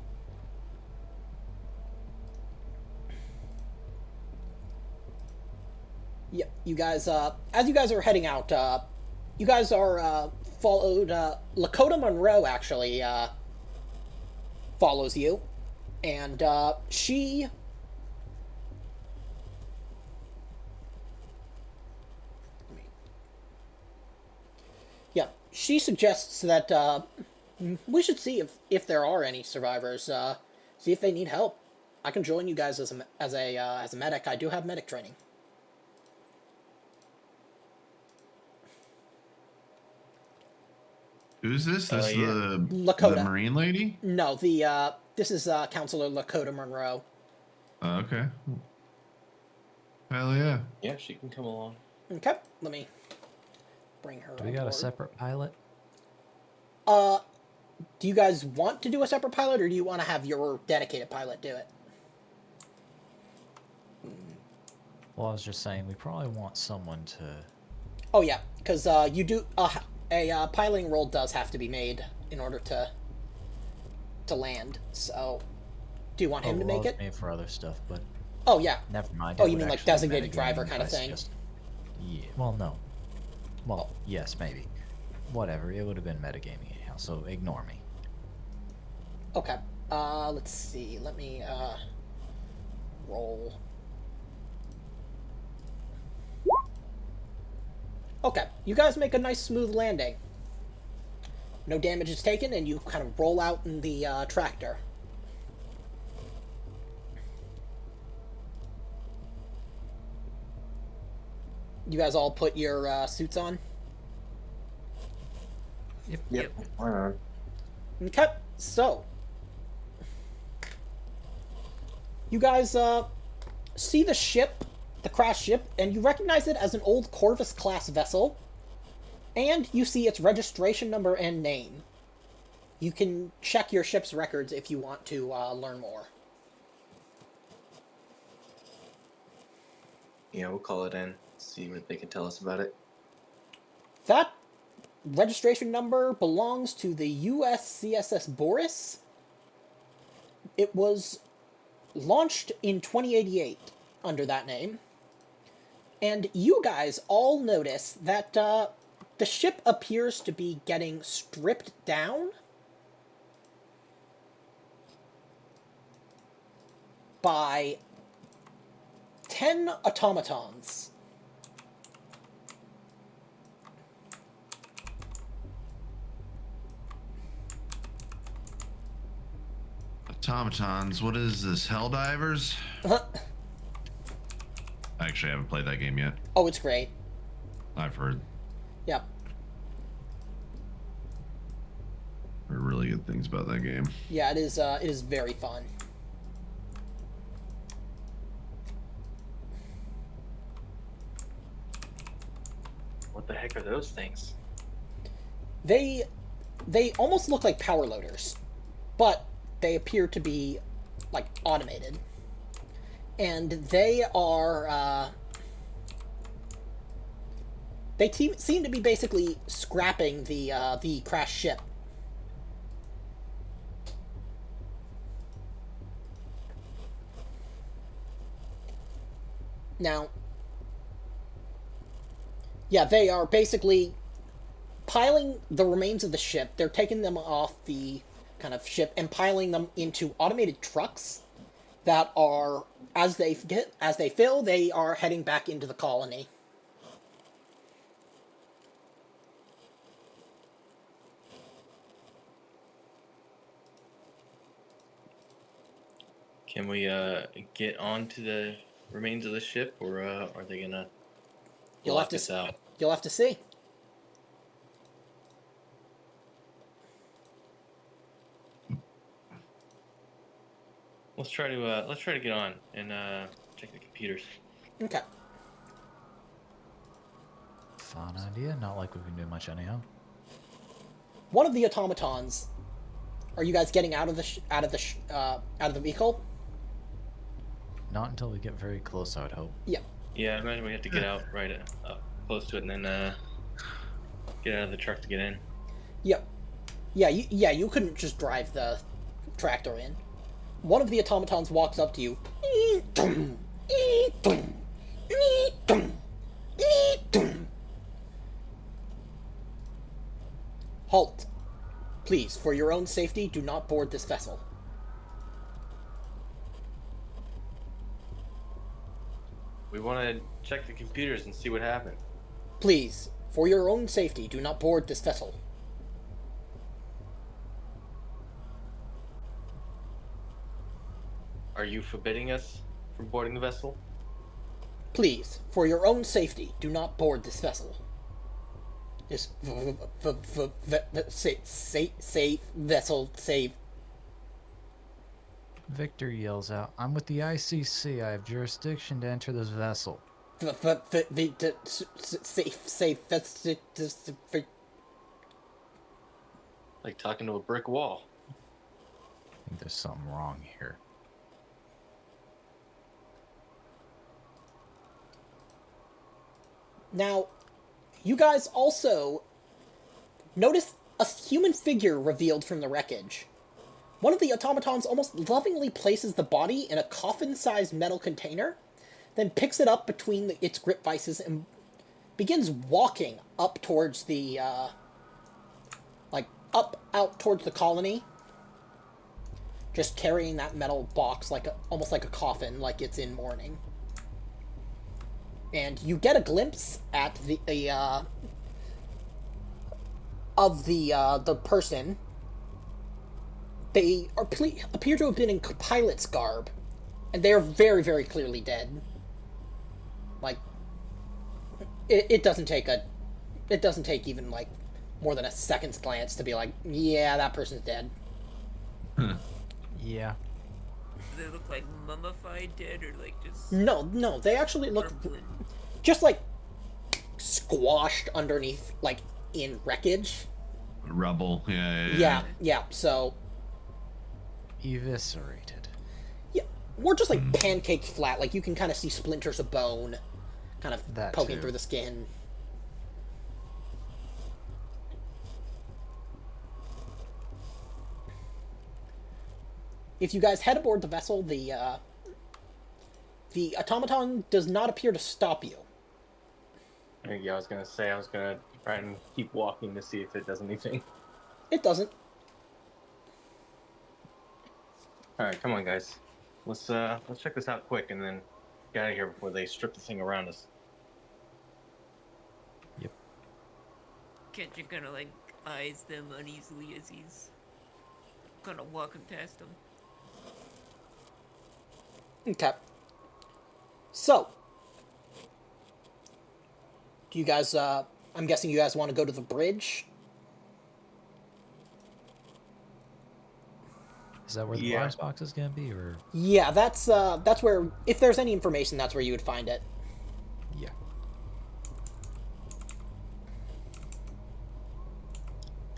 yep, you guys as you guys are heading out, you guys are followed Lakota Monroe actually follows you, and she yeah, she suggests that we should see if there are any survivors. See if they need help. I can join you guys as a medic. I do have medic training. Who's this? This yeah. the Lakota. Marine lady? No, this is Counselor Lakota Monroe. Oh, okay. Hell yeah. Yeah, she can come along. Okay, let me bring her. Do we on got a board. separate pilot? Do you guys want to do a separate pilot, or do you want to have your dedicated pilot do it? Well, I was just saying, we probably want someone to... Oh yeah, because you do a piloting roll does have to be made in order to land. So, do you want him to well, make it? made for other stuff, but Oh yeah. never mind. Oh, it you would mean like actually be designated metagaming driver if kind of I thing? just- Yeah, well, no. Well, yes, maybe. Whatever, it would have been metagaming anyhow, so ignore me. Okay. Let's see. Let me roll. Okay, you guys make a nice smooth landing. No damage is taken, and you kind of roll out in the tractor. You guys all put your suits on? Yep. Why not? Okay, so you guys see the ship, the crashed ship, and you recognize it as an old Corvus class vessel, and you see its registration number and name. You can check your ship's records if you want to learn more. Yeah, we'll call it in. See what they can tell us about it. That registration number belongs to the USCSS Boris. It was launched in 2088 under that name. And you guys all notice that the ship appears to be getting stripped down by 10 automatons. Automatons, what is this? Helldivers? I actually haven't played that game yet. Oh, it's great. I've heard Yep. really good things about that game. Yeah, it is very fun. What the heck are those things? They almost look like power loaders, but they appear to be like automated. And they are seem to be basically scrapping the crashed ship. Now, yeah, they are basically piling the remains of the ship. They're taking them off the kind of ship and piling them into automated trucks that are, as they fill, they are heading back into the colony. Can we get onto the remains of the ship, or are they gonna You'll lock have to us out? You'll have to see. Let's try to get on and check the computers. Okay. Fun idea. Not like we can do much anyhow. One of the automatons. Are you guys getting out of the vehicle? Not until we get very close, I would hope. Yeah. Yeah, I imagine we have to get out right up close to it, and then get out of the truck to get in. Yep. Yeah. You couldn't just drive the tractor in. One of the automatons walks up to you. Halt. Please, for your own safety, do not board this vessel. We want to check the computers and see what happened. Please, for your own safety, do not board this vessel. Are you forbidding us from boarding the vessel? Please, for your own safety, do not board this vessel. This safe vessel, save. Victor yells out, "I'm with the ICC. I have jurisdiction to enter this vessel." Safe. Like talking to a brick wall. I think there's something wrong here. Now, you guys also notice a human figure revealed from the wreckage. One of the automatons almost lovingly places the body in a coffin-sized metal container, then picks it up between its grip vices and begins walking up towards the, out towards the colony, just carrying that metal box almost like a coffin, like it's in mourning. And you get a glimpse at the person. They appear to have been in pilot's garb, and they are very, very clearly dead. Like, it doesn't take even like more than a second's glance to be like, yeah, that person's dead. Yeah. Do they look like mummified dead or like just No, they actually look purple and just like squashed underneath, like in wreckage. Rubble. Yeah. So Eviscerated. yeah, more just like pancaked flat. Like you can kind of see splinters of bone, kind of That poking too. through the skin. If you guys head aboard the vessel, the automaton does not appear to stop you. Yeah, I was gonna say I was gonna try and keep walking to see if it does anything. It doesn't. All right, come on, guys. Let's check this out quick and then get out of here before they strip the thing around us. Yep. Kendrick kind of like eyes them uneasily as he's kind of walking past them. Okay. So, do you guys? I'm guessing you guys want to go to the bridge. Is that where the Yeah. box box is gonna be, or Yeah, that's where, if there's any information, that's where you would find it. yeah?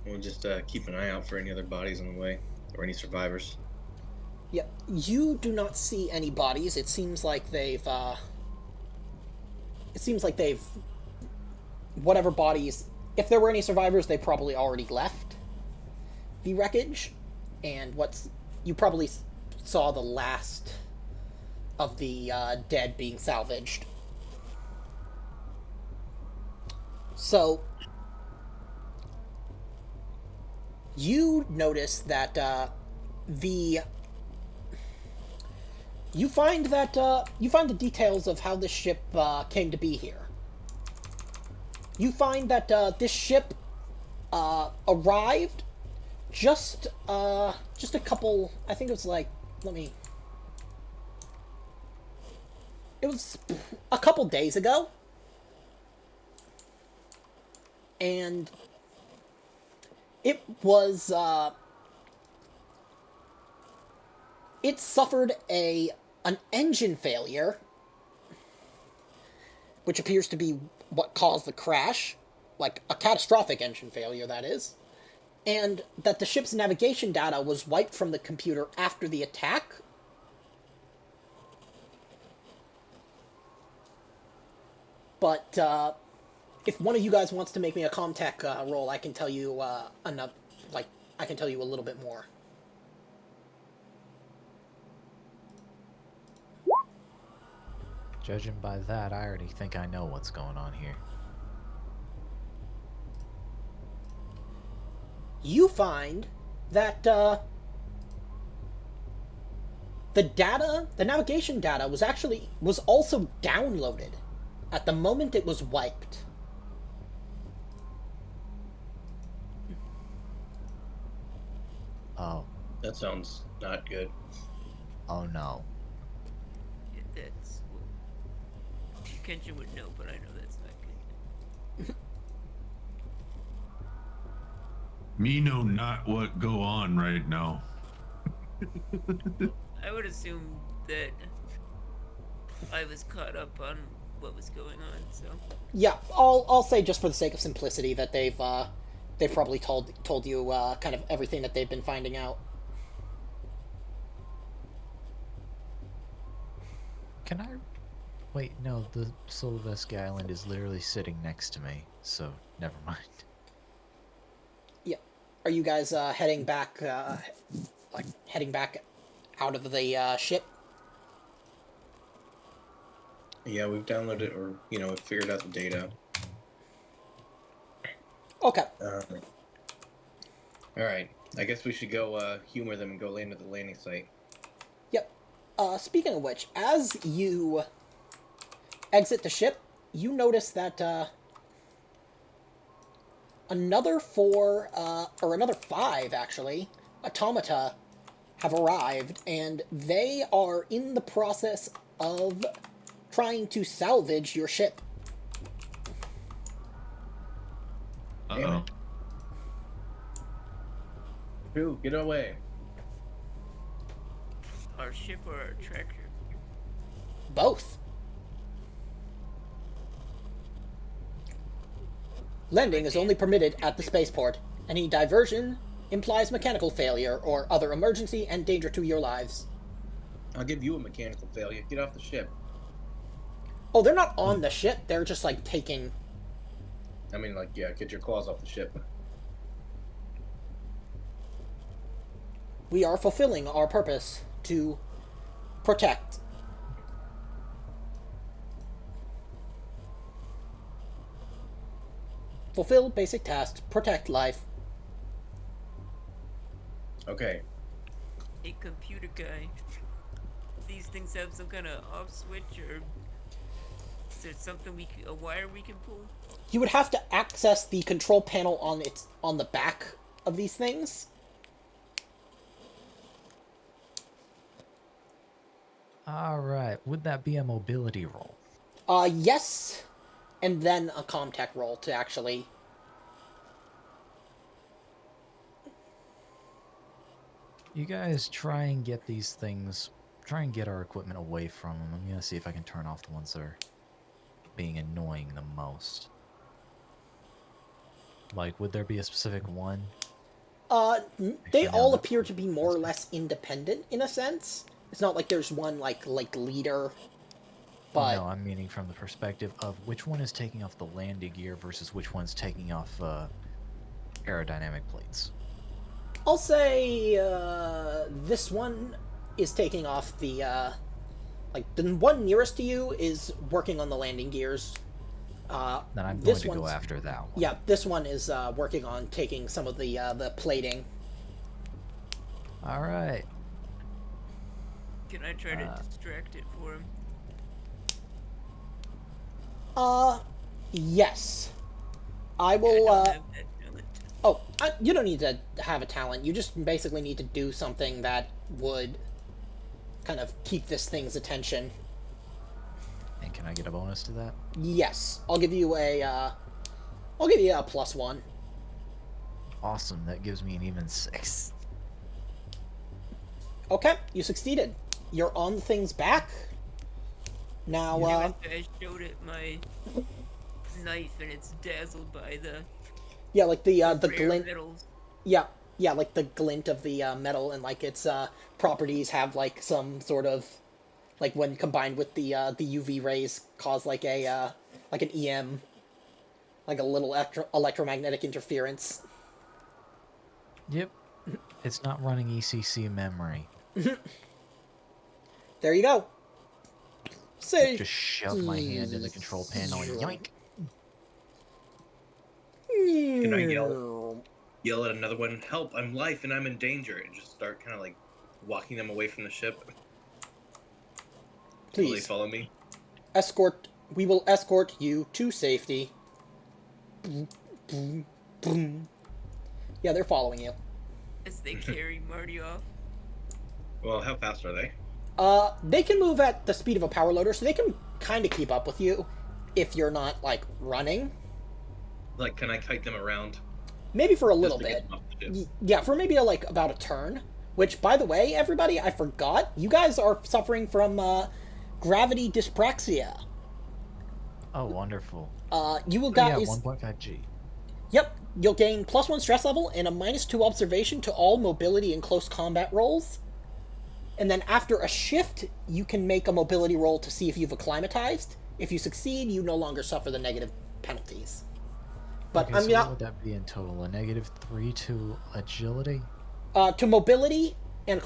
We'll just keep an eye out for any other bodies on the way or any survivors. Yeah, you do not see any bodies. It seems like they've. Whatever bodies, if there were any survivors, they probably already left the wreckage, and you probably saw the last of the dead being salvaged. So you notice that you find the details of how this ship came to be here. You find that this ship arrived just a couple. I think it was like, it was a couple days ago, and it was it suffered an engine failure, which appears to be what caused the crash, like a catastrophic engine failure, that is, and that the ship's navigation data was wiped from the computer after the attack. But if one of you guys wants to make me a Comtech roll, I can tell you enough. Like, I can tell you a little bit more. Judging by that, I already think I know what's going on here. You find that the navigation data was also downloaded at the moment it was wiped. Oh. That sounds not good. Oh no. Yeah, that's what Kenshin would know, but I know that's not good. Me know not what go on right now. I would assume that I was caught up on what was going on, so Yeah, I'll say, just for the sake of simplicity, that they've probably told you kind of everything that they've been finding out. Can I? Wait, no. The Silveski Island is literally sitting next to me, so never mind. Yeah. Are you guys heading back out of the ship? Yeah, we've downloaded or figured out the data. Okay. All right. I guess we should go humor them and go land at the landing site. Yep. Speaking of which, as you exit the ship, you notice that another 5 actually automata have arrived, and they are in the process of trying to salvage your ship. Uh-oh. Phew, get away. Our ship or our tractor? Both. Landing is only permitted at the spaceport. Any diversion implies mechanical failure or other emergency and danger to your lives. I'll give you a mechanical failure. Get off the ship. Oh, they're not on the ship. They're just like taking. I mean, like, yeah, get your claws off the ship. We are fulfilling our purpose to protect. Fulfill basic tasks. Protect life. Okay. A computer guy. These things have some kind of off switch, or is there something a wire we can pull? You would have to access the control panel on the back of these things. All right. Would that be a mobility roll? Yes, and then a Comtech roll to actually. You guys try and get these things. Try and get our equipment away from them. I'm gonna see if I can turn off the ones that are being annoying the most. Like, would there be a specific one? They Actually, no, all that's- appear to be more or less independent in a sense. It's not like there's one like leader. But No, I'm meaning from the perspective of which one is taking off the landing gear versus which one's taking off aerodynamic plates. I'll say this one is taking off the like the one nearest to you is working on the landing gears. Then I'm going this to go one's- after that one. Yeah, this one is working on taking some of the plating. All right. Can I try to distract it for him? Yes. I I will. don't have that talent. Oh, you don't need to have a talent. You just basically need to do something that would kind of keep this thing's attention. And can I get a bonus to that? Yes, I'll give you a +1. Awesome. That gives me an even 6. Okay, you succeeded. You're on the thing's back. Now, I showed it my knife, and it's dazzled by the yeah, like the rare glint. metals. Yeah, like the glint of the metal, and like its properties have like some sort of, like when combined with the UV rays, cause like a like an EM, like a little electromagnetic interference. Yep. It's not running ECC memory. There you go. Say, Just shove my hand in the control panel and yoink. Can I yell at another one, help, I'm life and I'm in danger, and just start kind of like walking them away from the ship? Will they Please follow me? escort. We will escort you to safety. Boom, boom, boom. Yeah, they're following you. As they carry Marty off. Well, how fast are they? They can move at the speed of a power loader, so they can kind of keep up with you if you're not like running. Like, can I kite them around? Maybe for a little Just to bit. get them off the ship? Yeah, for maybe like about a turn. Which, by the way, everybody, I forgot. You guys are suffering from gravity dyspraxia. Oh, wonderful. You will Yeah, guys. 1.5G. Yep, you'll gain +1 stress level and a -2 observation to all mobility and close combat rolls. And then after a shift, you can make a mobility roll to see if you've acclimatized. If you succeed, you no longer suffer the negative penalties. But Okay, I'm so not what would that be in total? A -3 to agility? to mobility and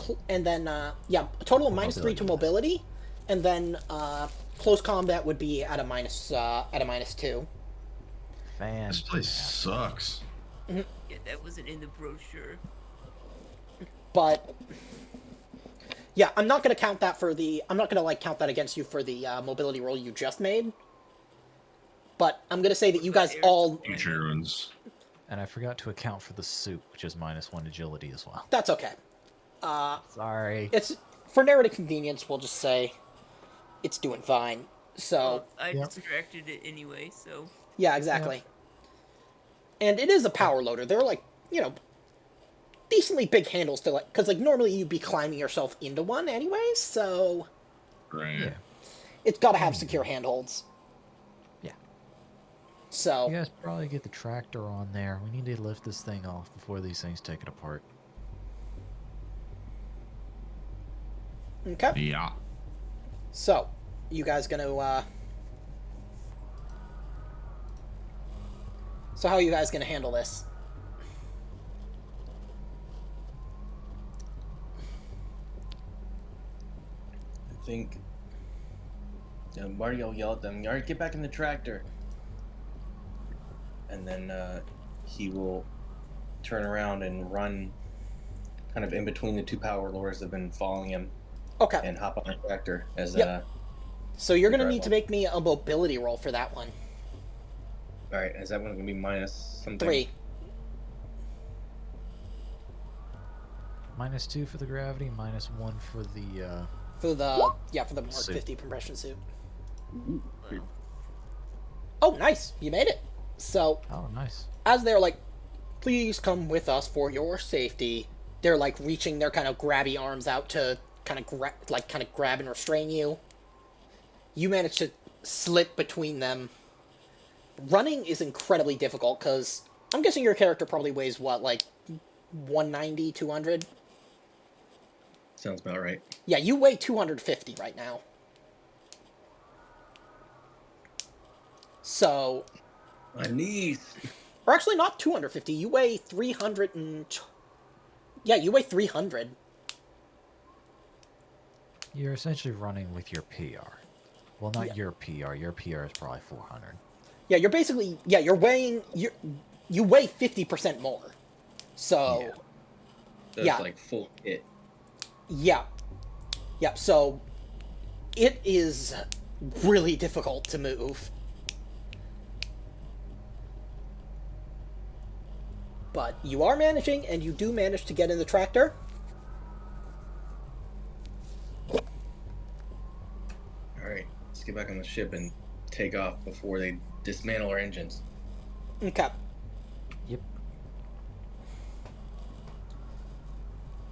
then yeah, a total of -3 to mobility, and then close combat would be at a -2. This place sucks. Yeah, that wasn't in the brochure. But yeah, I'm not gonna count that for the. I'm not gonna like count that against you for the mobility roll you just made. But I'm gonna say that you guys all. Future runs. And I forgot to account for the suit, which is -1 agility as well. That's okay. Sorry. It's for narrative convenience. We'll just say it's doing fine. So Well, I Yep. distracted it anyway, so yeah, exactly. And it is a power loader. They're like, you know, decently big handles to like, because like normally you'd be climbing yourself into one anyways, so Right. Yeah. it's got to have secure handholds. Yeah. So You guys probably get the tractor on there. We need to lift this thing off before these things take it apart. okay. Yeah. So you guys gonna so how are you guys gonna handle this? I think Marty will yell at them, "All right, get back in the tractor." And then he will turn around and run kind of in between the two power lures that have been following him Okay. and hop on the tractor as Yep. So you're gonna Drive need to on. make me a mobility roll for that one. all right, is that one going to be minus something? 3. -2 for the gravity, -1 for the, For the Mark Suit. 50 compression suit. Oh, nice! You made it. So Oh, nice. as they're like, "Please come with us for your safety," they're like reaching their kind of grabby arms out to kind of grab and restrain you. You manage to slip between them. Running is incredibly difficult because I'm guessing your character probably weighs what, like 190, 200? Sounds about right. Yeah, you weigh 250 right now. So, My knees. or actually not 250, you weigh 300 and... Yeah, you weigh 300. You're essentially running with your PR. Well, not your PR. Your PR is probably 400. Yeah, you're basically... Yeah, you're weighing... You weigh 50% more. So... Yeah. That's Yeah. like full hit. Yeah. Yeah, so... It is really difficult to move. But you are managing, and you do manage to get in the tractor. All right, let's get back on the ship and take off before they dismantle our engines. Okay. Yep.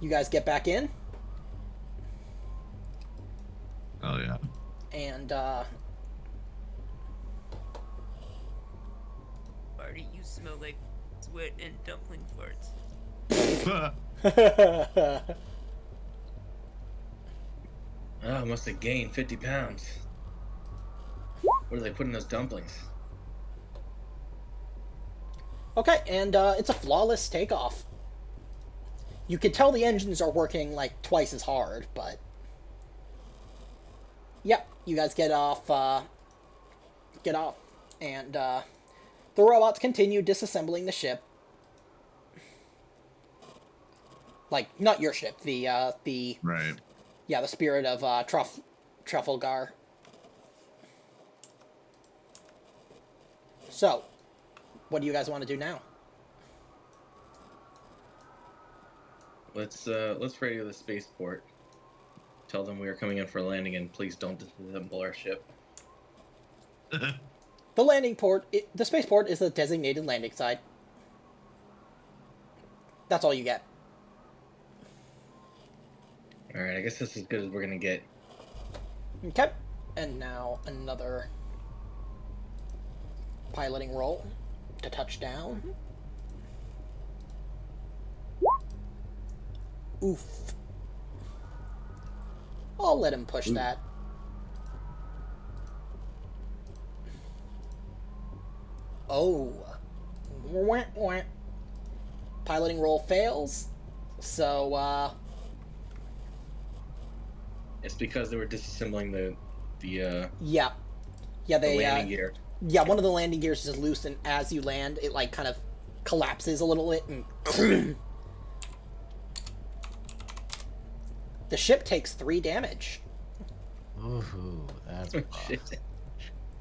You guys get back in, Oh yeah. and Marty, you smell like sweat and dumpling farts. Oh, I must have gained 50 pounds. What do they put in those dumplings? okay, and it's a flawless takeoff. You can tell the engines are working like twice as hard, but yep, you guys get off, and the robots continue disassembling the ship. Like, not your ship, the Right. yeah, the Spirit of Trafalgar. So, what do you guys want to do now? Let's radio the spaceport. Tell them we are coming in for a landing, and please don't disassemble our ship. The landing port, the spaceport is a designated landing site. That's all you get. All right, I guess this is as good as we're gonna get. Okay, and now another piloting roll to touch down. Oof. I'll let him push that. Oh. Wah, wah. Piloting roll fails. So, It's because they were disassembling the yeah. Yeah, they, landing gear. yeah, one of the landing gears is loose, and as you land, it, like, kind of collapses a little bit, and the ship takes 3 damage. Ooh, that's Oh, rough. shit.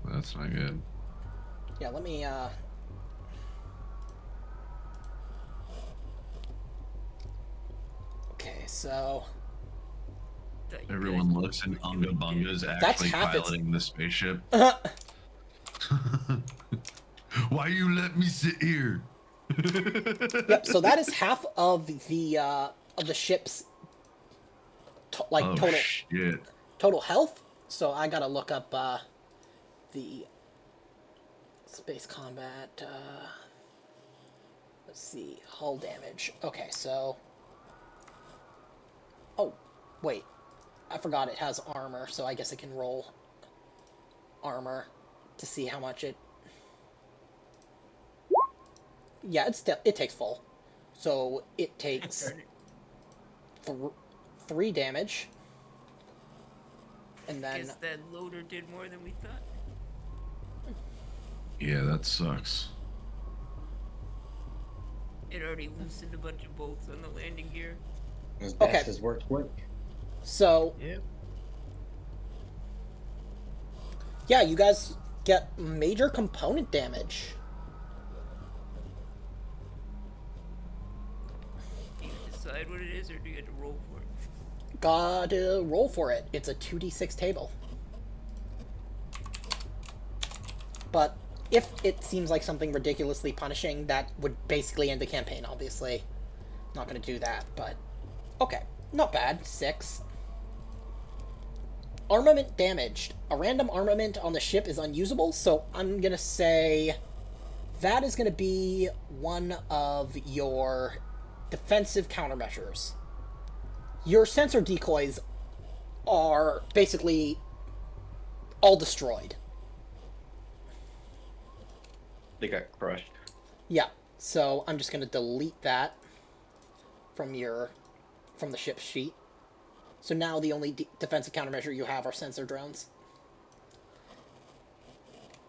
That's not good. Yeah, let me, okay, so... Thought you Everyone guys looks and were Unga doing Bunga's good. actually half its- piloting the spaceship. Why you let me sit here? Yep. So that is half of the ship's Oh shit. total health. So I gotta look up the space combat. Let's see, hull damage. Okay, so. Oh, wait. I forgot it has armor, so I guess I can roll armor to see how much it. Yeah, it takes full, so it takes th 3 damage, and then Guess that loader did more than we thought. Yeah, that sucks. It already loosened a bunch of bolts on the landing gear. Those Okay. bastards work quick. so Yep. yeah, you guys get major component damage. Do you decide what it is, or do you have to roll for it? Gotta roll for it. It's a 2d6 table. But if it seems like something ridiculously punishing, that would basically end the campaign, obviously. Not gonna do that, but... Okay, not bad. 6. Armament damaged. A random armament on the ship is unusable, so I'm gonna say... That is gonna be one of your defensive countermeasures. Your sensor decoys are basically all destroyed. They got crushed. Yeah, so I'm just gonna delete that from the ship sheet. So now the only defensive countermeasure you have are sensor drones.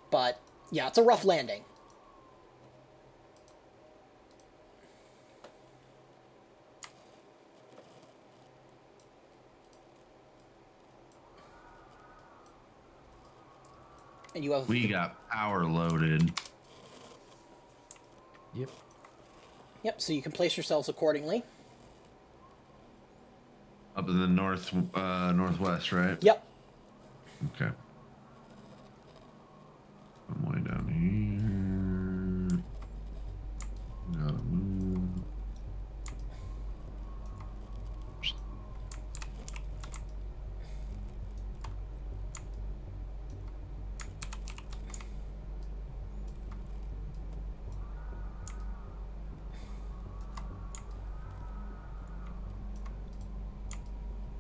But yeah, it's a rough landing. And you have We got power loaded. Yep. Yep, so you can place yourselves accordingly. Up in the northwest, right? Yep. Okay. I'm way down here. Gotta move.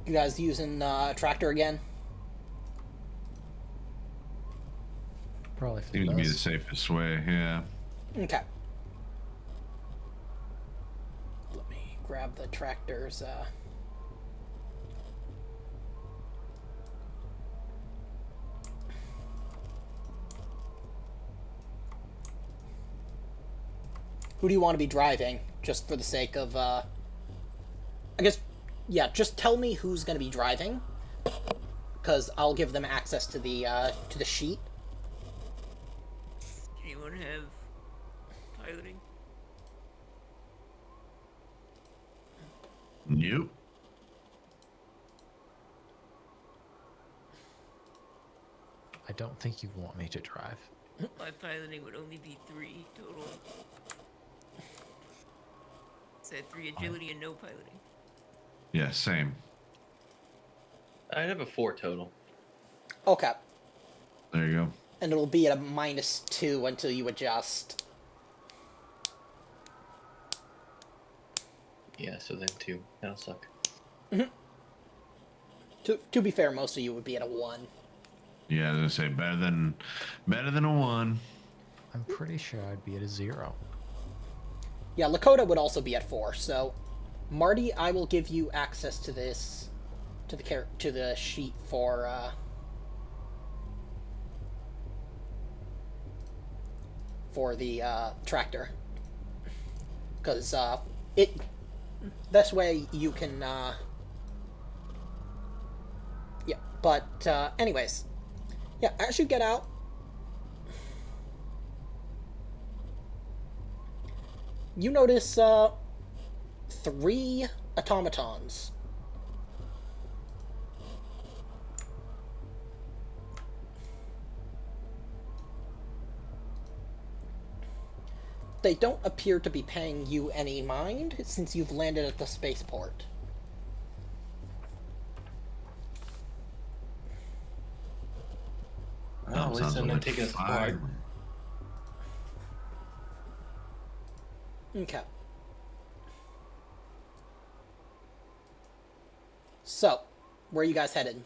You guys using tractor again? Probably for Seems to be the best. safest way, yeah. Okay. Let me grab the tractor's Who do you want to be driving? Just for the sake of I guess yeah, just tell me who's going to be driving, because I'll give them access to the sheet. Anyone have piloting? Nope. I don't think you want me to drive. My piloting would only be 3 total. Said 3 agility and no piloting. Yeah, same. I'd have a 4 total. Okay. There you go. And it'll be at a -2 until you adjust. Yeah, so then 2. That'll suck. To be fair, most of you would be at a 1. Yeah, I was gonna say better than a 1. I'm pretty sure I'd be at a 0. Yeah, Lakota would also be at 4. So, Marty, I will give you access to this, to the sheet for the tractor, because this way you can yeah. But anyways, yeah, as you get out, you notice 3 automatons. they don't appear to be paying you any mind since you've landed at the spaceport. Well, at least I'm not taking us apart. Okay. So, where are you guys headed?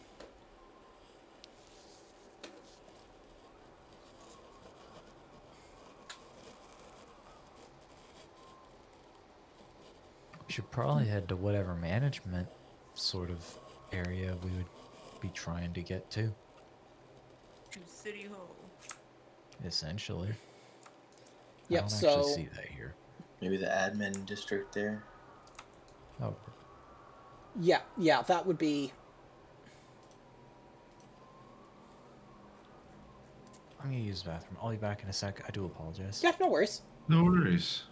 We should probably head to whatever management sort of area we would be trying to get to, To City Hall. essentially. I Yep, don't so actually see that here. Maybe the admin district there. Oh, yeah, that would be. I'm gonna use the bathroom. I'll be back in a sec. I do apologize. Yeah, no worries. No worries.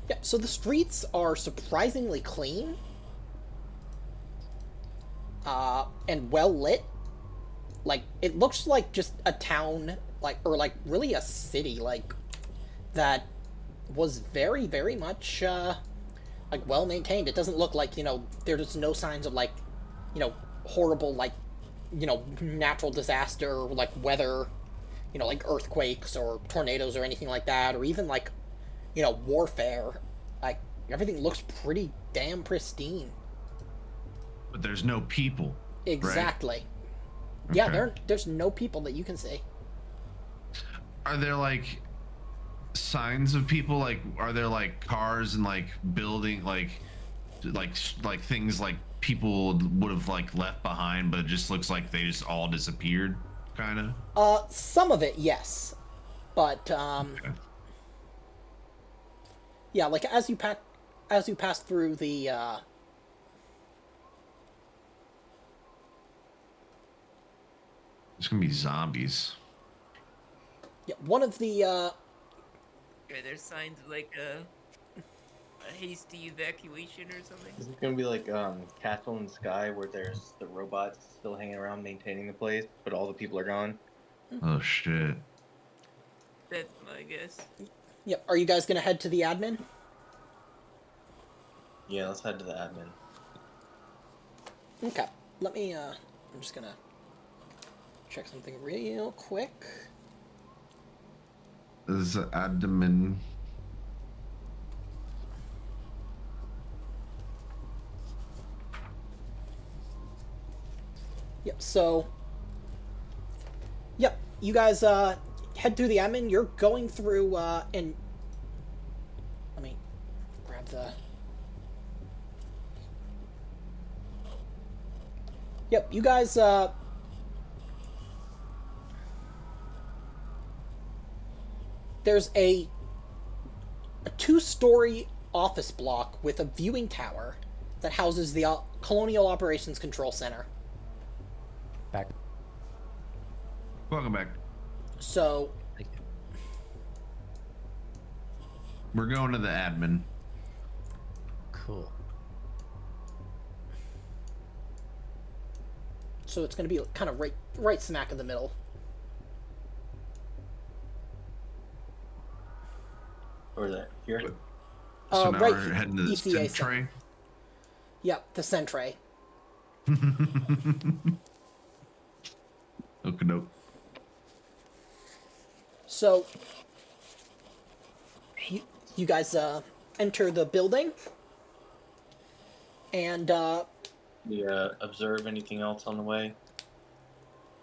Yeah, so the streets are surprisingly clean. And well lit. Like, it looks like just a town, like, or like really a city, like, that was very, very much, like, well maintained. It doesn't look like, there's no signs of, like, horrible, like, natural disaster, or, like, weather, like earthquakes or tornadoes or anything like that, or even, like, warfare. Like, everything looks pretty damn pristine. But there's no people. Exactly. Right? Yeah, Okay. there's no people that you can see. Are there like signs of people? Like, are there like cars and like building like things like people would have like left behind, but it just looks like they just all disappeared, kind of? Some of it, yes, but Okay. yeah, like as you pass through the It's gonna be zombies. yeah, one of the Are there signs of like a hasty evacuation or something? Is it gonna be like Castle in the Sky, where there's the robots still hanging around maintaining the place, but all the people are gone? Oh shit. That's my guess. Yep. Are you guys gonna head to the admin? Yeah, let's head to the admin. Okay. Let me. I'm just gonna check something real quick. Is admin? Yep. So. Yep. You guys head through the admin. You're going through and. Let me grab the. Yep. You guys there's a 2-story office block with a viewing tower that houses the Colonial Operations Control Center. Back. Welcome back. So, Thank you. We're going to the admin. Cool. so it's going to be kind of right smack in the middle. Or that here? So now Right, we're heading to the ECA tray. Yep, the Sentry. Okay, nope. So, you guys enter the building, and We observe anything else on the way?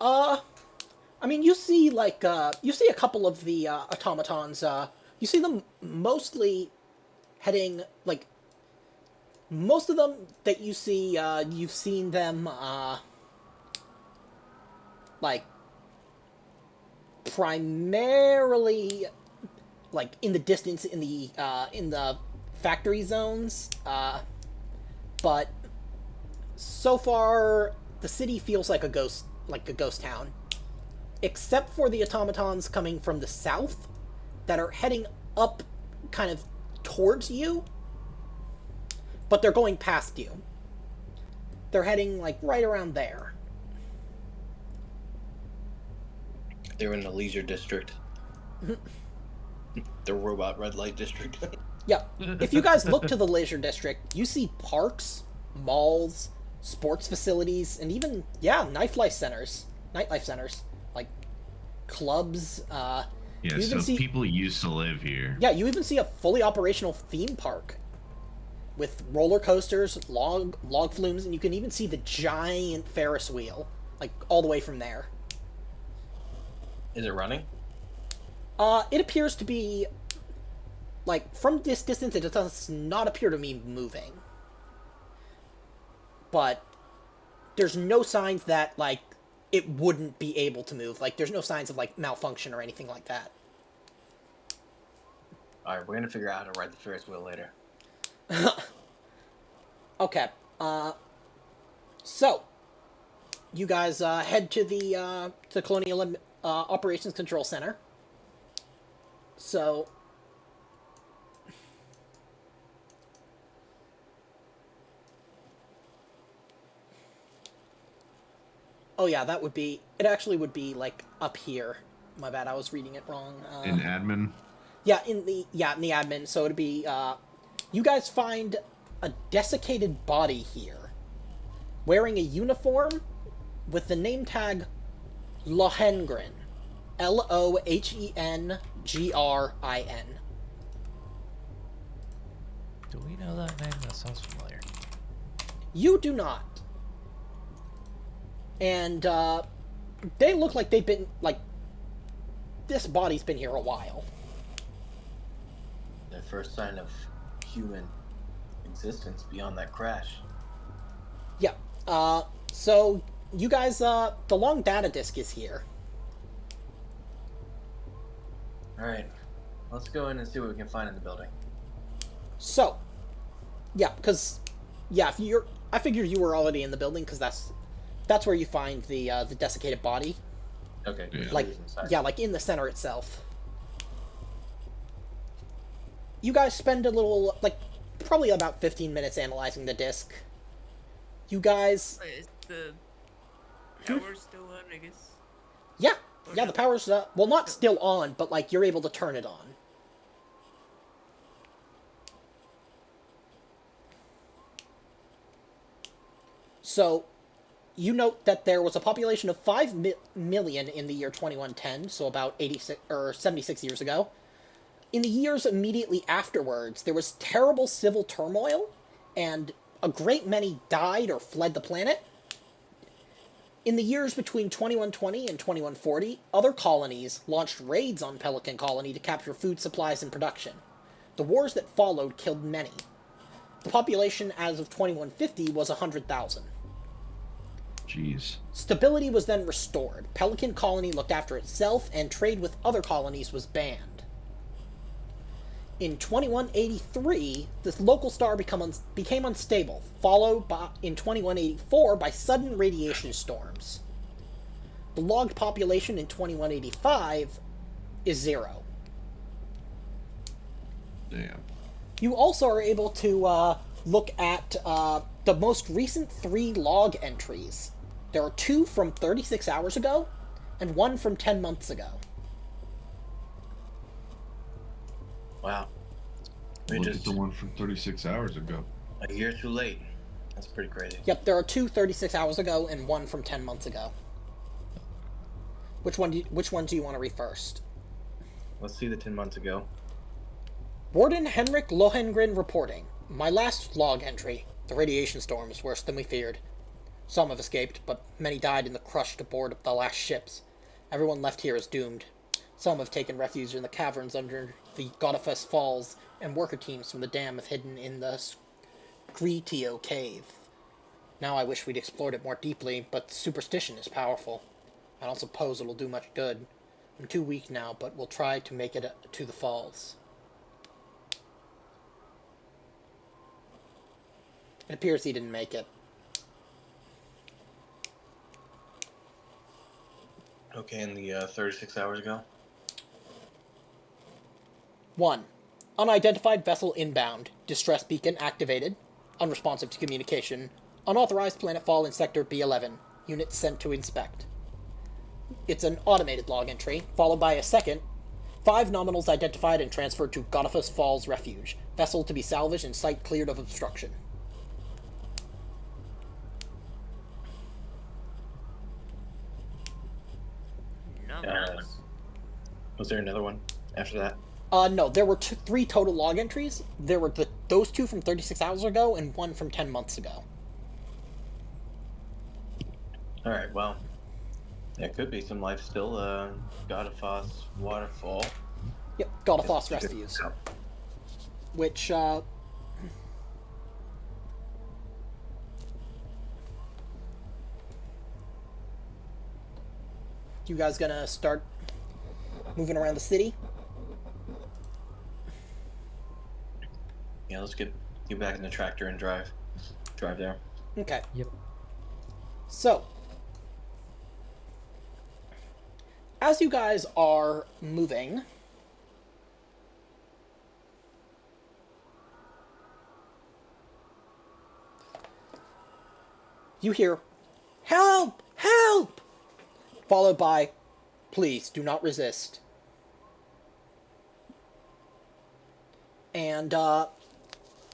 I mean, you see like you see a couple of the automatons. You see them mostly heading like most of them that you see. You've seen them like primarily like in the distance in the factory zones. But so far, the city feels like a ghost town, except for the automatons coming from the south that are heading up kind of towards you, but they're going past you. They're heading like right around there. They're in the leisure district. The robot red light district. Yeah. If you guys look to the leisure district, you see parks, malls, sports facilities, and even, nightlife centers. Like clubs. Yeah, you even so people used to live here. Yeah, you even see a fully operational theme park with roller coasters, log flumes, and you can even see the giant Ferris wheel, like all the way from there. Is it running? It appears to be, like, from this distance, it does not appear to be moving. But there's no signs that, like, it wouldn't be able to move. Like, there's no signs of, like, malfunction or anything like that. Alright, we're gonna figure out how to ride the Ferris wheel later. Okay. So, you guys head to the Colonial Operations Control Center. So, oh yeah, that would be, it actually would be, like, up here. My bad, I was reading it wrong. In admin? Yeah, in the admin, so it'd be, you guys find a desiccated body here, wearing a uniform with the name tag Lohengrin. Lohengrin. Do we know that name? That sounds familiar. You do not. And, they look like they've been, like, this body's been here a while. The first sign of human existence beyond that crash. Yeah. So, you guys, the long data disk is here. Alright, let's go in and see what we can find in the building. So, yeah, because, yeah, I figured you were already in the building, because that's where you find the desiccated body. Okay. Yeah. Like, yeah, like in the center itself. You guys spend a little, like, probably about 15 minutes analyzing the disk. You guys, Is the power still on, I guess? yeah, the power's, well, not still on, but, like, you're able to turn it on. So, you note that there was a population of 5 million in the year 2110, so about 86 or 76 years ago. In the years immediately afterwards, there was terrible civil turmoil, and a great many died or fled the planet. In the years between 2120 and 2140, other colonies launched raids on Pelican Colony to capture food supplies and production. The wars that followed killed many. The population as of 2150 was 100,000. Jeez. Stability was then restored. Pelican Colony looked after itself, and trade with other colonies was banned. In 2183, this local star became unstable, followed in 2184 by sudden radiation storms. The logged population in 2185 is 0. Damn. You also are able to look at the most recent 3 log entries. There are 2 from 36 hours ago, and 1 from 10 months ago. Wow. We Look just at the one from 36 hours ago. a year too late. That's pretty crazy. Yep, there are 2 36 hours ago and 1 from 10 months ago. Which one do you want to read first? Let's see the 10 months ago. Warden Henrik Lohengrin reporting. My last log entry. The radiation storm is worse than we feared. Some have escaped, but many died in the crush aboard the last ships. Everyone left here is doomed. Some have taken refuge in the caverns under the Godafest Falls, and worker teams from the dam have hidden in the Gretio cave. Now I wish we'd explored it more deeply, but superstition is powerful. I don't suppose it'll do much good. I'm too weak now, but we'll try to make it to the falls. It appears he didn't make it. Okay, and the 36 hours ago? 1. Unidentified vessel inbound. Distress beacon activated. Unresponsive to communication. Unauthorized planetfall in sector B11. Units sent to inspect. It's an automated log entry, followed by a second. 5 nominals identified and transferred to Godifus Falls Refuge. Vessel to be salvaged and site cleared of obstruction. Numbers. Was there another one after that? No, there were 3 total log entries. There were those 2 from 36 hours ago and 1 from 10 months ago. Alright, well, there could be some life still. Godifos Waterfall. Yep, Godifos Refuge. Which, you guys gonna start moving around the city? Yeah, let's get back in the tractor and drive there. Okay. Yep. So, as you guys are moving, you hear, "Help! Help!" Followed by, "Please, do not resist." And,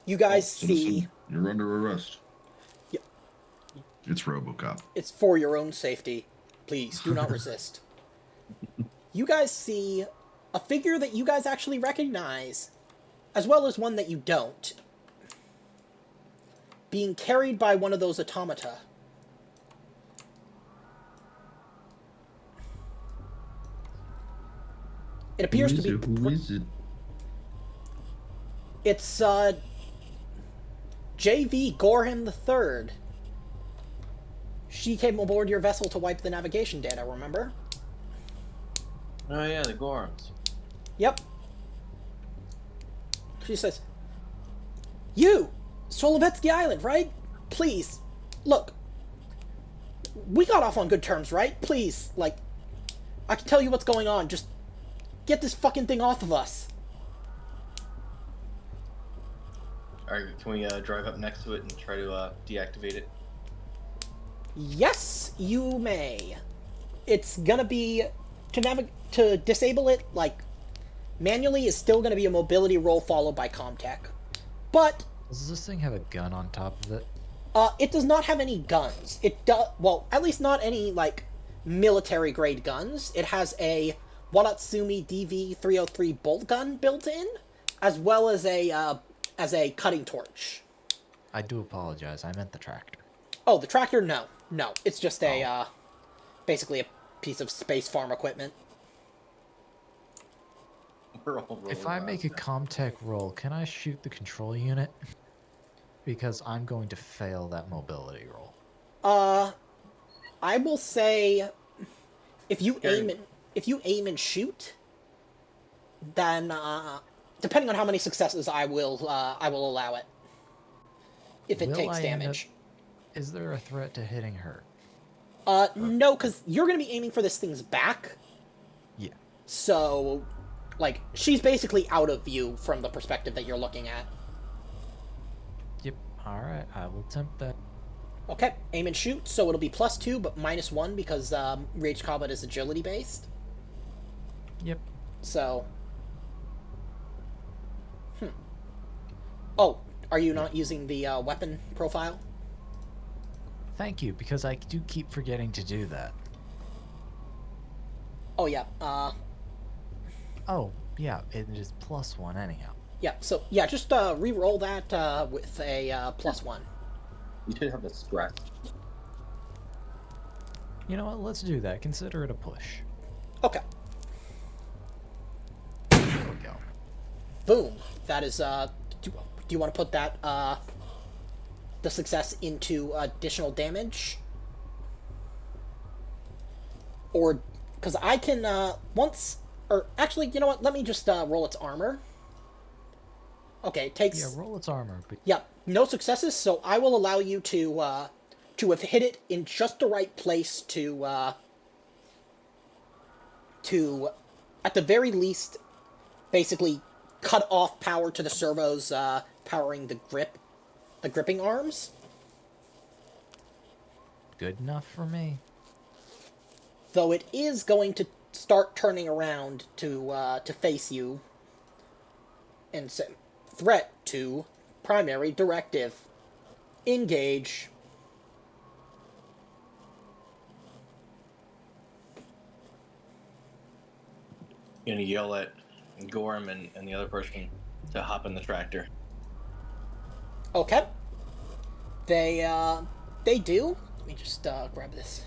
you guys see... Citizen, you're under arrest. Yep. It's RoboCop. It's for your own safety. Please, do not resist. You guys see a figure that you guys actually recognize, as well as one that you don't, being carried by one of those automata. It appears to be... Who is it? It's, J.V. Gorham III. She came aboard your vessel to wipe the navigation data, remember? Oh yeah, the Gorms. Yep. She says, "You! Solovetsky Island, right? Please, look. We got off on good terms, right? Please, like, I can tell you what's going on. Just get this fucking thing off of us." Alright, can we drive up next to it and try to deactivate it? Yes, you may. It's gonna be... To disable it, like, manually is still gonna be a mobility roll followed by Comtech. But... Does this thing have a gun on top of it? It does not have any guns. It does... Well, at least not any, like, military-grade guns. It has a Wadatsumi DV-303 bolt gun built in, as well as a cutting torch. I do apologize. I meant the tractor. Oh, the tractor? No. No. It's just a, basically a piece of space farm equipment. If I make a Comtech roll, can I shoot the control unit? Because I'm going to fail that mobility roll. I will say, if you aim and shoot, then, depending on how many successes, I will allow it. If it Will takes I damage. Is there a threat to hitting her? No, because you're going to be aiming for this thing's back. Yeah. So, like, she's basically out of view from the perspective that you're looking at. Yep. Alright, I will attempt that. Okay, aim and shoot, so it'll be +2, but -1 because Rage Combat is agility-based. Yep. So... Oh, are you not using the weapon profile? Thank you, because I do keep forgetting to do that. Oh, yeah, Oh, yeah, it is +1 anyhow. yeah, so, yeah, just re-roll that with a +1. You should have a stress. You know what? Let's do that. Consider it a push. Okay. There we go. Boom. That is, do you want to put that, the success into additional damage? Or, because I can, or actually, you know what, let me just roll its armor. Okay, it takes... Yeah, roll its armor. But Yeah, no successes, so I will allow you to have hit it in just the right place to, at the very least, basically cut off power to the servos, powering the gripping arms. good enough for me. though it is going to start turning around to face you and say, threat to primary directive. Engage. Gonna yell at Gorm and the other person to hop in the tractor. Okay. They do. Let me just grab this.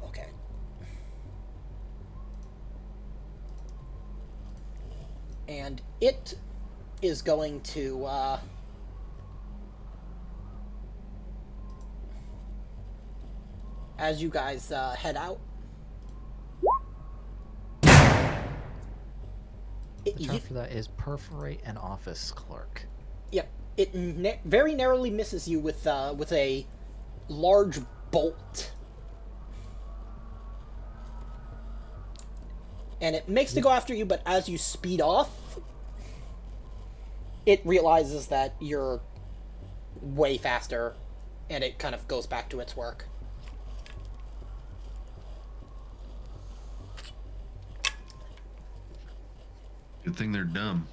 Okay. And it is going to as you guys head out. The term for that is perforate an office clerk. Yep. It very narrowly misses you with a large bolt. And it makes to go after you, but as you speed off, it realizes that you're way faster, and it kind of goes back to its work. Good thing they're dumb.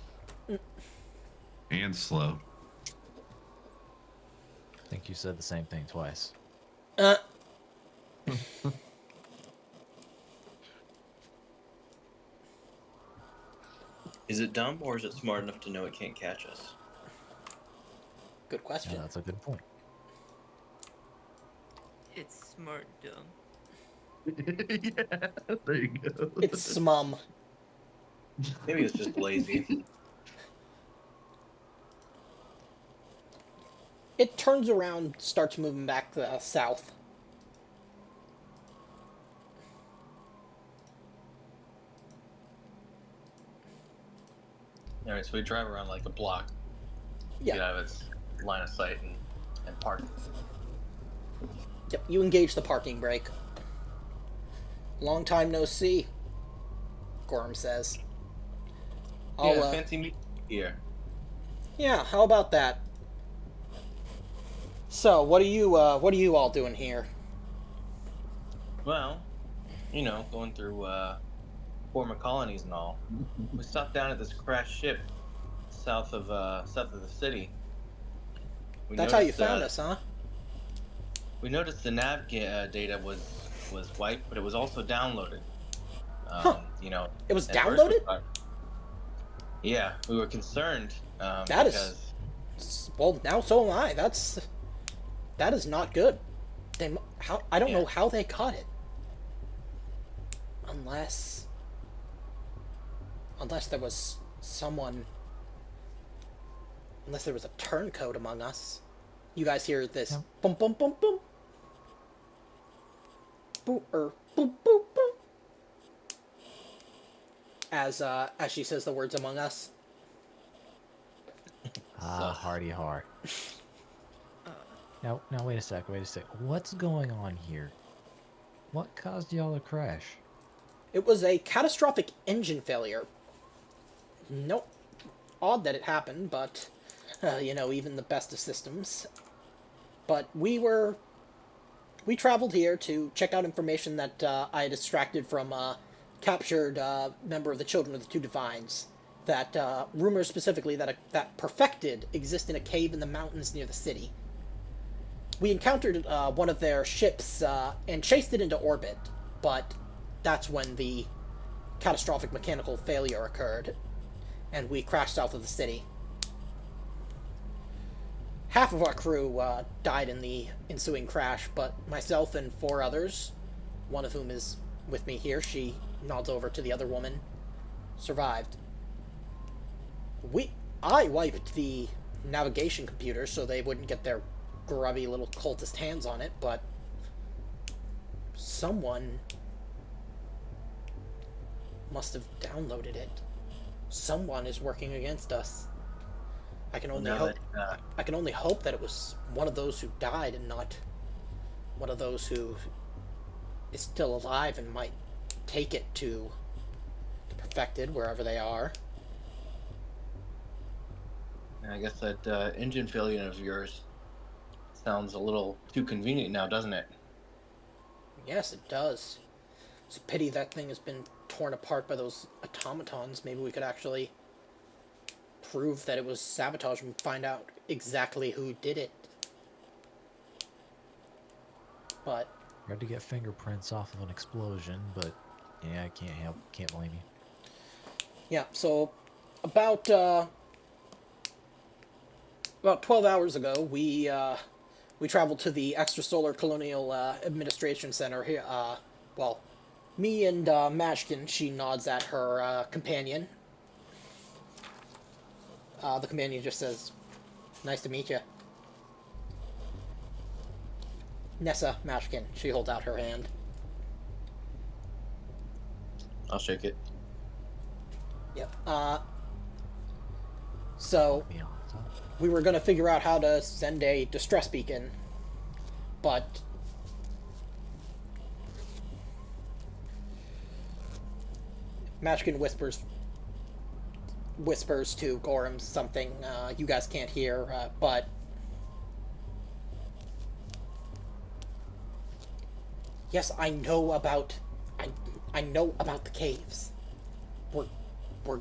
And slow. I think you said the same thing twice. Is it dumb or is it smart enough to know it can't catch us? Good question. Yeah, that's a good point. It's smart, dumb. Yeah, there you go. It's smum. Maybe it's just lazy. It turns around, starts moving back south. Alright, so we drive around like a block, Yeah. get out of its line of sight, and park. Yep, you engage the parking brake. Long time no see, Gorm says. Yeah, fancy meeting here. Yeah, how about that? So, what are you all doing here? Well, you know, going through former colonies and all. We stopped down at this crashed ship south of the city. We That's how you noticed, found us, huh? We noticed the nav data was wiped, but it was also downloaded. Huh. You know, It was at first we downloaded? thought- yeah, we were concerned That is- because Well, now so am I. That is not good. I don't know how they caught it. Unless there was someone. Unless there was a turncoat among us. You guys hear this? Yep. Boom, boom, boom, boom. Boom, boom, boom, boom. As she says the words "among us." Hardy har. Now wait a sec. What's going on here? What caused y'all to crash? It was a catastrophic engine failure. Nope. Odd that it happened, but, even the best of systems. But we traveled here to check out information that I had extracted from a captured member of the Children of the Two Divines. That rumors specifically that perfected exist in a cave in the mountains near the city. We encountered one of their ships and chased it into orbit, but that's when the catastrophic mechanical failure occurred, and we crashed south of the city. Half of our crew died in the ensuing crash, but myself and 4 others, one of whom is with me here, she nods over to the other woman, survived. I wiped the navigation computer so they wouldn't get their grubby little cultist hands on it, but someone must have downloaded it. Someone is working against us. I can only hope that it was one of those who died and not one of those who is still alive and might take it to perfected wherever they are. I guess that engine failure of yours sounds a little too convenient now, doesn't it? Yes, it does. It's a pity that thing has been torn apart by those automatons. Maybe we could actually prove that it was sabotage and find out exactly who did it. But Tried to get fingerprints off of an explosion, but yeah, I can't blame you. yeah, so about about 12 hours ago, we traveled to the Extrasolar Colonial Administration Center here. Well, me and Mashkin, she nods at her companion. The companion just says, "Nice to meet you." Nessa Mashkin, she holds out her hand. I'll shake it. Yep. So Be on top. we were gonna figure out how to send a distress beacon, but Mashkin whispers to Gorham something you guys can't hear, but yes, I know about the caves. We're we're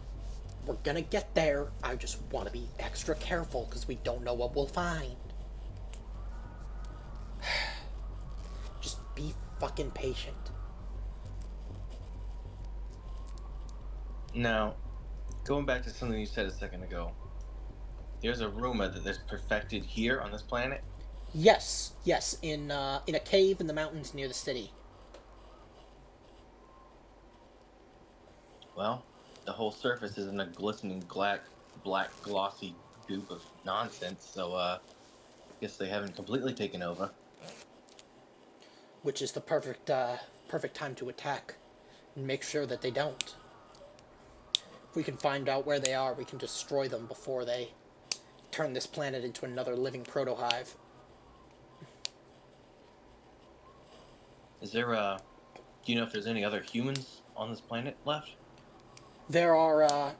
we're gonna get there. I just want to be extra careful because we don't know what we'll find. Just be fucking patient. Now, going back to something you said a second ago, there's a rumor that there's perfected here on this planet. Yes, yes, in a cave in the mountains near the city. Well, the whole surface isn't a glistening black glossy goop of nonsense, so guess they haven't completely taken over. Which is the perfect time to attack and make sure that they don't. If we can find out where they are, we can destroy them before they turn this planet into another living protohive. Is there do you know if there's any other humans on this planet left? There are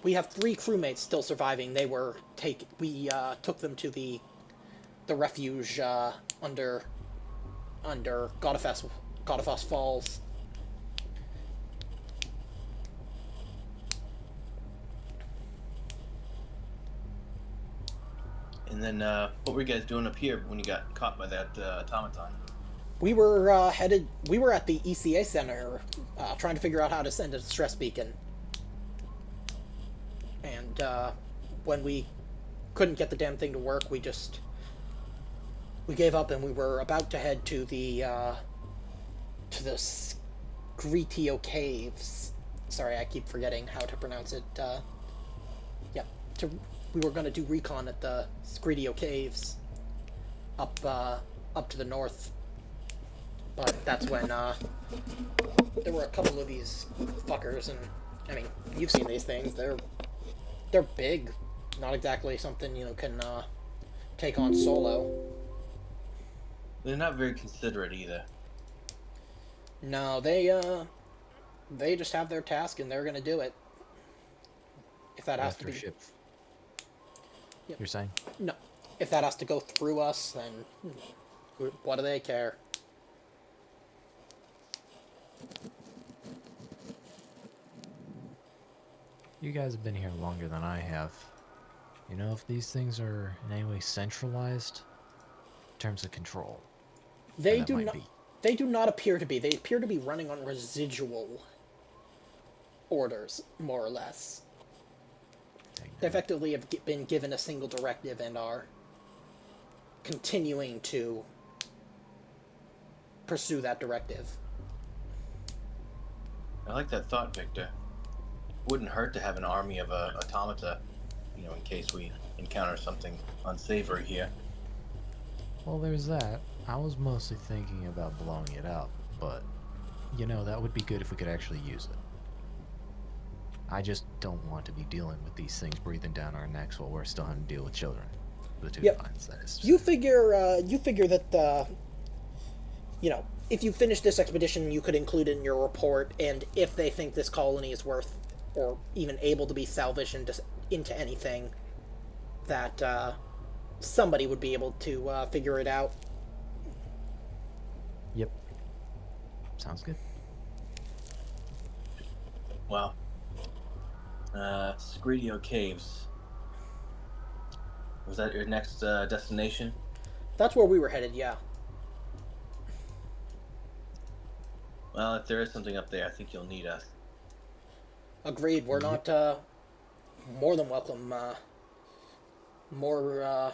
we have 3 crewmates still surviving. We took them to the refuge under Godifas Falls. And then what were you guys doing up here when you got caught by that automaton? We were we were at the ECA center trying to figure out how to send a distress beacon. And when we couldn't get the damn thing to work, we gave up and we were about to head to the Scritio Caves. Sorry, I keep forgetting how to pronounce it. Yeah, we were going to do recon at the Scritio Caves up to the north. But that's when there were a couple of these fuckers, and I mean, you've seen these things. They're big, not exactly something you can take on solo. They're not very considerate either. No, they just have their task and they're gonna do it. If that has to be Ship. Yep. You're saying? No, if that has to go through us, then what do they care? You guys have been here longer than I have. You know if these things are in any way centralized in terms of control? They that do might not. be. They do not appear to be. They appear to be running on residual orders, more or less. They effectively have been given a single directive and are continuing to pursue that directive. I like that thought, Victor. Wouldn't hurt to have an army of automata, in case we encounter something unsavory here. Well, there's that. I was mostly thinking about blowing it up, but, that would be good if we could actually use it. I just don't want to be dealing with these things breathing down our necks while we're still having to deal with children. The two defines, that is. You figure that, if you finish this expedition, you could include it in your report, and if they think this colony is worth or even able to be salvaged into anything, that somebody would be able to figure it out. Yep. Sounds good. Wow. Sagredio Caves. Was that your next destination? That's where we were headed, yeah. Well, if there is something up there, I think you'll need us. Agreed. We're not more than welcome. More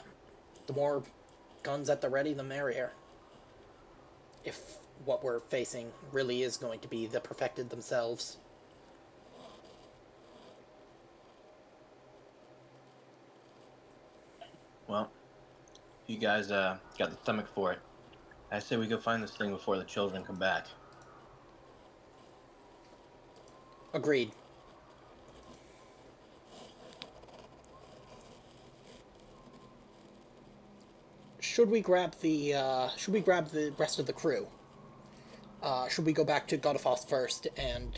the more guns at the ready, the merrier. If what we're facing really is going to be the perfected themselves. Well, you guys got the stomach for it. I say we go find this thing before the children come back. Agreed. Should we grab the rest of the crew? Should we go back to Godifos first and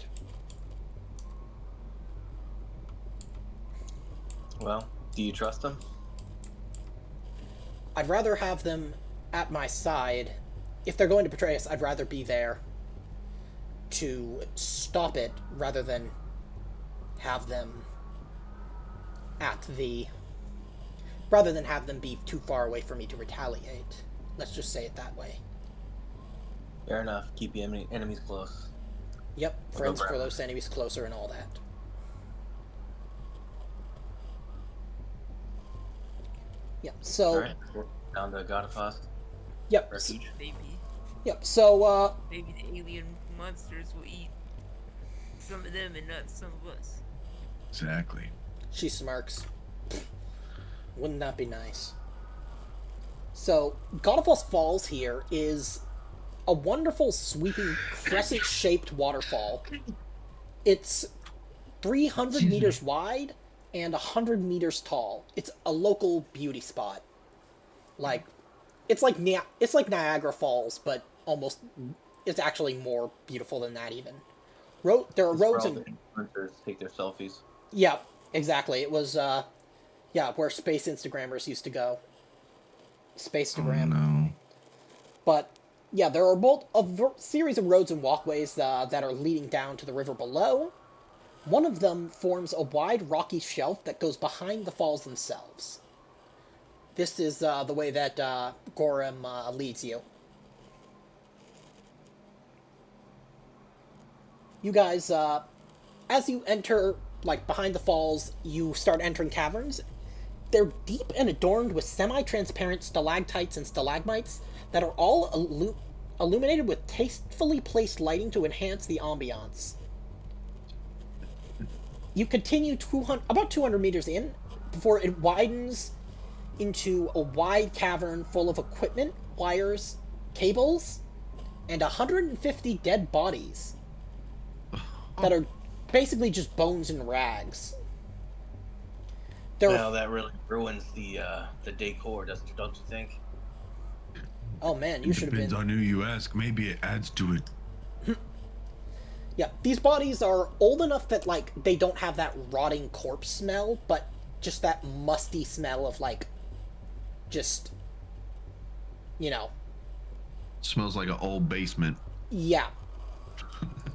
Well, do you trust them? I'd rather have them at my side. If they're going to betray us, I'd rather be there to stop it rather than have them be too far away for me to retaliate. Let's just say it that way. Fair enough. Keep your enemies close. Yep, We'll friends go for grab those enemies closer and all that. Yep, so... Alright, down to Godifos Yep, Refuge. yep, so, Maybe the alien monsters will eat some of them and not some of us. Exactly. she smirks. Wouldn't that be nice? So, Godifos Falls here is a wonderful, sweeping, crescent-shaped waterfall. It's 300 meters wide and 100 meters tall. It's a local beauty spot. Like, it's like Niagara Falls, but almost, it's actually more beautiful than that even. There are This is where roads all and... the influencers take their selfies. Yeah, exactly. It was, where space Instagrammers used to go. Spacetagram. Oh, no. But, yeah, there are both a series of roads and walkways that are leading down to the river below. One of them forms a wide rocky shelf that goes behind the falls themselves. This is the way that Gorham leads you. You guys, as you enter, like, behind the falls, you start entering caverns. They're deep and adorned with semi-transparent stalactites and stalagmites that are all illuminated with tastefully placed lighting to enhance the ambiance. You continue about 200 meters in before it widens into a wide cavern full of equipment, wires, cables, and 150 dead bodies that are basically just bones and rags. Well, that really ruins the decor, don't you think? Oh man, you should have Depends been... on who you ask. Maybe it adds to it. Yeah, these bodies are old enough that, like, they don't have that rotting corpse smell, but just that musty smell of, like, just, you know. Smells like an old basement. Yeah.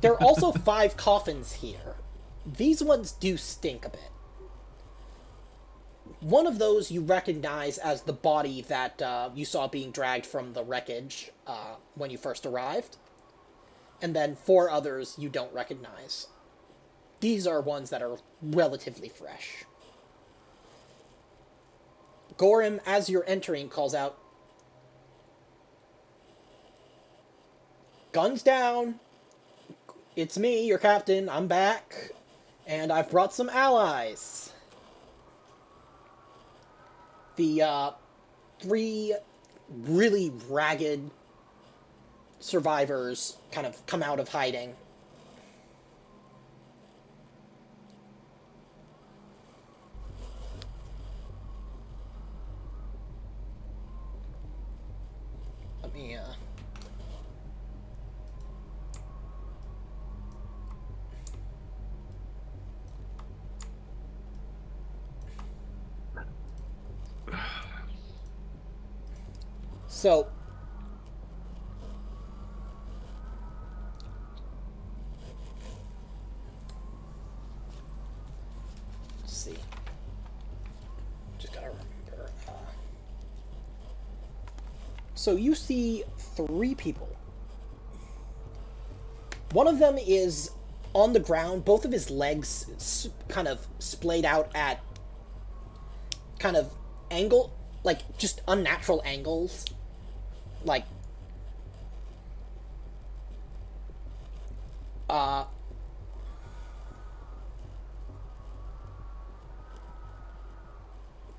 There are also 5 coffins here. These ones do stink a bit. One of those you recognize as the body that you saw being dragged from the wreckage when you first arrived. And then 4 others you don't recognize. These are ones that are relatively fresh. Gorham, as you're entering, calls out, "Guns down! It's me, your captain. I'm back. And I've brought some allies." The 3 really ragged survivors kind of come out of hiding. Let me, So, So you see three people. One of them is on the ground, both of his legs kind of splayed out at kind of angle, like just unnatural angles. Like,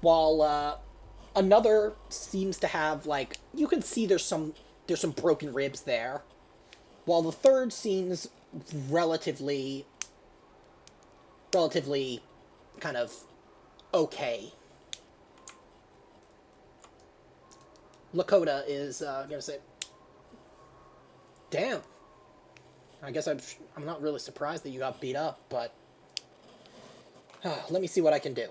while another seems to have, like, you can see there's some broken ribs there, while the third seems relatively kind of okay. Lakota is gonna say, "Damn, I guess I'm not really surprised that you got beat up, but let me see what I can do."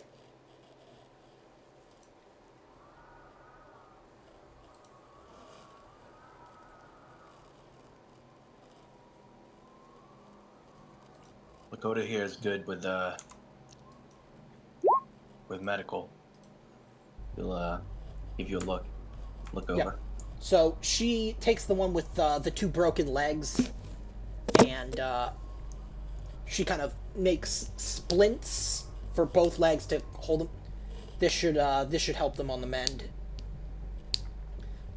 Lakota here is good with medical. He'll give you a look over. Yeah. So she takes the one with the two broken legs, and she kind of makes splints for both legs to hold them. This should help them on the mend.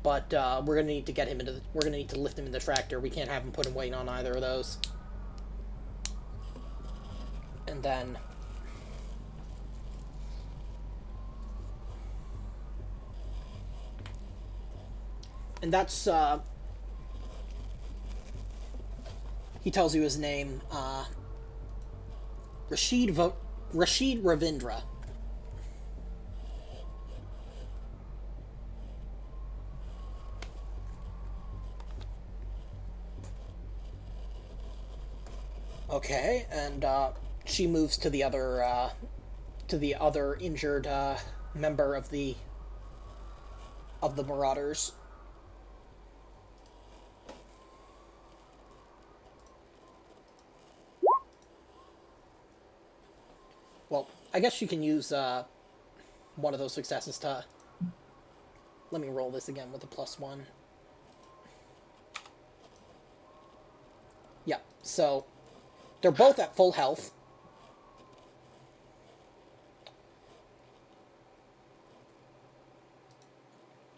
But we're gonna need to get him into. We're gonna need to lift him in the tractor. We can't have him put him weight on either of those. And then that's he tells you his name, Rashid Ravindra. Okay, and she moves to the other injured member of the Marauders. Well, I guess you can use one of those successes to... Let me roll this again with a +1. Yeah, so they're both at full health.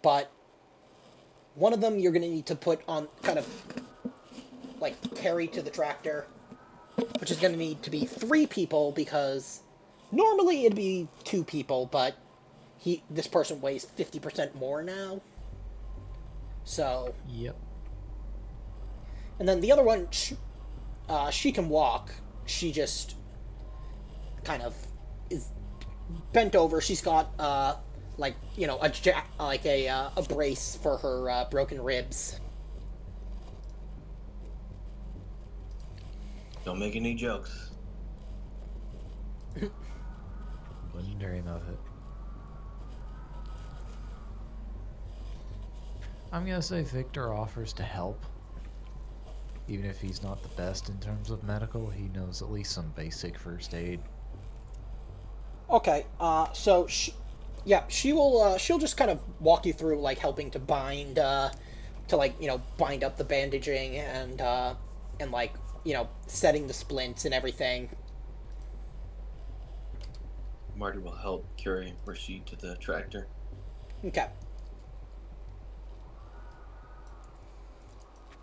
But one of them you're going to need to put on, kind of, like, carry to the tractor, which is going to need to be 3 people, because normally it'd be 2 people, but this person weighs 50% more now. So... Yep. And then the other one, she can walk. She just kind of is bent over. She's got, like, you know, a brace for her broken ribs. Don't make any jokes. Wouldn't dream of it. I'm gonna say Victor offers to help. Even if he's not the best in terms of medical, he knows at least some basic first aid. Okay, so she will, she'll just kind of walk you through, like, helping to bind, like, you know, bind up the bandaging and like, you know, setting the splints and everything. Marty will help carry Rashid to the tractor. Okay.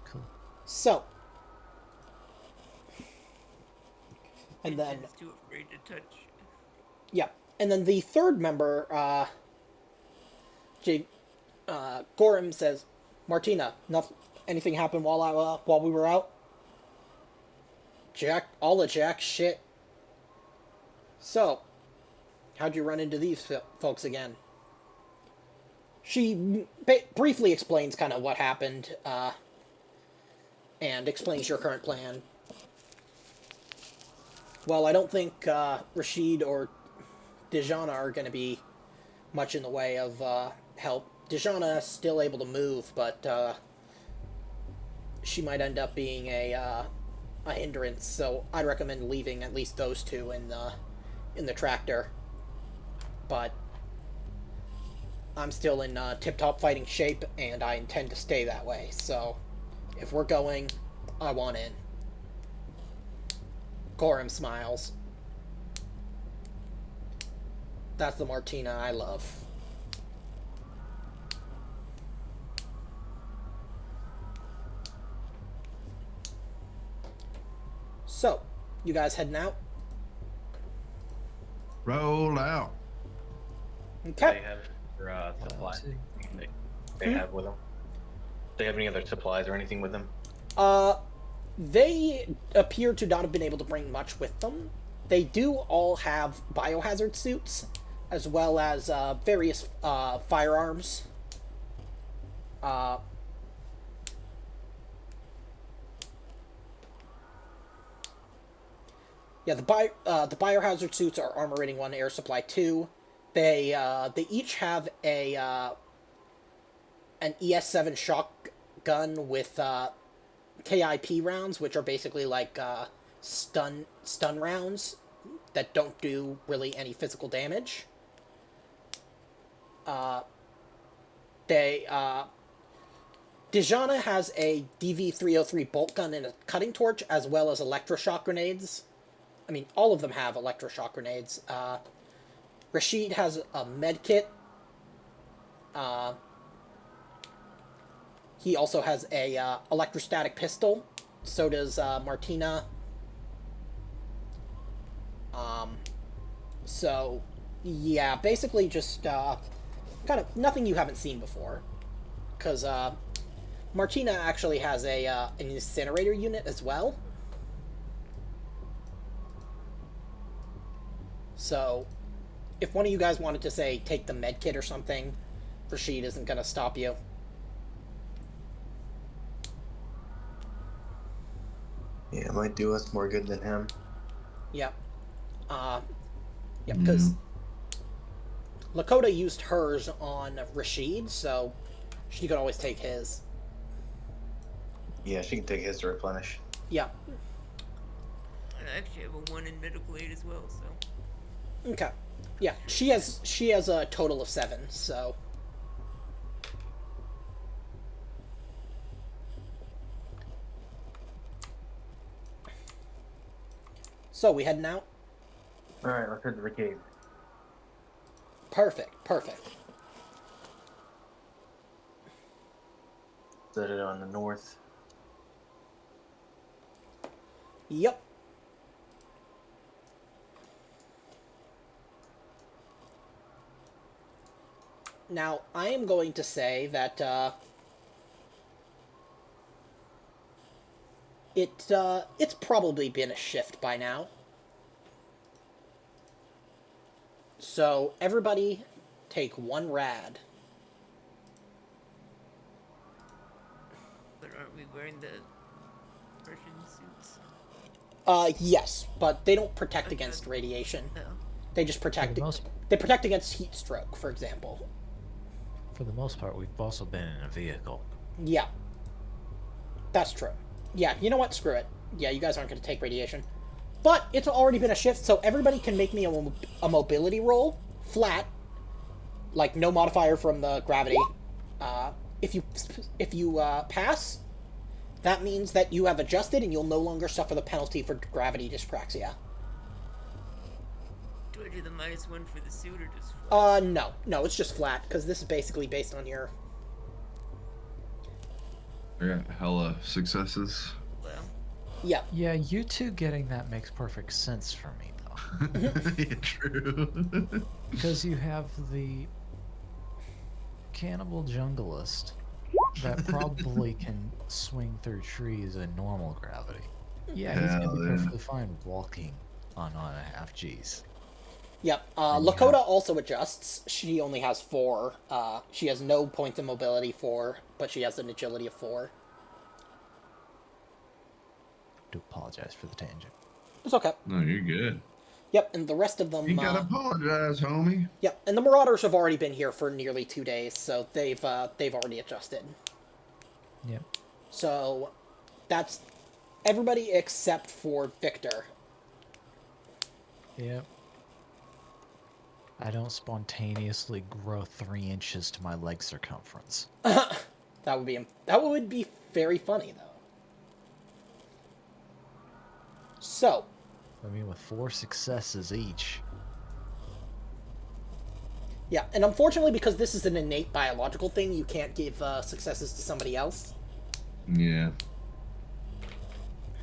Cool. So. And then... Vincent's too afraid to touch. Yeah. And then the third member, Gorham says, "Martina, anything happened while we were out?" "Jack, all the jack shit." "So, how'd you run into these folks again?" She briefly explains kind of what happened, and explains your current plan. Well, I don't think Rashid or Dejana are going to be much in the way of help. Dejana's still able to move, but she might end up being a hindrance. So I'd recommend leaving at least those 2 in the tractor. But I'm still in tip-top fighting shape, and I intend to stay that way. So, if we're going, I want in. Gorham smiles. That's the Martina I love. So, you guys heading out? Roll out. Okay. They have supplies. see. They have with them. They have any other supplies or anything with them? They appear to not have been able to bring much with them. They do all have biohazard suits, as well as various firearms. Yeah, the biohazard suits are armor rating 1, air supply 2. They each have a an ES7 shotgun with KIP rounds, which are basically like stun rounds that don't do really any physical damage. Dejana has a DV-303 bolt gun and a cutting torch, as well as electroshock grenades. I mean, all of them have electroshock grenades. Rashid has a med kit. He also has a electrostatic pistol. So does Martina. So, yeah, basically just kind of nothing you haven't seen before. Because Martina actually has an incinerator unit as well. So, if one of you guys wanted to, say, take the med kit or something, Rashid isn't going to stop you. Yeah, it might do us more good than him. Yep. Because Lakota used hers on Rashid, so she could always take his. Yeah, she can take his to replenish. Yep. And I actually have a 1 in medical aid as well, so. Okay. Yeah, she has a total of 7, so. So, we heading out? Alright, let's head to the cave. Perfect, perfect. Set it on the north. Yep. Now, I am going to say that it's probably been a shift by now. So, everybody take 1 rad. But aren't we wearing the Persian suits? Yes, but they don't protect against radiation. No. They just protect. They protect against heat stroke, for example. For the most part, we've also been in a vehicle. Yeah. That's true. Yeah, you know what? Screw it. Yeah, you guys aren't going to take radiation. But it's already been a shift, so everybody can make me a mobility roll, flat, like no modifier from the gravity. If you pass, that means that you have adjusted and you'll no longer suffer the penalty for gravity dyspraxia. Do I do the -1 for the suit or just flat? No, it's just flat, because this is basically based on your... I got hella successes. Well, Yeah. Yeah, you two getting that makes perfect sense for me, though. Yeah, true. Because you have the cannibal junglist that probably can swing through trees in normal gravity. Yeah, he's gonna be Hell yeah. perfectly fine walking on 1.5 Gs. Yep. Lakota also adjusts. She only has 4. She has no points of mobility 4, but she has an agility of 4. Do apologize for the tangent. It's okay. No, you're good. Yep, and the rest of them... You gotta apologize, homie. Yep, and the Marauders have already been here for nearly 2 days, so they've already adjusted. Yep. So, that's everybody except for Victor. Yep. I don't spontaneously grow 3 inches to my leg circumference. That would be very funny though. So, I mean, with 4 successes each. yeah, and unfortunately, because this is an innate biological thing, you can't give successes to somebody else. Yeah.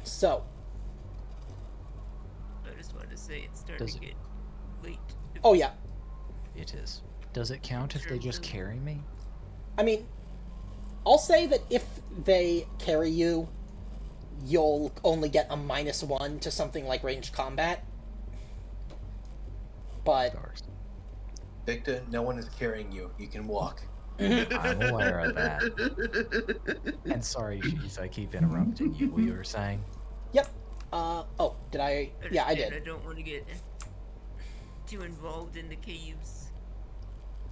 So, I just wanted to say it's starting Does to it- get late. oh yeah, It is. Does it count if they just carry me? I mean, I'll say that if they carry you, you'll only get a -1 to something like ranged combat. But Stars. Victor, no one is carrying you. You can walk. I'm aware of that. And sorry, Sheath, I keep interrupting you. What you were saying? yep. Oh, did I? Yeah, I Understand, did. I don't want to get too involved in the caves.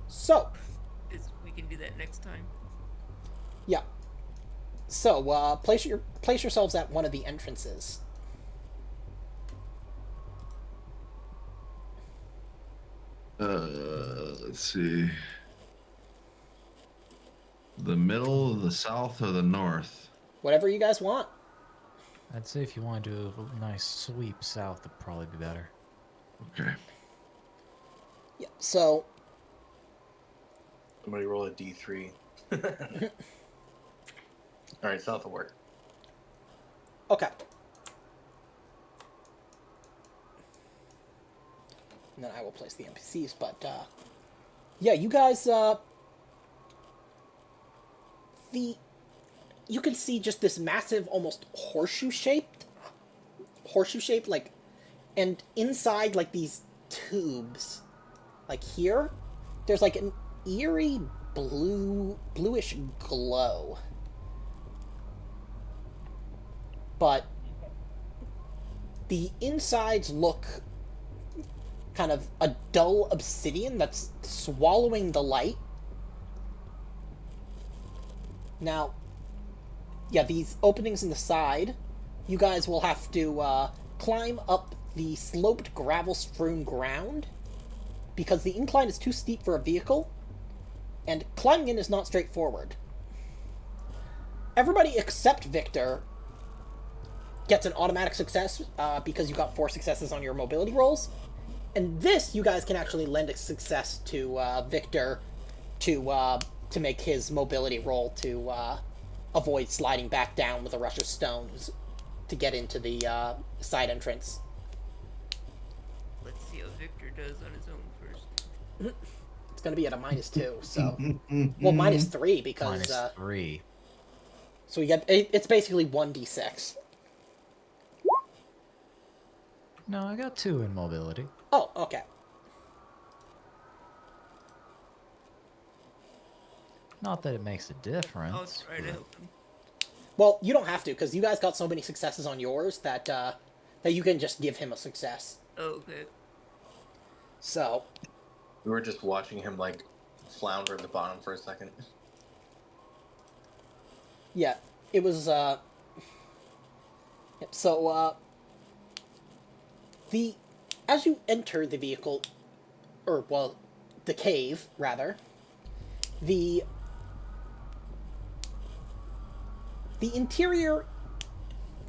So, We can do that next time. yeah. So, place yourselves at one of the entrances. Let's see. The middle, the south, or the north? Whatever you guys want. I'd say if you want to do a nice sweep south, it'd probably be better. Okay. Yeah. So, Somebody roll a d3. All right, south will work. okay. And then I will place the NPCs, but yeah, you guys you can see just this massive, almost horseshoe shaped, like, and inside, like, these tubes, like here, there's like an eerie bluish glow. But the insides look kind of a dull obsidian that's swallowing the light. Now, yeah, these openings in the side, you guys will have to climb up the sloped gravel-strewn ground because the incline is too steep for a vehicle, and climbing in is not straightforward. Everybody except Victor gets an automatic success because you got 4 successes on your mobility rolls. And this, you guys can actually lend a success to Victor to make his mobility roll to avoid sliding back down with a rush of stones to get into the side entrance. Let's see how Victor does on his own first. It's going to be at a -2, so... well, -3 because... -3. so we get... it's basically 1d6. No, I got 2 in mobility. Oh, okay. Not that it makes a difference. I'll try to but- help him. Well, you don't have to, because you guys got so many successes on yours that that you can just give him a success. Oh, okay. So, We were just watching him like flounder at the bottom for a second. yeah, it was, so, as you enter the vehicle, or, well, the cave, rather, the interior,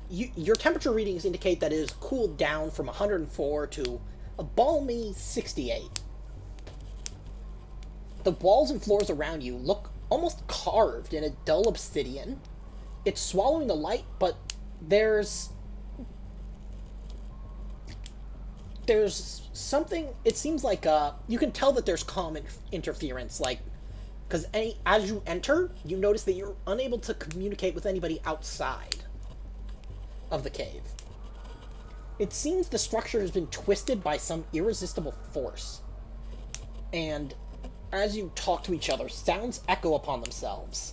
your temperature readings indicate that it is cooled down from 104 to a balmy 68. The walls and floors around you look almost carved in a dull obsidian. It's swallowing the light, but there's something, it seems like, you can tell that there's comm interference, like, because as you enter, you notice that you're unable to communicate with anybody outside of the cave. It seems the structure has been twisted by some irresistible force. And as you talk to each other, sounds echo upon themselves.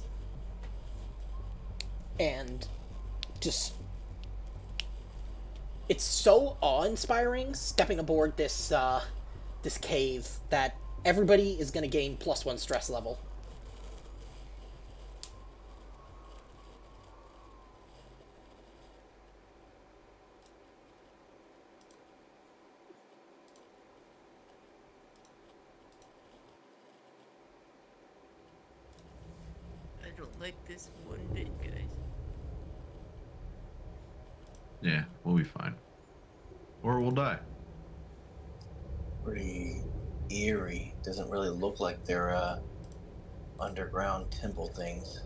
And just... it's so awe-inspiring stepping aboard this cave that everybody is going to gain +1 stress level. don't like this one bit, guys. Yeah, we'll be fine. Or we'll die. Pretty eerie. Doesn't really look like they're underground temple things.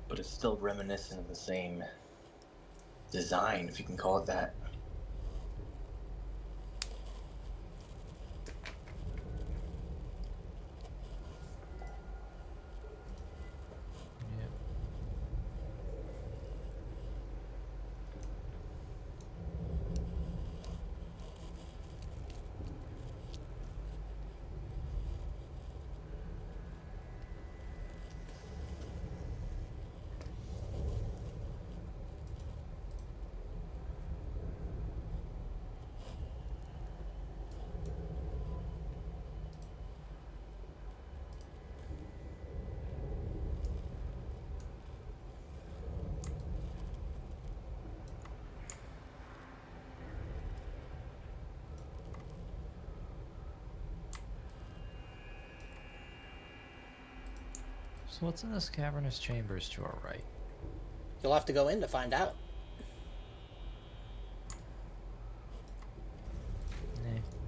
But it's still reminiscent of the same design, if you can call it that. Yeah. So what's in this cavernous chambers to our right? You'll have to go in to find out.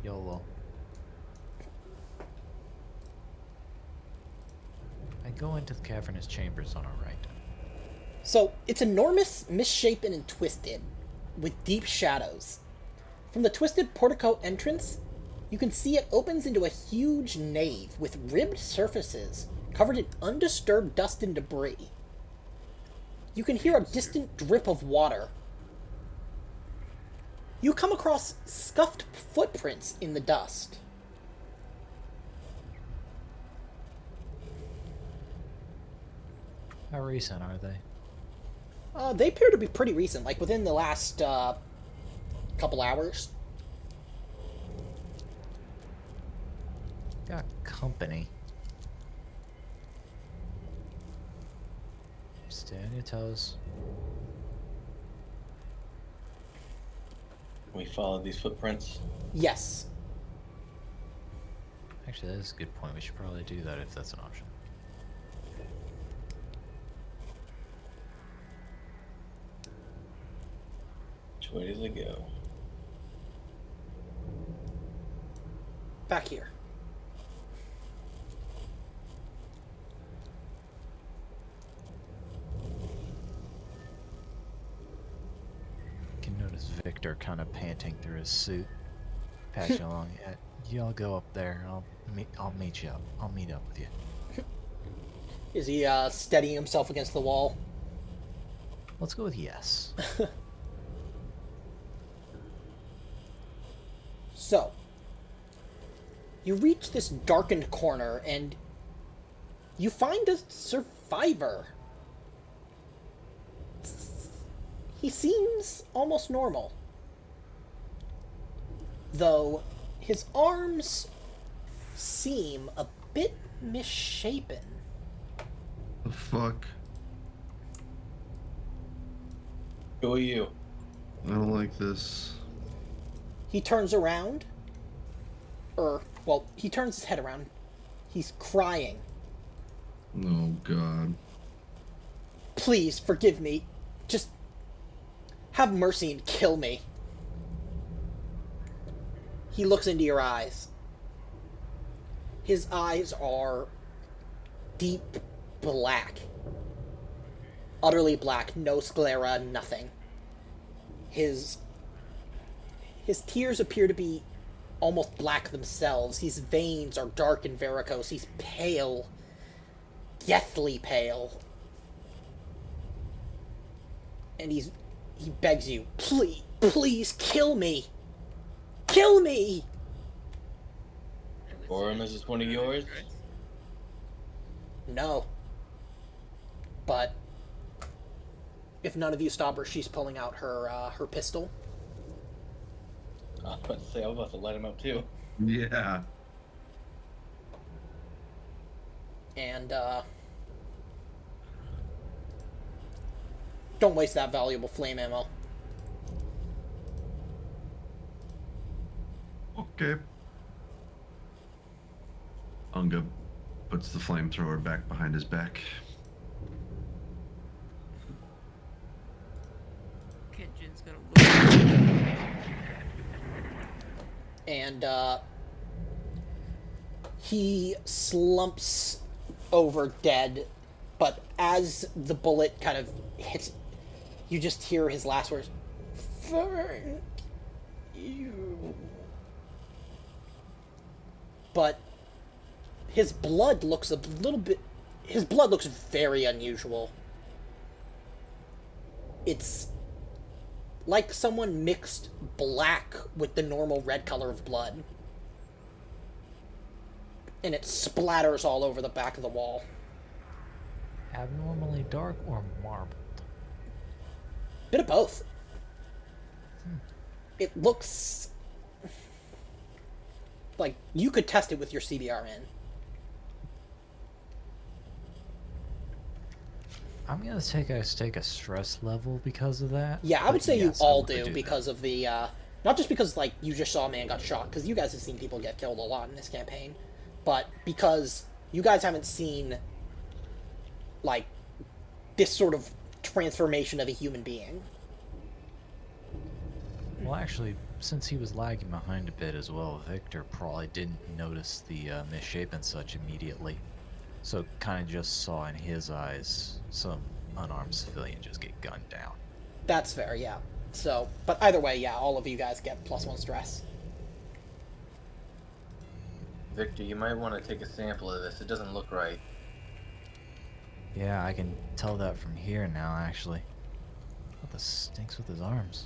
YOLO. I go into the cavernous chambers on our right. So, it's enormous, misshapen, and twisted, with deep shadows. From the twisted portico entrance, you can see it opens into a huge nave with ribbed surfaces covered in undisturbed dust and debris. You can hear a distant drip of water. You come across scuffed footprints in the dust. How recent are they? They appear to be pretty recent, like within the last couple hours. Got company. Stay on your toes. We follow these footprints. Yes. Actually, that is a good point. We should probably do that if that's an option. Which way does it go? Back here. You can notice Victor kind of panting through his suit. Pass you along. Yeah, y'all go up there. I'll meet you up. I'll meet up with you. Is he steadying himself against the wall? Let's go with yes. So, you reach this darkened corner and you find a survivor. He seems almost normal, though his arms seem a bit misshapen. The fuck? Who are you? I don't like this. He turns around, he turns his head around. He's crying. Oh god. Please forgive me. Just have mercy and kill me. He looks into your eyes. His eyes are deep black. Utterly black, no sclera, nothing. His tears appear to be almost black themselves. His veins are dark and varicose. He's pale. Deathly pale. And he begs you, please kill me. Kill me! Orem, is this one of yours? No. But if none of you stop her, she's pulling out her pistol. I was about to say, I was about to light him up too. Yeah. And don't waste that valuable flame ammo. Okay. Unga Puts the flamethrower back behind his back. Kenjin's gonna look. And he slumps over dead, but as the bullet kind of hits, you just hear his last words, "Thank you." But his blood looks a little bit... His blood looks very unusual. It's like someone mixed black with the normal red color of blood. And it splatters all over the back of the wall. Abnormally dark or marbled? Bit of both. It looks like you could test it with your CBRN. I'm gonna take a stress level because of that. Yeah, I would but say yes, you I all would do because of the, not just because, like, you just saw a man got shot, because you guys have seen people get killed a lot in this campaign, but because you guys haven't seen, like, this sort of transformation of a human being. Well, actually, since he was lagging behind a bit as well, Victor probably didn't notice the misshapen such immediately. So kind of just saw in his eyes some unarmed civilian just get gunned down. That's fair, yeah. So, but either way, yeah, all of you guys get +1 stress. Victor, you might want to take a sample of this. It doesn't look right. Yeah, I can tell that from here now, actually. What the stinks with his arms?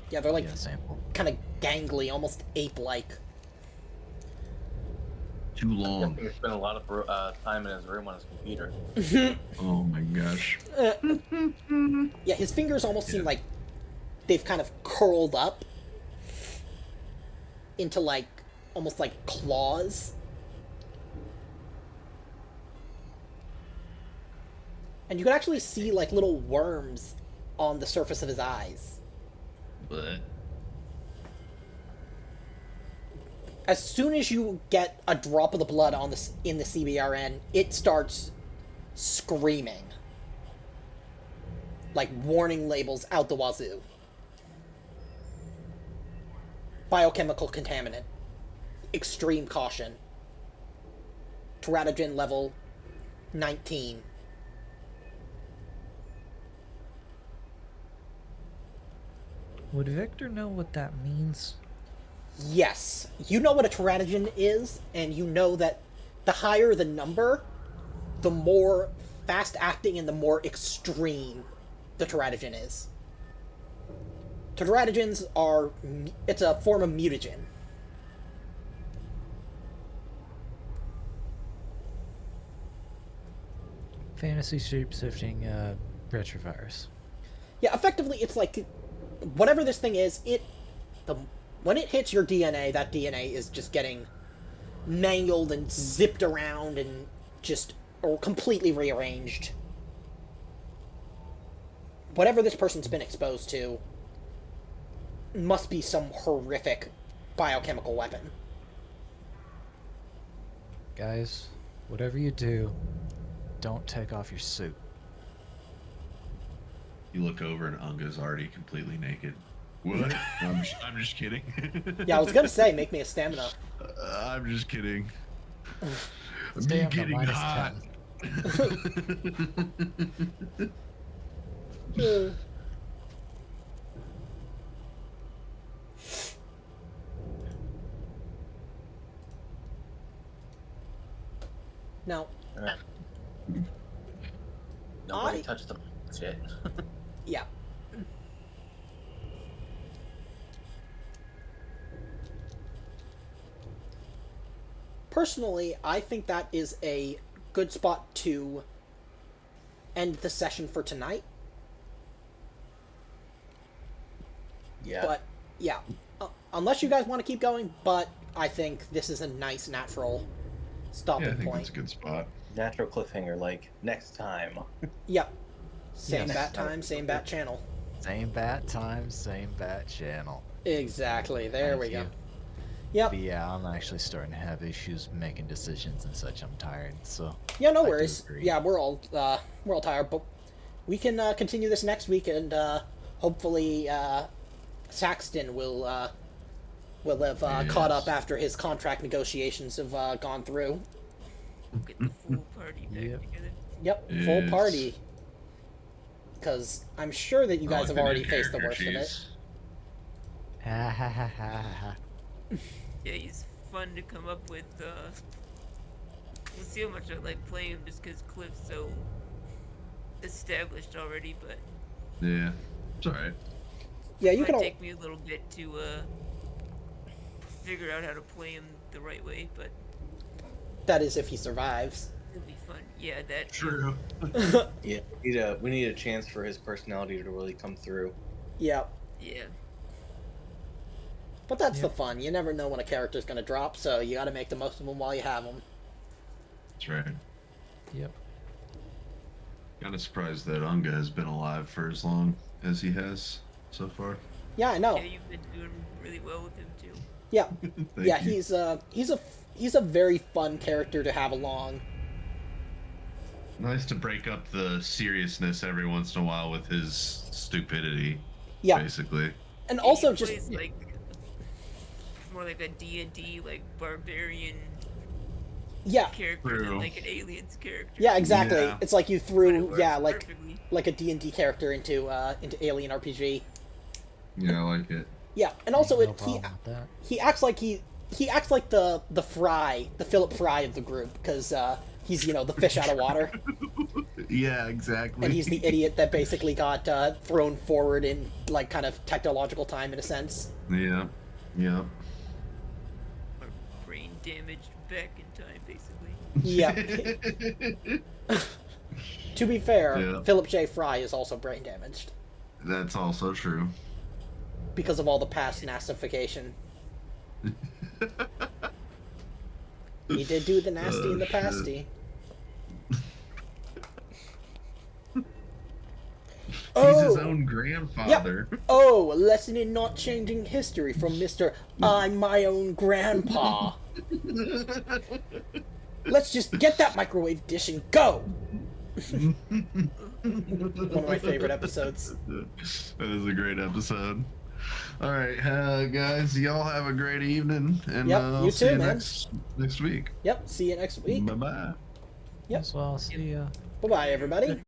Yeah, they're like Get a sample. kind of gangly, almost ape-like. Too I'm long. guessing he spent a lot of time in his room on his computer. Oh my gosh. Yeah, his fingers almost seem like they've kind of curled up into, like, almost like claws. And you can actually see, like, little worms on the surface of his eyes. But As soon as you get a drop of the blood on in the CBRN, it starts screaming. Like warning labels out the wazoo. Biochemical contaminant. Extreme caution. Teratogen level 19. Would Victor know what that means? Yes, you know what a teratogen is, and you know that the higher the number, the more fast-acting and the more extreme the teratogen is. Teratogens are... it's a form of mutagen. Fantasy shape-shifting retrovirus. Yeah, effectively, it's like... whatever this thing is, when it hits your DNA, that DNA is just getting mangled and zipped around and just or completely rearranged. Whatever this person's been exposed to must be some horrific biochemical weapon. Guys, whatever you do, don't take off your suit. you look over and Unga's already completely naked. What? I'm just kidding. Yeah, I was gonna say, make me a stamina. I'm just kidding. Me Stamina getting minus hot. 10. Now, Nobody touched the shit. yeah. Personally, I think that is a good spot to end the session for tonight. Yeah. But, yeah. Unless you guys want to keep going, but I think this is a nice natural stopping Yeah, I think point. that's a good spot. Natural cliffhanger, like, next time. Yep. Same Yes. bat time, same bat channel. Same bat time, same bat channel. Exactly. There Thank we go. you. Yep. But yeah, I'm actually starting to have issues making decisions and such. I'm tired, so. Yeah, no I do worries. agree. Yeah, we're all tired, but we can continue this next week, and hopefully Saxton will have caught up Yes. after his contract negotiations have gone through. Get the full party back Yep. together. Yep, full Yes. party. Because I'm sure that you I guys like have the new already faced the character worst of it. she's- Ha ha ha ha ha. Yeah, he's fun to come up with. We'll see how much I like playing him just because Cliff's so established already, but Yeah, it's alright. Yeah, it you might can all. take me a little bit to figure out how to play him the right way, but That is if he survives. it'll be fun. Yeah, that. True. Yeah, we need a chance for his personality to really come through. Yeah. Yeah. But that's the Yep. fun. You never know when a character's going to drop, so you got to make the most of them while you have them. That's right. Yep. Kind of surprised that Unga has been alive for as long as he has so far. Yeah, I know. Yeah, you've been doing really well with him too. Yeah. Thank Yeah, you. he's a very fun character to have along. Nice to break up the seriousness every once in a while with his stupidity. Yeah. Basically. And Yeah, also he just plays like more like a D&D like barbarian yeah. character True. than like an aliens character. Yeah, exactly. Yeah. It's like you But it threw works like perfectly. a D&D character into Alien RPG. Yeah, I like it. Yeah, and also No it problem with that. he acts like he acts like the Fry, the Philip Fry of the group, because he's the fish out of water, Yeah, exactly. and he's the idiot that basically got thrown forward in like kind of technological time in a sense. Yeah. Yeah. Or brain damaged back in time, basically. Yeah. To be fair, Yeah. Philip J. Fry is also brain damaged That's also true. because of all the past nastification. He did do the nasty and the shit. pasty. He's his own grandfather. Oh, a lesson in not changing history from Mr. I'm my own grandpa. Let's just get that microwave dish and go! One of my favorite episodes. That is a great episode. All right, guys, y'all have a great evening, and Yep, I'll you see too, you man. next week. Yep, see you next week. Bye bye. Yep. As well, see ya. Bye-bye, everybody.